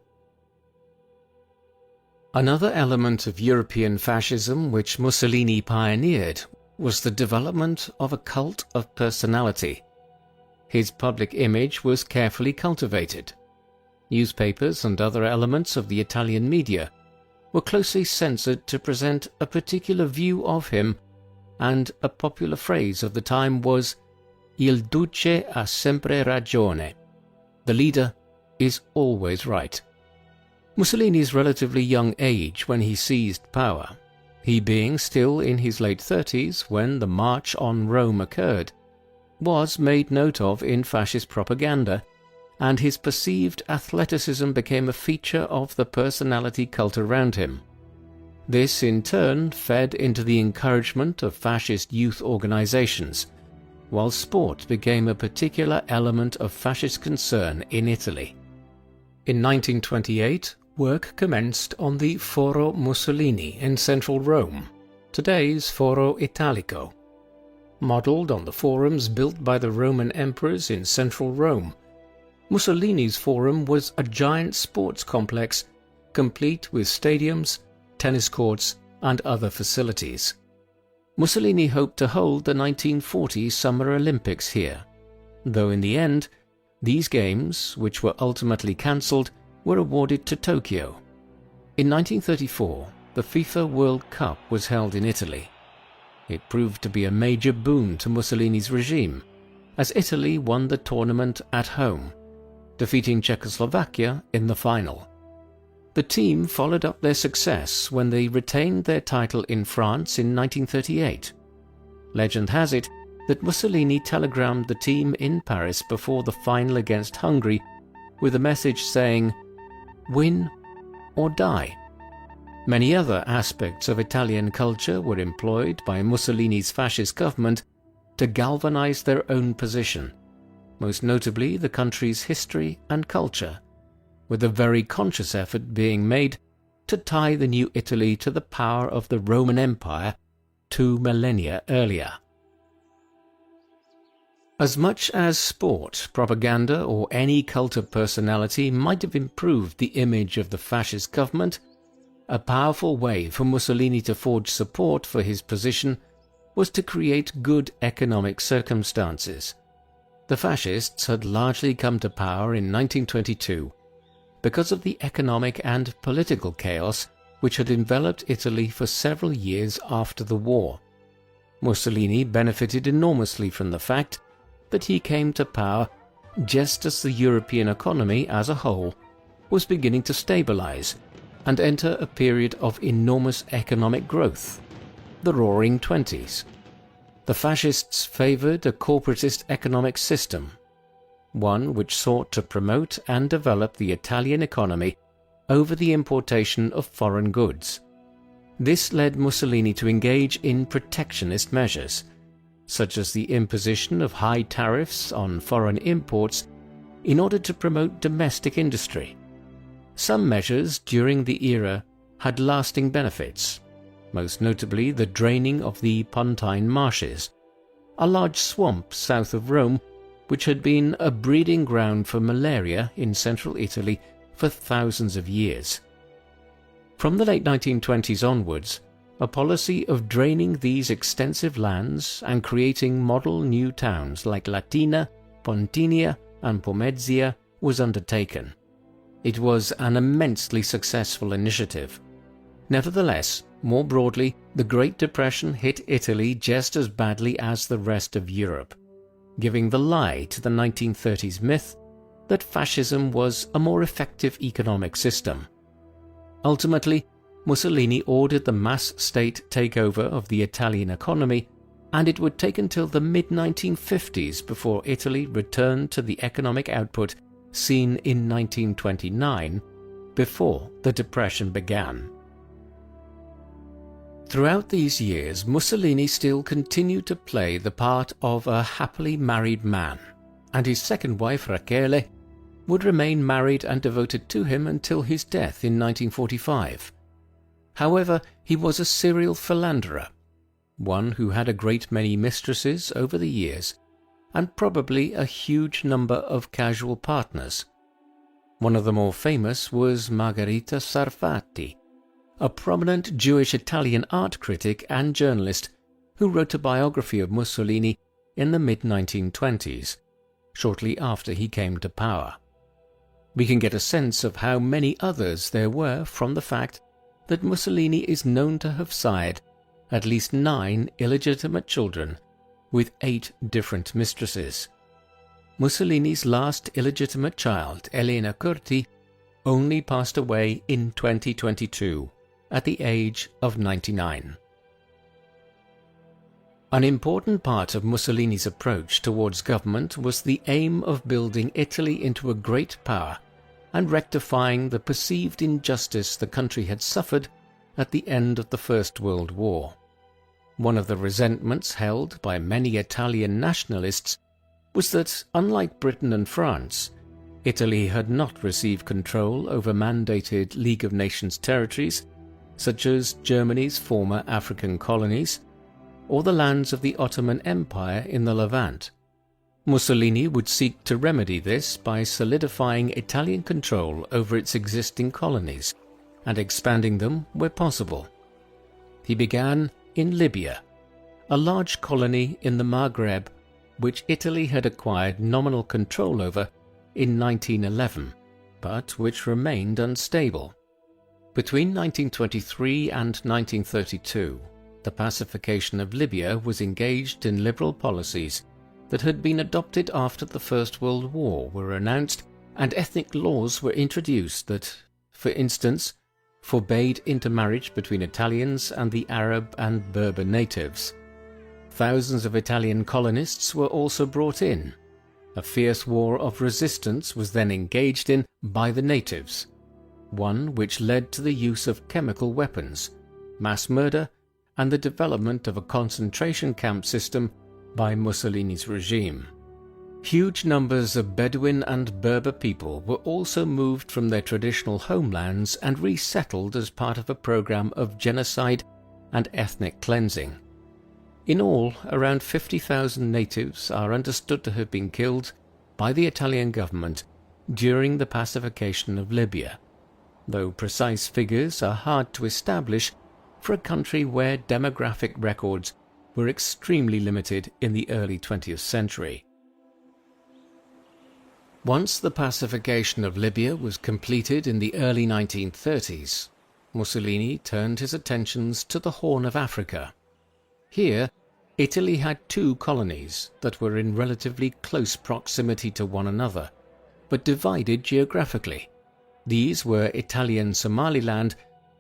Another element of European fascism which Mussolini pioneered was the development of a cult of personality. His public image was carefully cultivated. Newspapers and other elements of the Italian media were closely censored to present a particular view of him, and a popular phrase of the time was "Il Duce ha sempre ragione." The leader is always right. Mussolini's relatively young age when he seized power, he being still in his late 30s when the March on Rome occurred, was made note of in fascist propaganda, and his perceived athleticism became a feature of the personality cult around him. This in turn fed into the encouragement of fascist youth organizations, while sport became a particular element of fascist concern in Italy. In 1928, work commenced on the Foro Mussolini in central Rome, today's Foro Italico. Modelled on the forums built by the Roman emperors in central Rome, Mussolini's forum was a giant sports complex, complete with stadiums, tennis courts, and other facilities. Mussolini hoped to hold the 1940 Summer Olympics here, though in the end, these games, which were ultimately cancelled, were awarded to Tokyo. In 1934, the FIFA World Cup was held in Italy. It proved to be a major boon to Mussolini's regime, as Italy won the tournament at home, defeating Czechoslovakia in the final. The team followed up their success when they retained their title in France in 1938. Legend has it that Mussolini telegrammed the team in Paris before the final against Hungary with a message saying, "Win or die." Many other aspects of Italian culture were employed by Mussolini's fascist government to galvanize their own position, most notably the country's history and culture, with a very conscious effort being made to tie the new Italy to the power of the Roman Empire 2 millennia earlier. As much as sport, propaganda, or any cult of personality might have improved the image of the fascist government, a powerful way for Mussolini to forge support for his position was to create good economic circumstances. The fascists had largely come to power in 1922 because of the economic and political chaos which had enveloped Italy for several years after the war. Mussolini benefited enormously from the fact that he came to power just as the European economy as a whole was beginning to stabilize and enter a period of enormous economic growth, the Roaring Twenties. The fascists favored a corporatist economic system, one which sought to promote and develop the Italian economy over the importation of foreign goods. This led Mussolini to engage in protectionist measures, such as the imposition of high tariffs on foreign imports in order to promote domestic industry. Some measures during the era had lasting benefits, most notably the draining of the Pontine Marshes, a large swamp south of Rome which had been a breeding ground for malaria in central Italy for thousands of years. From the late 1920s onwards, a policy of draining these extensive lands and creating model new towns like Latina, Pontinia, and Pomezia was undertaken. It was an immensely successful initiative. Nevertheless, more broadly, the Great Depression hit Italy just as badly as the rest of Europe, giving the lie to the 1930s myth that fascism was a more effective economic system. Ultimately, Mussolini ordered the mass state takeover of the Italian economy, and it would take until the mid-1950s before Italy returned to the economic output seen in 1929, before the Depression began. Throughout these years, Mussolini still continued to play the part of a happily married man, and his second wife, Rachele, would remain married and devoted to him until his death in 1945. However, he was a serial philanderer, one who had a great many mistresses over the years, and probably a huge number of casual partners. One of the more famous was Margherita Sarfatti, a prominent Jewish Italian art critic and journalist who wrote a biography of Mussolini in the mid-1920s, shortly after he came to power. We can get a sense of how many others there were from the fact that Mussolini is known to have sired at least 9 illegitimate children with 8 different mistresses. Mussolini's last illegitimate child, Elena Curti, only passed away in 2022 at the age of 99. An important part of Mussolini's approach towards government was the aim of building Italy into a great power and rectifying the perceived injustice the country had suffered at the end of the First World War. One of the resentments held by many Italian nationalists was that, unlike Britain and France, Italy had not received control over mandated League of Nations territories, such as Germany's former African colonies, or the lands of the Ottoman Empire in the Levant. Mussolini would seek to remedy this by solidifying Italian control over its existing colonies and expanding them where possible. He began in Libya, a large colony in the Maghreb which Italy had acquired nominal control over in 1911, but which remained unstable. Between 1923 and 1932, the pacification of Libya was engaged in liberal policies that had been adopted after the First World War were announced, and ethnic laws were introduced that, for instance, forbade intermarriage between Italians and the Arab and Berber natives. Thousands of Italian colonists were also brought in. A fierce war of resistance was then engaged in by the natives, one which led to the use of chemical weapons, mass murder, and the development of a concentration camp system by Mussolini's regime. Huge numbers of Bedouin and Berber people were also moved from their traditional homelands and resettled as part of a program of genocide and ethnic cleansing. In all, around 50,000 natives are understood to have been killed by the Italian government during the pacification of Libya, though precise figures are hard to establish for a country where demographic records were extremely limited in the early 20th century. Once the pacification of Libya was completed in the early 1930s, Mussolini turned his attentions to the Horn of Africa. Here, Italy had two colonies that were in relatively close proximity to one another, but divided geographically. These were Italian Somaliland,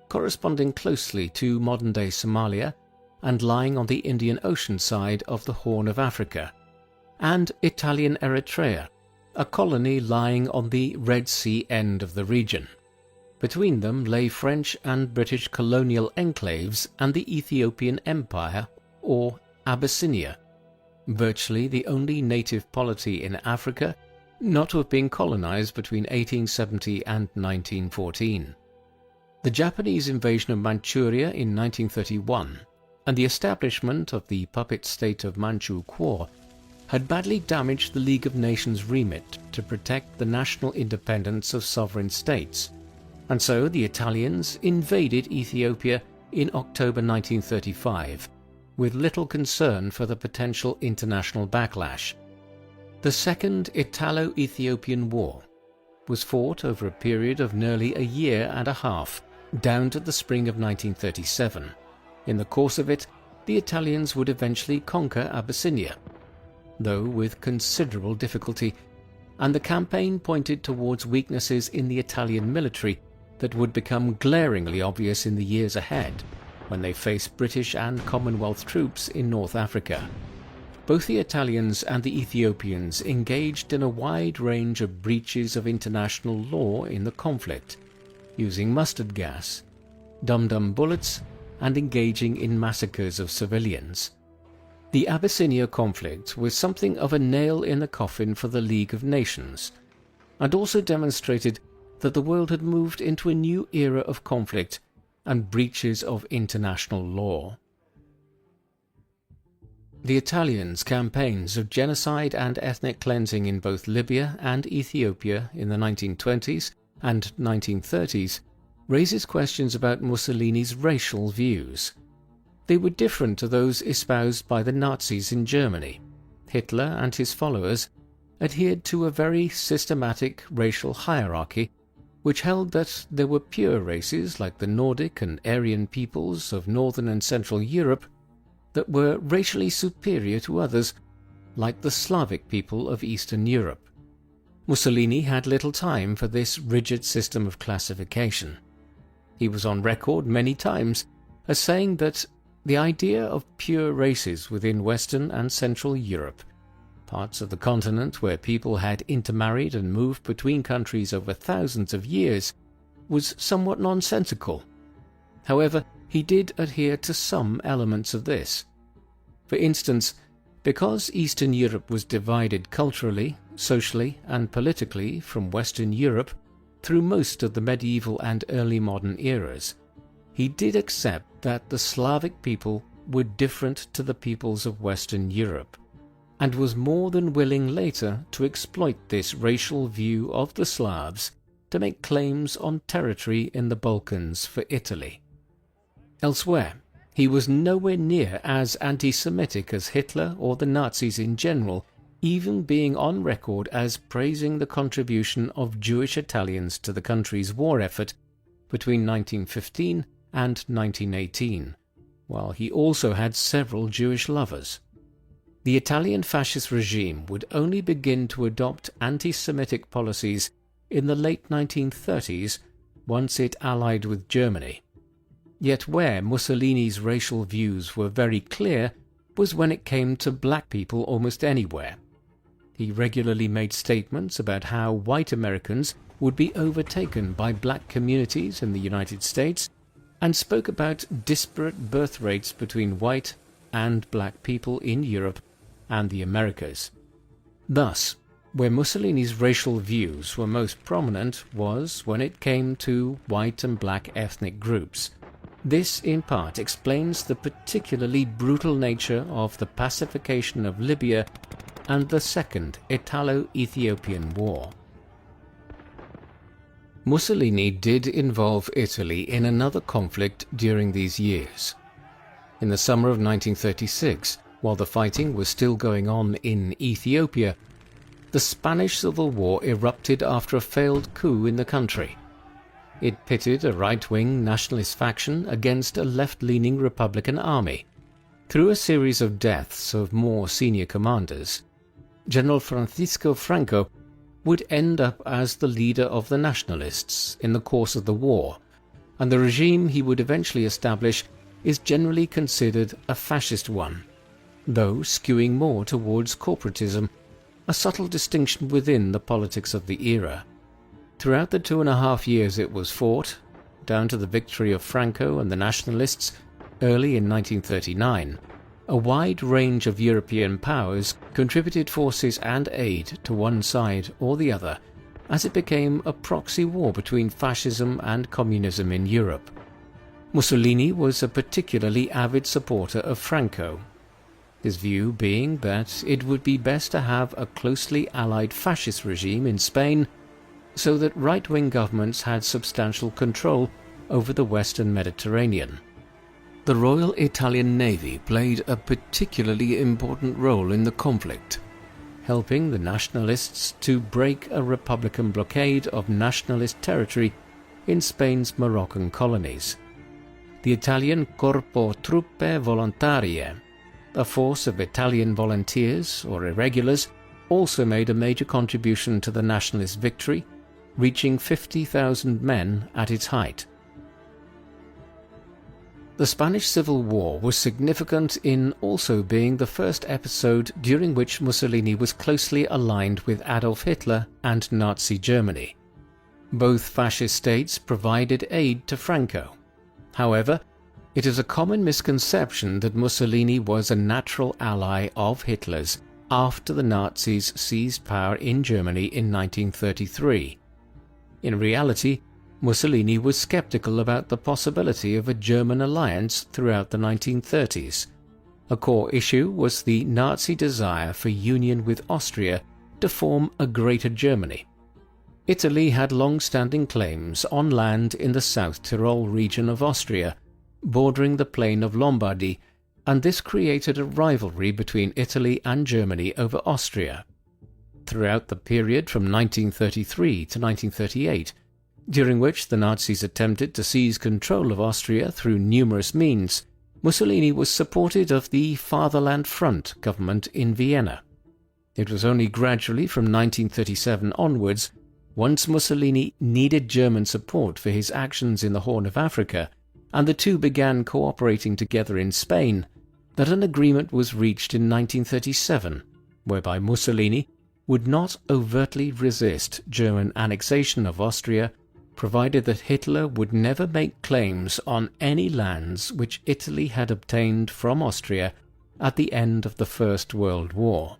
corresponding closely to modern-day Somalia, and lying on the Indian Ocean side of the Horn of Africa, and Italian Eritrea, a colony lying on the Red Sea end of the region. Between them lay French and British colonial enclaves and the Ethiopian Empire, or Abyssinia, virtually the only native polity in Africa not to have been colonized between 1870 and 1914. The Japanese invasion of Manchuria in 1931 and the establishment of the puppet state of Manchu Kuo had badly damaged the League of Nations' remit to protect the national independence of sovereign states, and so the Italians invaded Ethiopia in October 1935, with little concern for the potential international backlash. The Second Italo-Ethiopian War was fought over a period of nearly a year and a half, down to the spring of 1937. In the course of it, the Italians would eventually conquer Abyssinia, though with considerable difficulty, and the campaign pointed towards weaknesses in the Italian military that would become glaringly obvious in the years ahead, when they faced British and Commonwealth troops in North Africa. Both the Italians and the Ethiopians engaged in a wide range of breaches of international law in the conflict, using mustard gas, dum-dum bullets, and engaging in massacres of civilians. The Abyssinia conflict was something of a nail in the coffin for the League of Nations, and also demonstrated that the world had moved into a new era of conflict and breaches of international law. The Italians' campaigns of genocide and ethnic cleansing in both Libya and Ethiopia in the 1920s and 1930s raises questions about Mussolini's racial views. They were different to those espoused by the Nazis in Germany. Hitler and his followers adhered to a very systematic racial hierarchy which held that there were pure races like the Nordic and Aryan peoples of Northern and Central Europe that were racially superior to others, like the Slavic people of Eastern Europe. Mussolini had little time for this rigid system of classification. He was on record many times as saying that the idea of pure races within Western and Central Europe, parts of the continent where people had intermarried and moved between countries over thousands of years, was somewhat nonsensical. However, he did adhere to some elements of this. For instance, because Eastern Europe was divided culturally, socially, and politically from Western Europe through most of the medieval and early modern eras, he did accept that the Slavic people were different to the peoples of Western Europe, and was more than willing later to exploit this racial view of the Slavs to make claims on territory in the Balkans for Italy. Elsewhere, he was nowhere near as anti-Semitic as Hitler or the Nazis in general, even being on record as praising the contribution of Jewish Italians to the country's war effort between 1915 and 1918, while he also had several Jewish lovers. The Italian fascist regime would only begin to adopt anti-Semitic policies in the late 1930s once it allied with Germany. Yet where Mussolini's racial views were very clear was when it came to black people almost anywhere. He regularly made statements about how white Americans would be overtaken by black communities in the United States, and spoke about disparate birth rates between white and black people in Europe and the Americas. Thus, where Mussolini's racial views were most prominent was when it came to white and black ethnic groups. This in part explains the particularly brutal nature of the pacification of Libya and the Second Italo-Ethiopian War. Mussolini did involve Italy in another conflict during these years. In the summer of 1936, while the fighting was still going on in Ethiopia, the Spanish Civil War erupted after a failed coup in the country. It pitted a right-wing nationalist faction against a left-leaning Republican army. Through a series of deaths of more senior commanders, General Francisco Franco would end up as the leader of the nationalists in the course of the war, and the regime he would eventually establish is generally considered a fascist one, though skewing more towards corporatism, a subtle distinction within the politics of the era. Throughout the 2.5 years it was fought, down to the victory of Franco and the nationalists early in 1939, a wide range of European powers contributed forces and aid to one side or the other, as it became a proxy war between fascism and communism in Europe. Mussolini was a particularly avid supporter of Franco, his view being that it would be best to have a closely allied fascist regime in Spain so that right-wing governments had substantial control over the Western Mediterranean. The Royal Italian Navy played a particularly important role in the conflict, helping the nationalists to break a Republican blockade of nationalist territory in Spain's Moroccan colonies. The Italian Corpo Truppe Volontarie, a force of Italian volunteers or irregulars, also made a major contribution to the nationalist victory, reaching 50,000 men at its height. The Spanish Civil War was significant in also being the first episode during which Mussolini was closely aligned with Adolf Hitler and Nazi Germany. Both fascist states provided aid to Franco. However, it is a common misconception that Mussolini was a natural ally of Hitler's after the Nazis seized power in Germany in 1933. In reality, Mussolini was skeptical about the possibility of a German alliance throughout the 1930s. A core issue was the Nazi desire for union with Austria to form a Greater Germany. Italy had long-standing claims on land in the South Tyrol region of Austria, bordering the plain of Lombardy, and this created a rivalry between Italy and Germany over Austria. Throughout the period from 1933 to 1938, during which the Nazis attempted to seize control of Austria through numerous means, Mussolini was supported of the Fatherland Front government in Vienna. It was only gradually from 1937 onwards, once Mussolini needed German support for his actions in the Horn of Africa, and the two began cooperating together in Spain, that an agreement was reached in 1937, whereby Mussolini would not overtly resist German annexation of Austria, provided that Hitler would never make claims on any lands which Italy had obtained from Austria at the end of the First World War.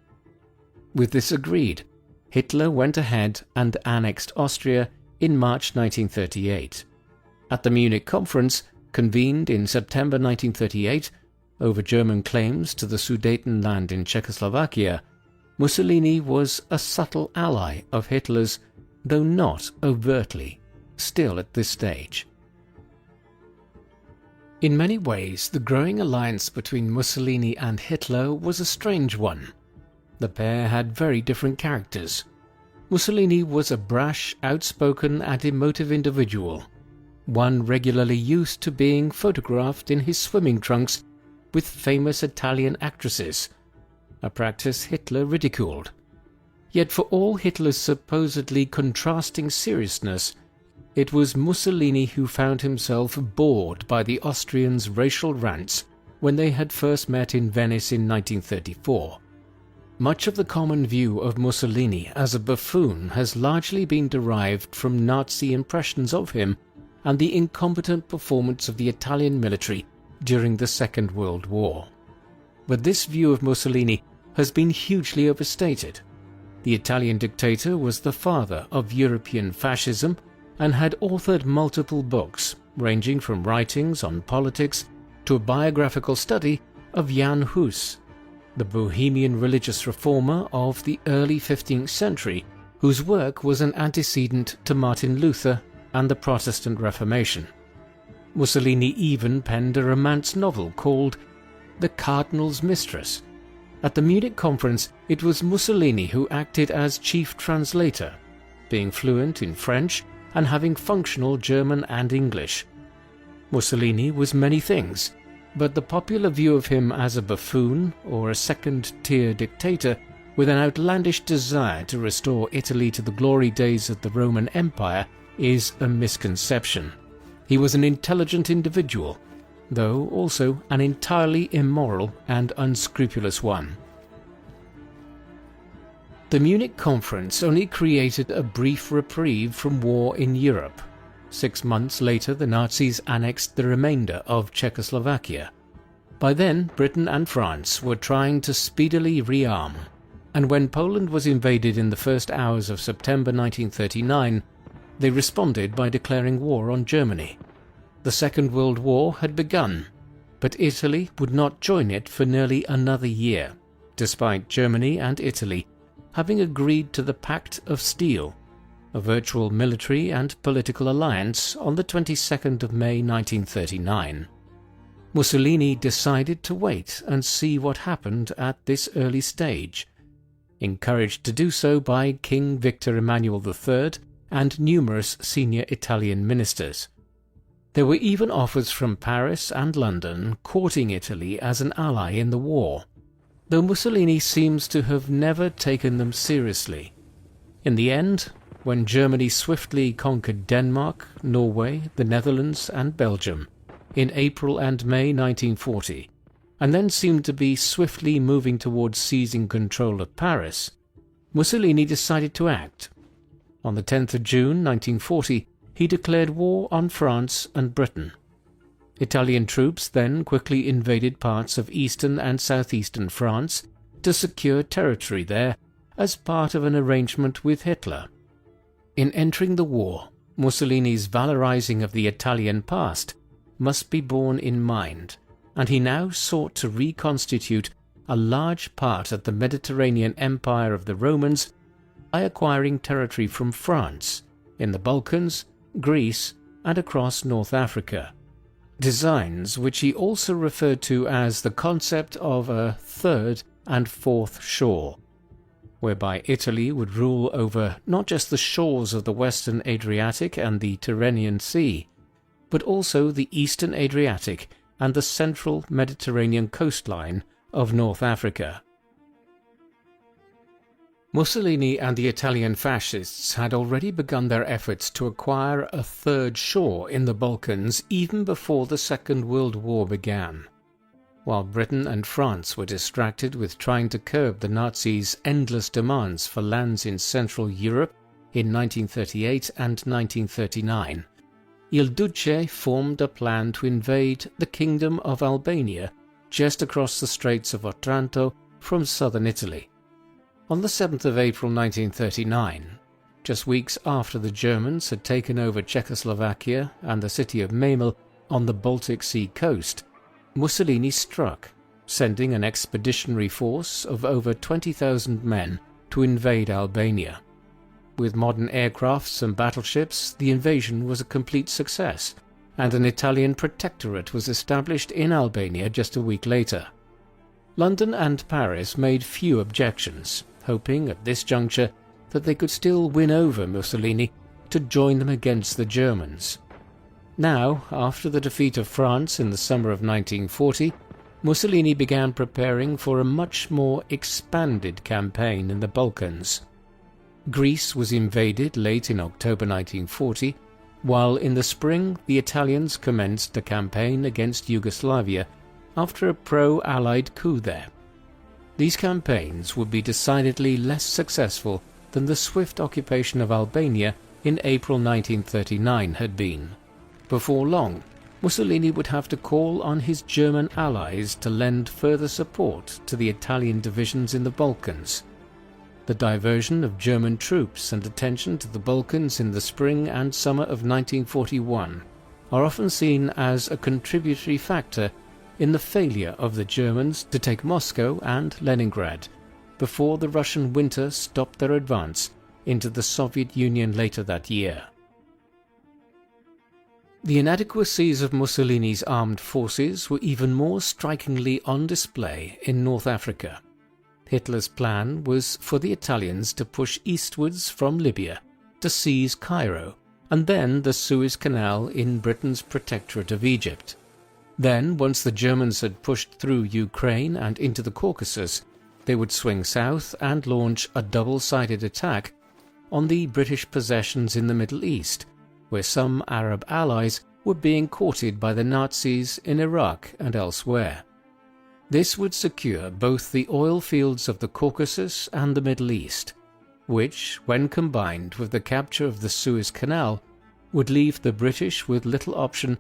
With this agreed, Hitler went ahead and annexed Austria in March 1938. At the Munich Conference, convened in September 1938, over German claims to the Sudetenland in Czechoslovakia, Mussolini was a subtle ally of Hitler's, though not overtly, still at this stage. In many ways, the growing alliance between Mussolini and Hitler was a strange one. The pair had very different characters. Mussolini was a brash, outspoken and emotive individual, one regularly used to being photographed in his swimming trunks with famous Italian actresses, a practice Hitler ridiculed. Yet for all Hitler's supposedly contrasting seriousness, it was Mussolini who found himself bored by the Austrians' racial rants when they had first met in Venice in 1934. Much of the common view of Mussolini as a buffoon has largely been derived from Nazi impressions of him and the incompetent performance of the Italian military during the Second World War. But this view of Mussolini has been hugely overstated. The Italian dictator was the father of European fascism and had authored multiple books, ranging from writings on politics to a biographical study of Jan Hus, the Bohemian religious reformer of the early 15th century, whose work was an antecedent to Martin Luther and the Protestant Reformation. Mussolini even penned a romance novel called The Cardinal's Mistress. At the Munich conference, it was Mussolini who acted as chief translator, being fluent in French and having functional German and English. Mussolini was many things, but the popular view of him as a buffoon or a second-tier dictator with an outlandish desire to restore Italy to the glory days of the Roman Empire is a misconception. He was an intelligent individual, though also an entirely immoral and unscrupulous one. The Munich conference only created a brief reprieve from war in Europe. 6 months later, the Nazis annexed the remainder of Czechoslovakia. By then, Britain and France were trying to speedily rearm, and when Poland was invaded in the first hours of September 1939, they responded by declaring war on Germany. The Second World War had begun, but Italy would not join it for nearly another year, despite Germany and Italy having agreed to the Pact of Steel, a virtual military and political alliance, on the 22nd of May 1939. Mussolini decided to wait and see what happened at this early stage, encouraged to do so by King Victor Emmanuel III and numerous senior Italian ministers. There were even offers from Paris and London courting Italy as an ally in the war, though Mussolini seems to have never taken them seriously. In the end, when Germany swiftly conquered Denmark, Norway, the Netherlands and Belgium in April and May 1940, and then seemed to be swiftly moving towards seizing control of Paris, Mussolini decided to act. On the 10th of June 1940, he declared war on France and Britain. Italian troops then quickly invaded parts of eastern and southeastern France to secure territory there as part of an arrangement with Hitler. In entering the war, Mussolini's valorizing of the Italian past must be borne in mind, and he now sought to reconstitute a large part of the Mediterranean Empire of the Romans by acquiring territory from France, in the Balkans, Greece, and across North Africa. Designs which he also referred to as the concept of a third and fourth shore, whereby Italy would rule over not just the shores of the western Adriatic and the Tyrrhenian Sea, but also the eastern Adriatic and the central Mediterranean coastline of North Africa. Mussolini and the Italian fascists had already begun their efforts to acquire a third shore in the Balkans even before the Second World War began. While Britain and France were distracted with trying to curb the Nazis' endless demands for lands in Central Europe in 1938 and 1939, Il Duce formed a plan to invade the Kingdom of Albania just across the Straits of Otranto from southern Italy. On the 7th of April 1939, just weeks after the Germans had taken over Czechoslovakia and the city of Memel on the Baltic Sea coast, Mussolini struck, sending an expeditionary force of over 20,000 men to invade Albania. With modern aircrafts and battleships, the invasion was a complete success, and an Italian protectorate was established in Albania just a week later. London and Paris made few objections, hoping at this juncture that they could still win over Mussolini to join them against the Germans. Now, after the defeat of France in the summer of 1940, Mussolini began preparing for a much more expanded campaign in the Balkans. Greece was invaded late in October 1940, while in the spring the Italians commenced a campaign against Yugoslavia after a pro-Allied coup there. These campaigns would be decidedly less successful than the swift occupation of Albania in April 1939 had been. Before long, Mussolini would have to call on his German allies to lend further support to the Italian divisions in the Balkans. The diversion of German troops and attention to the Balkans in the spring and summer of 1941 are often seen as a contributory factor in the failure of the Germans to take Moscow and Leningrad before the Russian winter stopped their advance into the Soviet Union later that year. The inadequacies of Mussolini's armed forces were even more strikingly on display in North Africa. Hitler's plan was for the Italians to push eastwards from Libya to seize Cairo and then the Suez Canal in Britain's protectorate of Egypt. Then, once the Germans had pushed through Ukraine and into the Caucasus, they would swing south and launch a double-sided attack on the British possessions in the Middle East, where some Arab allies were being courted by the Nazis in Iraq and elsewhere. This would secure both the oil fields of the Caucasus and the Middle East, which, when combined with the capture of the Suez Canal, would leave the British with little option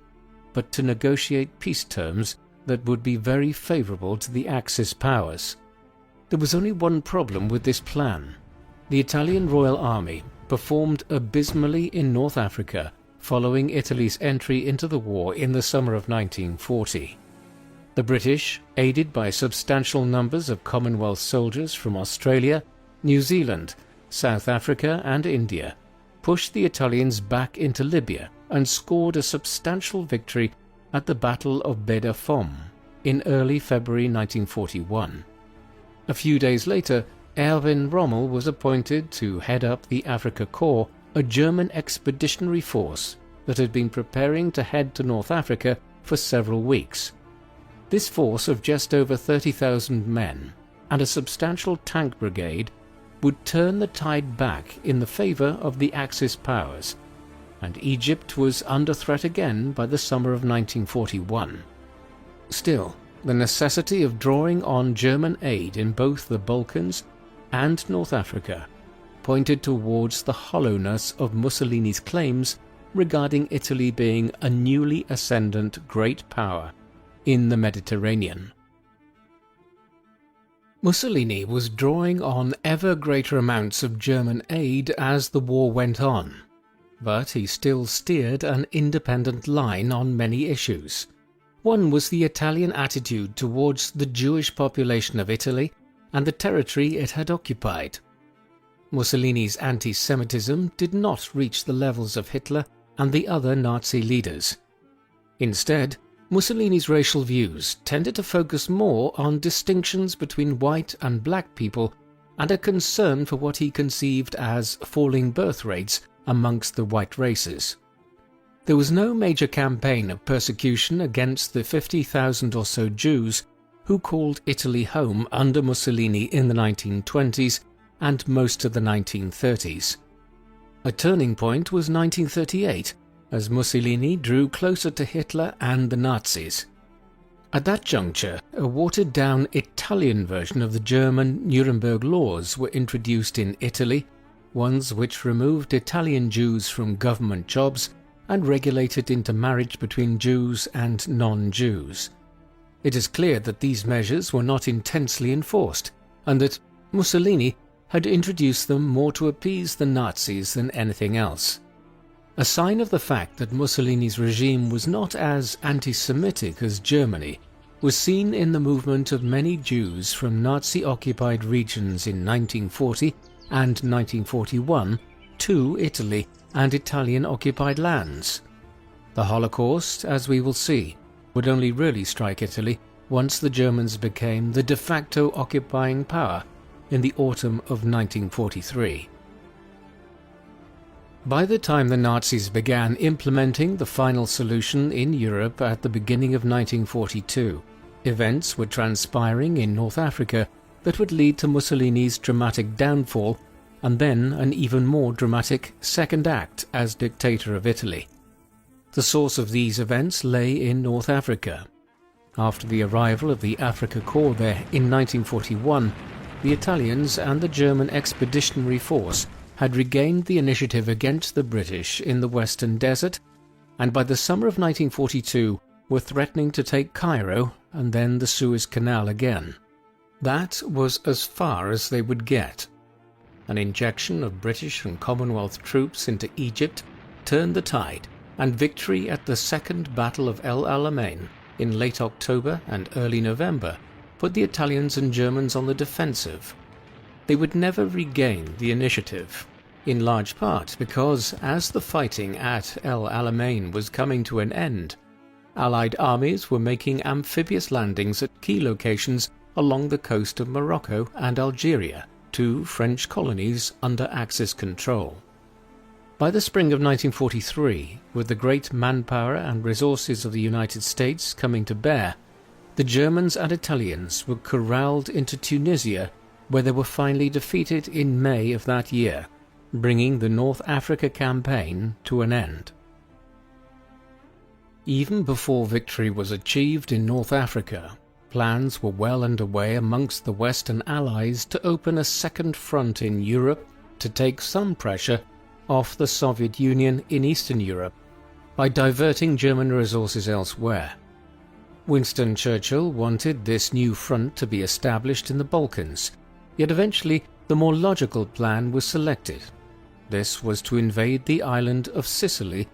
but to negotiate peace terms that would be very favourable to the Axis powers. There was only one problem with this plan. The Italian Royal Army performed abysmally in North Africa following Italy's entry into the war in the summer of 1940. The British, aided by substantial numbers of Commonwealth soldiers from Australia, New Zealand, South Africa and India, pushed the Italians back into Libya and scored a substantial victory at the Battle of Beda Fom in early February 1941. A few days later, Erwin Rommel was appointed to head up the Afrika Korps, a German expeditionary force that had been preparing to head to North Africa for several weeks. This force of just over 30,000 men and a substantial tank brigade would turn the tide back in the favour of the Axis powers, and Egypt was under threat again by the summer of 1941. Still, the necessity of drawing on German aid in both the Balkans and North Africa pointed towards the hollowness of Mussolini's claims regarding Italy being a newly ascendant great power in the Mediterranean. Mussolini was drawing on ever greater amounts of German aid as the war went on, but he still steered an independent line on many issues. One was the Italian attitude towards the Jewish population of Italy and the territory it had occupied. Mussolini's anti-Semitism did not reach the levels of Hitler and the other Nazi leaders. Instead, Mussolini's racial views tended to focus more on distinctions between white and black people and a concern for what he conceived as falling birth rates amongst the white races. There was no major campaign of persecution against the 50,000 or so Jews who called Italy home under Mussolini in the 1920s and most of the 1930s. A turning point was 1938, as Mussolini drew closer to Hitler and the Nazis. At that juncture, a watered-down Italian version of the German Nuremberg laws were introduced in Italy, ones which removed Italian Jews from government jobs and regulated intermarriage between Jews and non-Jews. It is clear that these measures were not intensely enforced, and that Mussolini had introduced them more to appease the Nazis than anything else. A sign of the fact that Mussolini's regime was not as anti-Semitic as Germany was seen in the movement of many Jews from Nazi-occupied regions in 1940 and 1941 to Italy and Italian-occupied lands. The Holocaust, as we will see, would only really strike Italy once the Germans became the de facto occupying power in the autumn of 1943. By the time the Nazis began implementing the final solution in Europe at the beginning of 1942, events were transpiring in North Africa that would lead to Mussolini's dramatic downfall and then an even more dramatic second act as dictator of Italy. The source of these events lay in North Africa. After the arrival of the Afrika Korps there in 1941, the Italians and the German Expeditionary Force had regained the initiative against the British in the Western Desert, and by the summer of 1942 were threatening to take Cairo and then the Suez Canal again. That was as far as they would get. An injection of British and Commonwealth troops into Egypt turned the tide, and victory at the Second Battle of El Alamein in late October and early November put the Italians and Germans on the defensive. They would never regain the initiative, in large part because, as the fighting at El Alamein was coming to an end, Allied armies were making amphibious landings at key locations along the coast of Morocco and Algeria, two French colonies under Axis control. By the spring of 1943, with the great manpower and resources of the United States coming to bear, the Germans and Italians were corralled into Tunisia, where they were finally defeated in May of that year, bringing the North Africa campaign to an end. Even before victory was achieved in North Africa, plans were well underway amongst the Western Allies to open a second front in Europe to take some pressure off the Soviet Union in Eastern Europe by diverting German resources elsewhere. Winston Churchill wanted this new front to be established in the Balkans, yet eventually the more logical plan was selected. This was to invade the island of Sicily,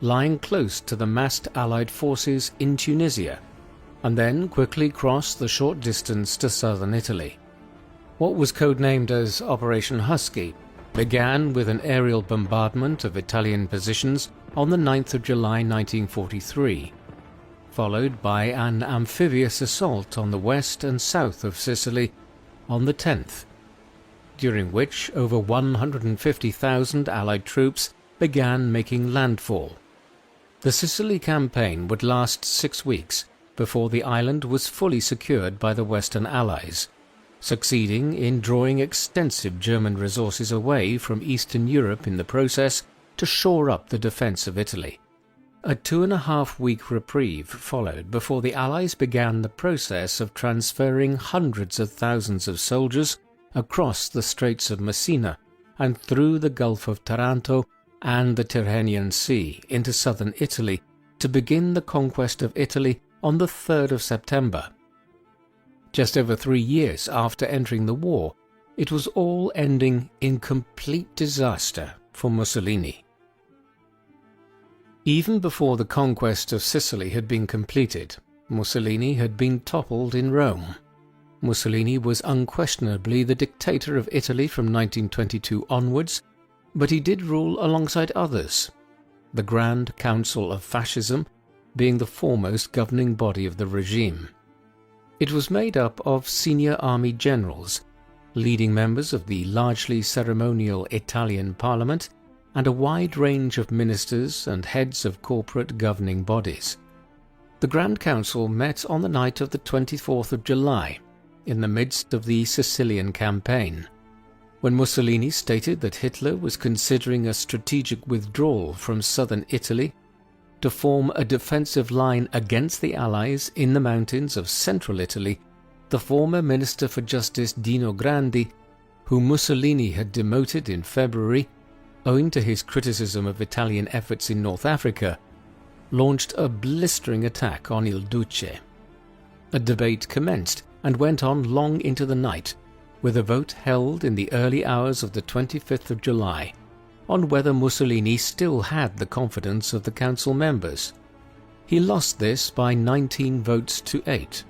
lying close to the massed Allied forces in Tunisia, and then quickly cross the short distance to southern Italy. What was codenamed as Operation Husky began with an aerial bombardment of Italian positions on the 9th of July 1943, followed by an amphibious assault on the west and south of Sicily on the 10th, during which over 150,000 Allied troops began making landfall. The Sicily campaign would last 6 weeks before the island was fully secured by the Western Allies, succeeding in drawing extensive German resources away from Eastern Europe in the process to shore up the defence of Italy. A 2.5-week reprieve followed before the Allies began the process of transferring hundreds of thousands of soldiers across the Straits of Messina and through the Gulf of Taranto and the Tyrrhenian Sea into southern Italy to begin the conquest of Italy on the 3rd of September. Just over 3 years after entering the war, it was all ending in complete disaster for Mussolini. Even before the conquest of Sicily had been completed, Mussolini had been toppled in Rome. Mussolini was unquestionably the dictator of Italy from 1922 onwards, but he did rule alongside others, the Grand Council of Fascism being the foremost governing body of the regime. It was made up of senior army generals, leading members of the largely ceremonial Italian parliament, and a wide range of ministers and heads of corporate governing bodies. The Grand Council met on the night of the 24th of July, in the midst of the Sicilian campaign, when Mussolini stated that Hitler was considering a strategic withdrawal from southern Italy to form a defensive line against the Allies in the mountains of central Italy. The former Minister for Justice Dino Grandi, whom Mussolini had demoted in February, owing to his criticism of Italian efforts in North Africa, launched a blistering attack on Il Duce. A debate commenced and went on long into the night, with a vote held in the early hours of the 25th of July on whether Mussolini still had the confidence of the council members. He lost this by 19 votes to 8,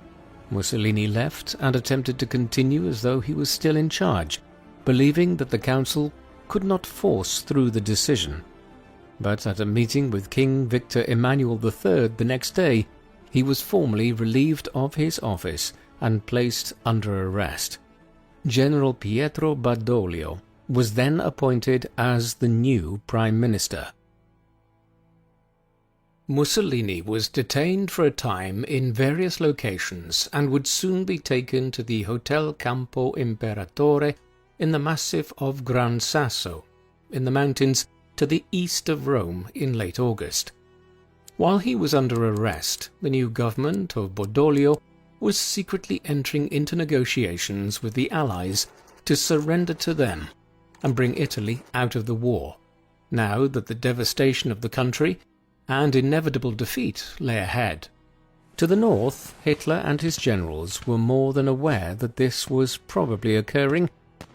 Mussolini left and attempted to continue as though he was still in charge, believing that the council could not force through the decision. But at a meeting with King Victor Emmanuel III the next day, he was formally relieved of his office and placed under arrest. General Pietro Badoglio was then appointed as the new Prime Minister. Mussolini was detained for a time in various locations and would soon be taken to the Hotel Campo Imperatore in the Massif of Gran Sasso, in the mountains to the east of Rome in late August. While he was under arrest, the new government of Badoglio was secretly entering into negotiations with the Allies to surrender to them and bring Italy out of the war, now that the devastation of the country and inevitable defeat lay ahead. To the north, Hitler and his generals were more than aware that this was probably occurring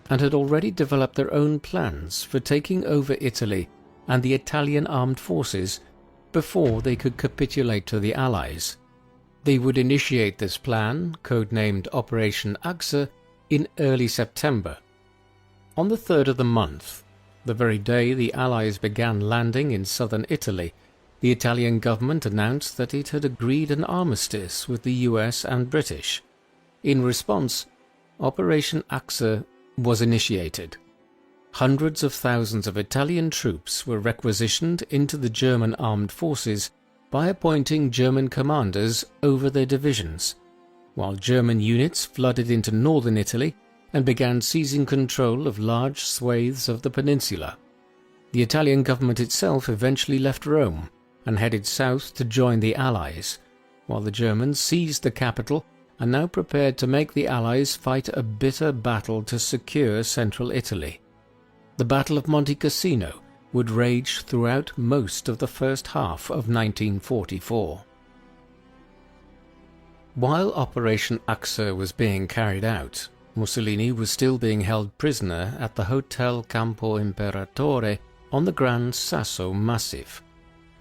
and had already developed their own plans for taking over Italy and the Italian armed forces before they could capitulate to the Allies. They would initiate this plan, codenamed Operation Achse, in early September. On the 3rd of the month, the very day the Allies began landing in southern Italy, the Italian government announced that it had agreed an armistice with the US and British. In response, Operation Achse was initiated. Hundreds of thousands of Italian troops were requisitioned into the German armed forces by appointing German commanders over their divisions, while German units flooded into northern Italy and began seizing control of large swathes of the peninsula. The Italian government itself eventually left Rome and headed south to join the Allies, while the Germans seized the capital and now prepared to make the Allies fight a bitter battle to secure central Italy. The Battle of Monte Cassino would rage throughout most of the first half of 1944. While Operation Achse was being carried out, Mussolini was still being held prisoner at the Hotel Campo Imperatore on the Gran Sasso Massif.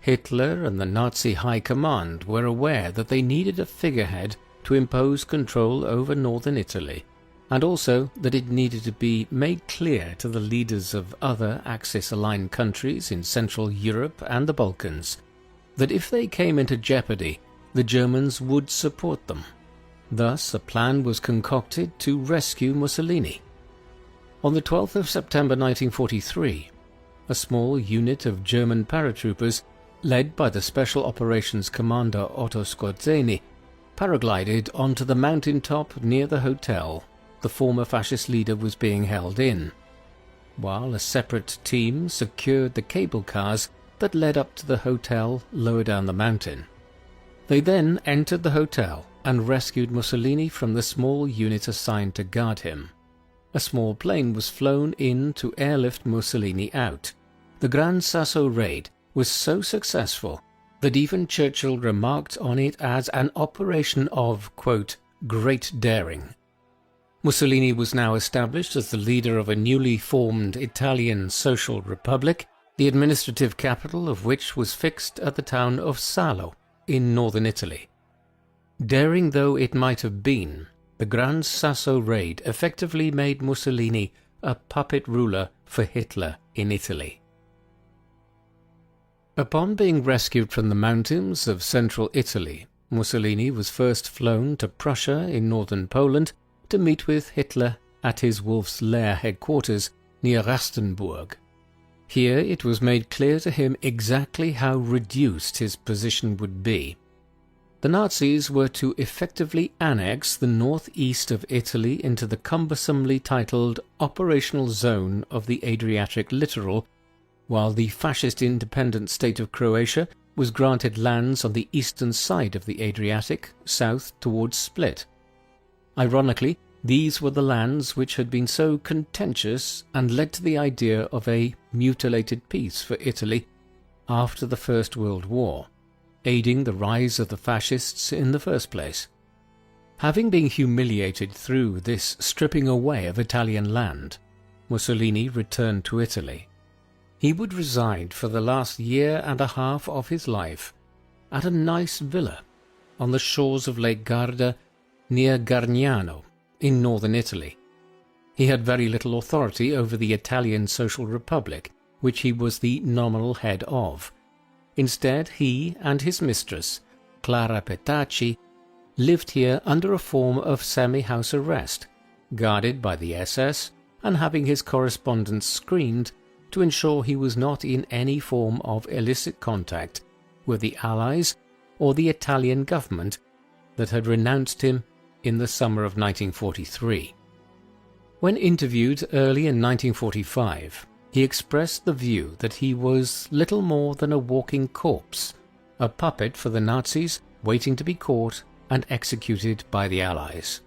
Hitler and the Nazi High Command were aware that they needed a figurehead to impose control over northern Italy, and also that it needed to be made clear to the leaders of other Axis-aligned countries in Central Europe and the Balkans that if they came into jeopardy, the Germans would support them. Thus, a plan was concocted to rescue Mussolini. On the 12th of September 1943, a small unit of German paratroopers, led by the Special Operations Commander Otto Skorzeny, paraglided onto the mountaintop near the hotel the former fascist leader was being held in, while a separate team secured the cable cars that led up to the hotel lower down the mountain. They then entered the hotel and rescued Mussolini from the small unit assigned to guard him. A small plane was flown in to airlift Mussolini out. The Gran Sasso raid was so successful that even Churchill remarked on it as an operation of, quote, great daring. Mussolini was now established as the leader of a newly formed Italian Social Republic, the administrative capital of which was fixed at the town of Salo in northern Italy. Daring though it might have been, the Gran Sasso raid effectively made Mussolini a puppet ruler for Hitler in Italy. Upon being rescued from the mountains of central Italy, Mussolini was first flown to Prussia in northern Poland to meet with Hitler at his Wolf's Lair headquarters near Rastenburg. Here it was made clear to him exactly how reduced his position would be. The Nazis were to effectively annex the northeast of Italy into the cumbersomely titled Operational Zone of the Adriatic Littoral, while the fascist independent state of Croatia was granted lands on the eastern side of the Adriatic, south towards Split. Ironically, these were the lands which had been so contentious and led to the idea of a mutilated peace for Italy after the First World War, aiding the rise of the fascists in the first place. Having been humiliated through this stripping away of Italian land, Mussolini returned to Italy. He would reside for the last year and a half of his life at a nice villa on the shores of Lake Garda near Gargnano, in northern Italy. He had very little authority over the Italian Social Republic, which he was the nominal head of. Instead, he and his mistress, Clara Petacci, lived here under a form of semi-house arrest, guarded by the SS and having his correspondence screened to ensure he was not in any form of illicit contact with the Allies or the Italian government that had renounced him in the summer of 1943. When interviewed early in 1945, he expressed the view that he was little more than a walking corpse, a puppet for the Nazis waiting to be caught and executed by the Allies.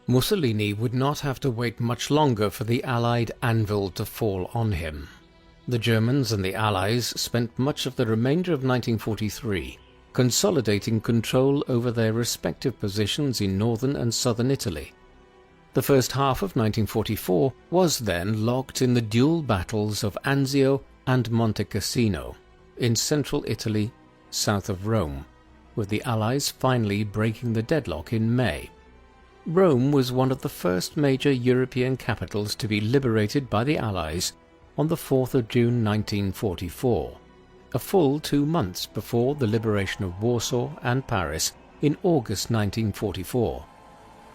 Mussolini would not have to wait much longer for the Allied anvil to fall on him. The Germans and the Allies spent much of the remainder of 1943 consolidating control over their respective positions in northern and southern Italy. The first half of 1944 was then locked in the dual battles of Anzio and Monte Cassino in central Italy, south of Rome, with the Allies finally breaking the deadlock in May. Rome was one of the first major European capitals to be liberated by the Allies on the 4th of June 1944, a full 2 months before the liberation of Warsaw and Paris in August 1944.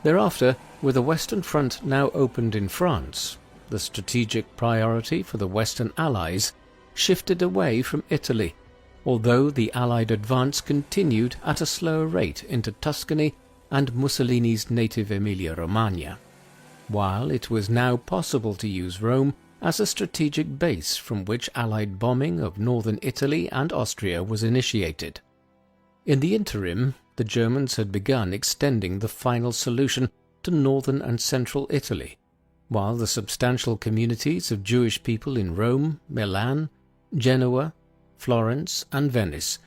Thereafter, with the Western Front now opened in France, the strategic priority for the Western Allies shifted away from Italy, although the Allied advance continued at a slower rate into Tuscany and Mussolini's native Emilia-Romagna, while it was now possible to use Rome as a strategic base from which Allied bombing of northern Italy and Austria was initiated. In the interim, the Germans had begun extending the final solution to northern and central Italy, while the substantial communities of Jewish people in Rome, Milan, Genoa, Florence and Venice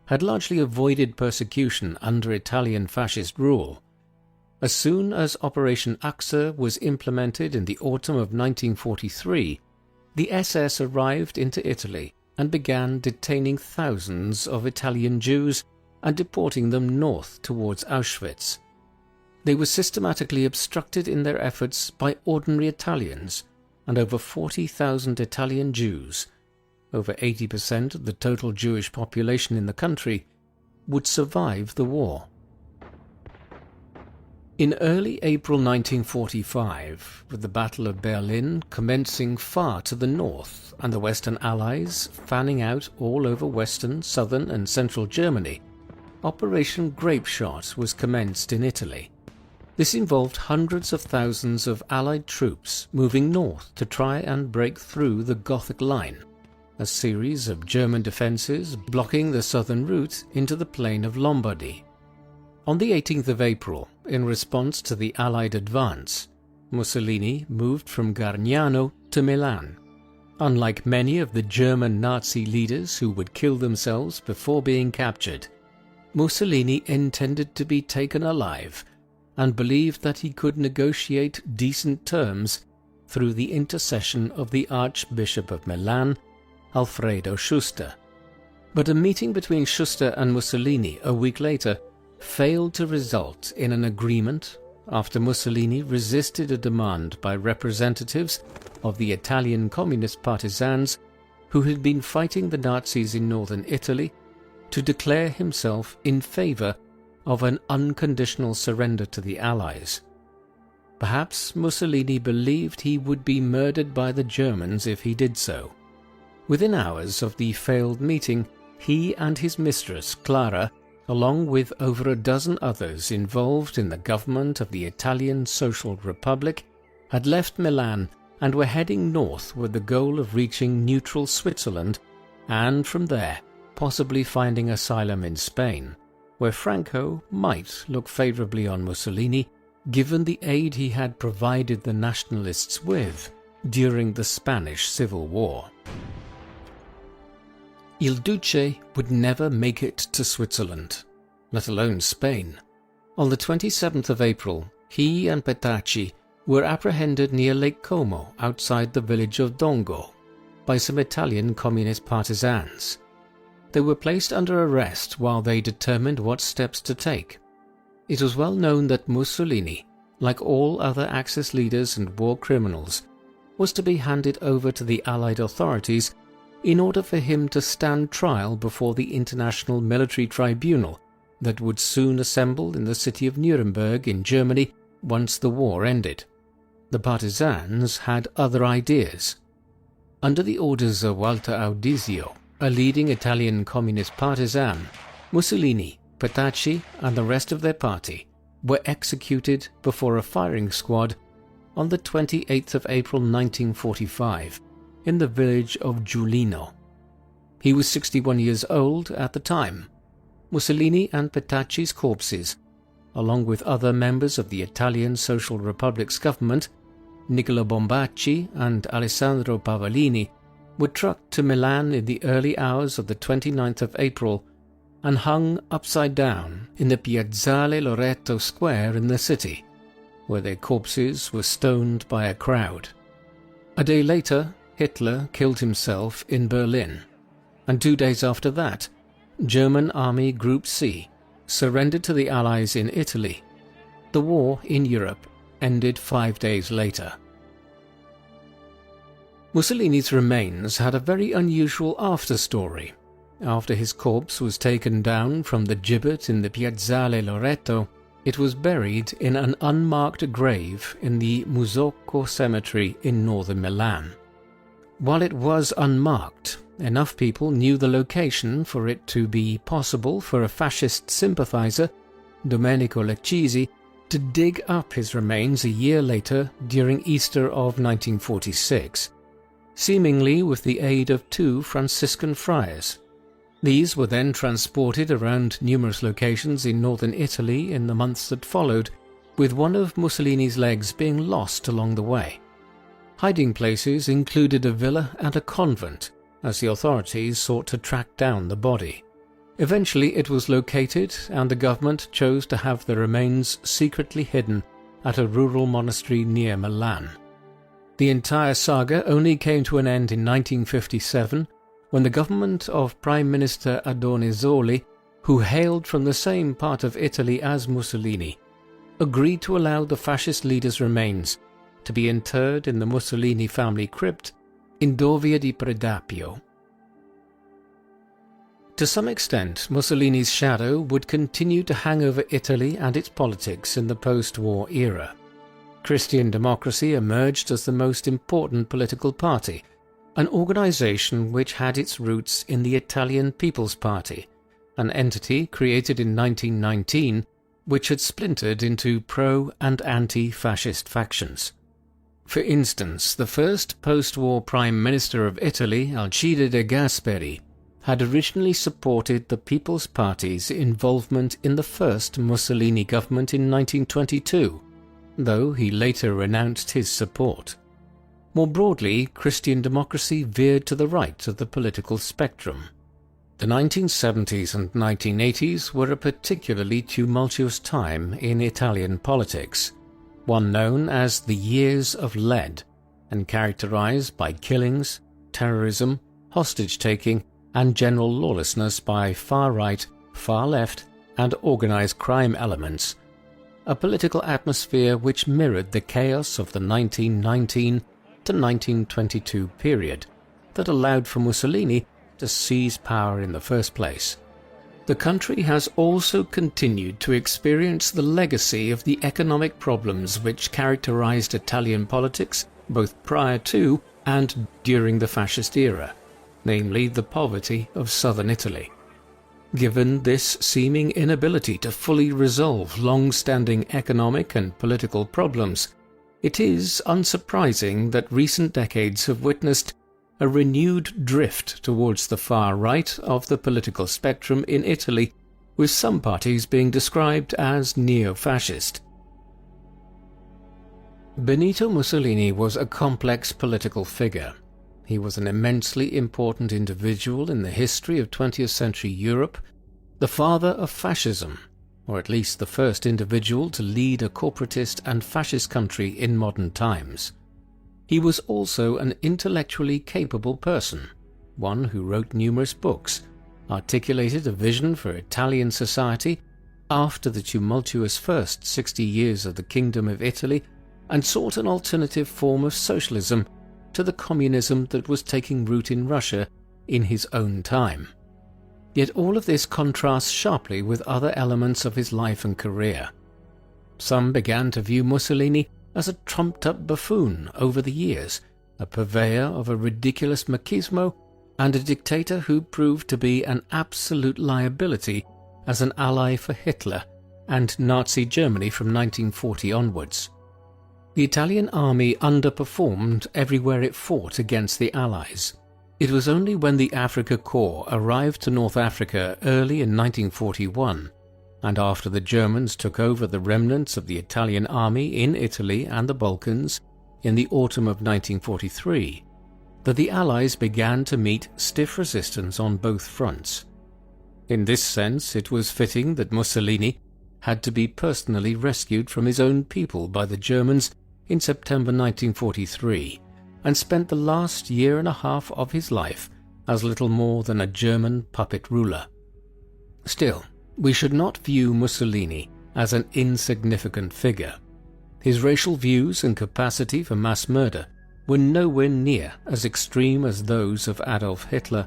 had largely avoided persecution under Italian fascist rule. As soon as Operation Achse was implemented in the autumn of 1943, the SS arrived into Italy and began detaining thousands of Italian Jews and deporting them north towards Auschwitz. They were systematically obstructed in their efforts by ordinary Italians, and over 40,000 Italian Jews, over 80% of the total Jewish population in the country, would survive the war. In early April 1945, with the Battle of Berlin commencing far to the north and the Western Allies fanning out all over western, southern and central Germany, Operation Grapeshot was commenced in Italy. This involved hundreds of thousands of Allied troops moving north to try and break through the Gothic Line, a series of German defences blocking the southern route into the plain of Lombardy. On the 18th of April, in response to the Allied advance, Mussolini moved from Gargnano to Milan. Unlike many of the German Nazi leaders who would kill themselves before being captured, Mussolini intended to be taken alive and believed that he could negotiate decent terms through the intercession of the Archbishop of Milan, Alfredo Schuster. But a meeting between Schuster and Mussolini a week later failed to result in an agreement after Mussolini resisted a demand by representatives of the Italian communist partisans who had been fighting the Nazis in northern Italy to declare himself in favour of an unconditional surrender to the Allies. Perhaps Mussolini believed he would be murdered by the Germans if he did so. Within hours of the failed meeting, he and his mistress, Clara, along with over a dozen others involved in the government of the Italian Social Republic, had left Milan and were heading north with the goal of reaching neutral Switzerland and from there possibly finding asylum in Spain, where Franco might look favourably on Mussolini given the aid he had provided the nationalists with during the Spanish Civil War. Il Duce would never make it to Switzerland, let alone Spain. On the 27th of April, he and Petacci were apprehended near Lake Como outside the village of Dongo by some Italian communist partisans. They were placed under arrest while they determined what steps to take. It was well known that Mussolini, like all other Axis leaders and war criminals, was to be handed over to the Allied authorities in order for him to stand trial before the International Military Tribunal that would soon assemble in the city of Nuremberg in Germany once the war ended. The partisans had other ideas. Under the orders of Walter Audizio, a leading Italian communist partisan, Mussolini, Petacci, and the rest of their party were executed before a firing squad on the 28th of April 1945 in the village of Giulino. He was 61 years old at the time. Mussolini and Petacci's corpses, along with other members of the Italian Social Republic's government, Nicola Bombacci and Alessandro Pavolini, were trucked to Milan in the early hours of the 29th of April and hung upside down in the Piazzale Loreto Square in the city, where their corpses were stoned by a crowd. A day later, Hitler killed himself in Berlin, and 2 days after that, German Army Group C surrendered to the Allies in Italy. The war in Europe ended 5 days later. Mussolini's remains had a very unusual after-story. After his corpse was taken down from the gibbet in the Piazzale Loreto, it was buried in an unmarked grave in the Musocco cemetery in northern Milan. While it was unmarked, enough people knew the location for it to be possible for a fascist sympathizer, Domenico Leccisi, to dig up his remains a year later during Easter of 1946, seemingly with the aid of 2 Franciscan friars. These were then transported around numerous locations in northern Italy in the months that followed, with one of Mussolini's legs being lost along the way. Hiding places included a villa and a convent, as the authorities sought to track down the body. Eventually it was located, and the government chose to have the remains secretly hidden at a rural monastery near Milan. The entire saga only came to an end in 1957, when the government of Prime Minister Adornisoli, who hailed from the same part of Italy as Mussolini, agreed to allow the fascist leader's remains to be interred in the Mussolini family crypt in Dovia di Predapio. To some extent, Mussolini's shadow would continue to hang over Italy and its politics in the post-war era. Christian Democracy emerged as the most important political party, an organization which had its roots in the Italian People's Party, an entity created in 1919 which had splintered into pro- and anti-fascist factions. For instance, the first post-war Prime Minister of Italy, Alcide de Gasperi, had originally supported the People's Party's involvement in the first Mussolini government in 1922, though he later renounced his support. More broadly, Christian Democracy veered to the right of the political spectrum. The 1970s and 1980s were a particularly tumultuous time in Italian politics, one known as the Years of Lead, and characterized by killings, terrorism, hostage-taking, and general lawlessness by far-right, far-left, and organized crime elements, a political atmosphere which mirrored the chaos of the 1919 to 1922 period that allowed for Mussolini to seize power in the first place. The country has also continued to experience the legacy of the economic problems which characterized Italian politics both prior to and during the fascist era, namely the poverty of southern Italy. Given this seeming inability to fully resolve long-standing economic and political problems, it is unsurprising that recent decades have witnessed a renewed drift towards the far right of the political spectrum in Italy, with some parties being described as neo-fascist. Benito Mussolini was a complex political figure. He was an immensely important individual in the history of 20th century Europe, the father of fascism, or at least the first individual to lead a corporatist and fascist country in modern times. He was also an intellectually capable person, one who wrote numerous books, articulated a vision for Italian society, after the tumultuous first 60 years of the Kingdom of Italy and sought an alternative form of socialism to the communism that was taking root in Russia in his own time. Yet all of this contrasts sharply with other elements of his life and career. Some began to view Mussolini as a trumped-up buffoon over the years, a purveyor of a ridiculous machismo, and a dictator who proved to be an absolute liability as an ally for Hitler and Nazi Germany from 1940 onwards. The Italian army underperformed everywhere it fought against the Allies. It was only when the Afrika Korps arrived to North Africa early in 1941, and after the Germans took over the remnants of the Italian army in Italy and the Balkans in the autumn of 1943, that the Allies began to meet stiff resistance on both fronts. In this sense, it was fitting that Mussolini had to be personally rescued from his own people by the Germans in September 1943, and spent the last year and a half of his life as little more than a German puppet ruler. Still, we should not view Mussolini as an insignificant figure. His racial views and capacity for mass murder were nowhere near as extreme as those of Adolf Hitler,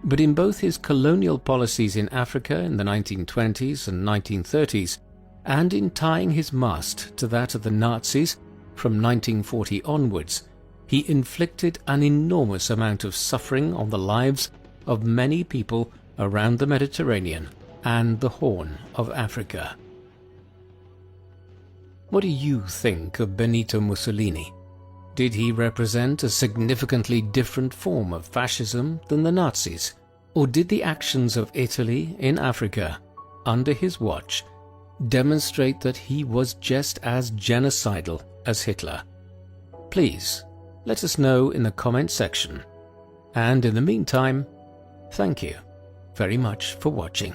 but in both his colonial policies in Africa in the 1920s and 1930s, and in tying his mast to that of the Nazis from 1940 onwards, he inflicted an enormous amount of suffering on the lives of many people around the Mediterranean and the Horn of Africa. What do you think of Benito Mussolini? Did he represent a significantly different form of fascism than the Nazis? Or did the actions of Italy in Africa, under his watch, demonstrate that he was just as genocidal as Hitler? Please, let us know in the comment section. And in the meantime, thank you very much for watching.